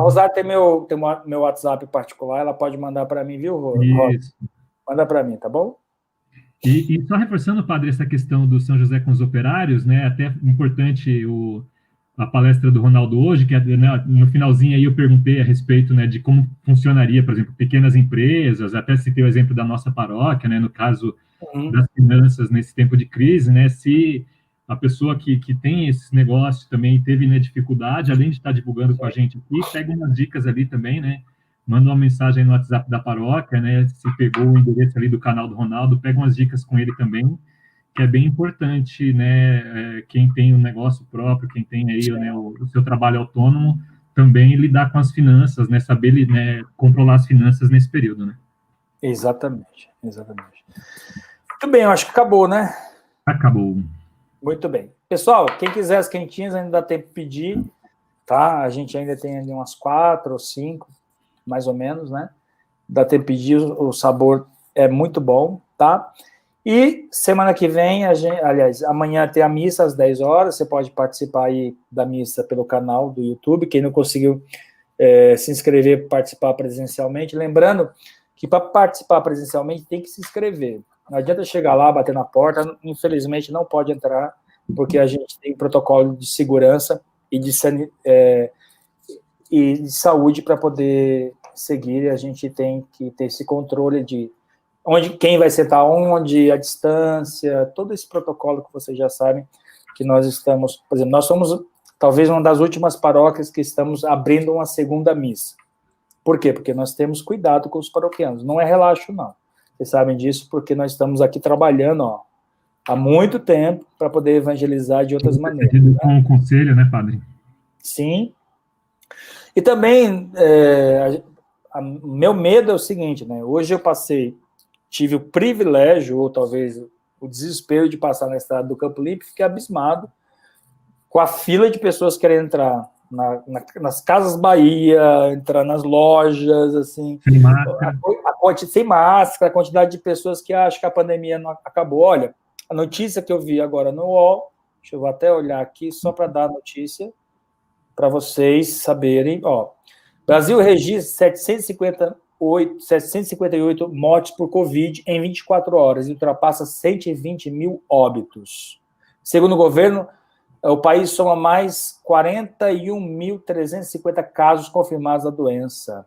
Rosário tem meu WhatsApp particular, ela pode mandar para mim, viu, Rô? Isso. Manda para mim, tá bom? E só reforçando, padre, essa questão do São José com os operários, né? Até importante a palestra do Ronaldo hoje, que né, no finalzinho aí eu perguntei a respeito, né, de como funcionaria, por exemplo, pequenas empresas, até citei o exemplo da nossa paróquia, né, no caso das finanças nesse tempo de crise, né, se a pessoa que tem esse negócio também teve, né, dificuldade, além de estar divulgando com a gente aqui, pega umas dicas ali também, né, manda uma mensagem no WhatsApp da paróquia, né, se pegou o endereço ali do canal do Ronaldo, pega umas dicas com ele também, que é bem importante, né, quem tem um negócio próprio, quem tem aí, né, o seu trabalho autônomo, também lidar com as finanças, né, saber, né, controlar as finanças nesse período, né? Exatamente. Muito bem, eu acho que acabou, né? Acabou. Muito bem. Pessoal, quem quiser as quentinhas, ainda dá tempo de pedir, tá? A gente ainda tem ali umas 4 ou 5, mais ou menos, né? Dá tempo de pedir, o sabor é muito bom, tá? E semana que vem, amanhã tem a missa às 10 horas, você pode participar aí da missa pelo canal do YouTube, quem não conseguiu se inscrever, participar presencialmente, lembrando que para participar presencialmente tem que se inscrever, não adianta chegar lá, bater na porta, infelizmente não pode entrar, porque a gente tem protocolo de segurança e de saúde para poder seguir, e a gente tem que ter esse controle de quem vai sentar onde, a distância, todo esse protocolo que vocês já sabem, que nós estamos, por exemplo, nós somos talvez uma das últimas paróquias que estamos abrindo uma segunda missa. Por quê? Porque nós temos cuidado com os paroquianos, não é relaxo, não. Vocês sabem disso porque nós estamos aqui trabalhando, há muito tempo para poder evangelizar de outras maneiras. Com o conselho, né, padre? Sim. E também, meu medo é o seguinte, né? Hoje eu tive o privilégio, ou talvez o desespero de passar na estrada do Campo Limpo e fiquei abismado com a fila de pessoas querendo entrar nas Casas Bahia, entrar nas lojas, assim, sem máscara. Sem máscara, a quantidade de pessoas que acham que a pandemia não acabou. Olha, a notícia que eu vi agora no UOL, deixa eu até olhar aqui, só para dar a notícia, para vocês saberem, Brasil registra 758 mortes por Covid em 24 horas e ultrapassa 120 mil óbitos. Segundo o governo, o país soma mais 41.350 casos confirmados da doença,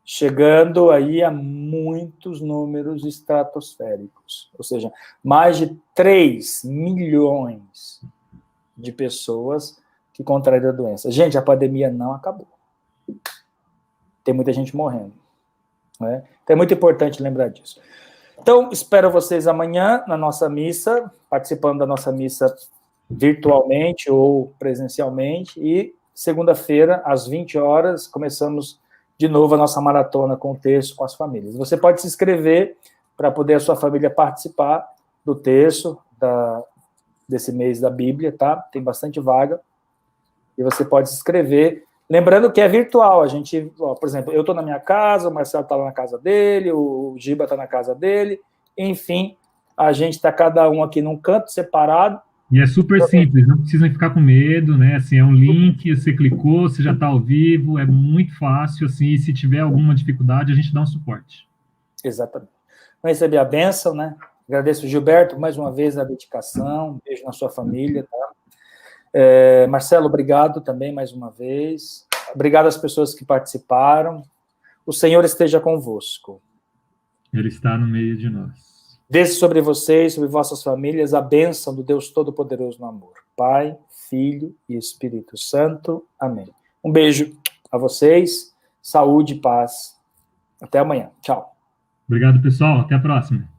chegando aí a muitos números estratosféricos, ou seja, mais de 3 milhões de pessoas que contraíram a doença. Gente, a pandemia não acabou. Tem muita gente morrendo, né? Então é muito importante lembrar disso. Então, espero vocês amanhã na nossa missa, participando da nossa missa virtualmente ou presencialmente, e segunda-feira, às 20 horas, começamos de novo a nossa maratona com o terço com as famílias. Você pode se inscrever para poder a sua família participar do terço desse mês da Bíblia, tá? Tem bastante vaga, e você pode se inscrever. Lembrando que é virtual, a gente, por exemplo, eu estou na minha casa, o Marcelo está lá na casa dele, o Giba está na casa dele, enfim, a gente está cada um aqui num canto separado. E é super simples, não precisa ficar com medo, né? Assim, é um link, você clicou, você já está ao vivo, é muito fácil, assim, e se tiver alguma dificuldade, a gente dá um suporte. Exatamente. Vamos receber a bênção, né? Agradeço, Gilberto, mais uma vez a dedicação, um beijo na sua família, tá? Marcelo, obrigado também mais uma vez. Obrigado às pessoas que participaram. O Senhor esteja convosco. Ele está no meio de nós. Desça sobre vocês, sobre vossas famílias, a bênção do Deus Todo-Poderoso no amor. Pai, Filho e Espírito Santo. Amém. Um beijo a vocês. Saúde e paz. Até amanhã. Tchau. Obrigado, pessoal. Até a próxima.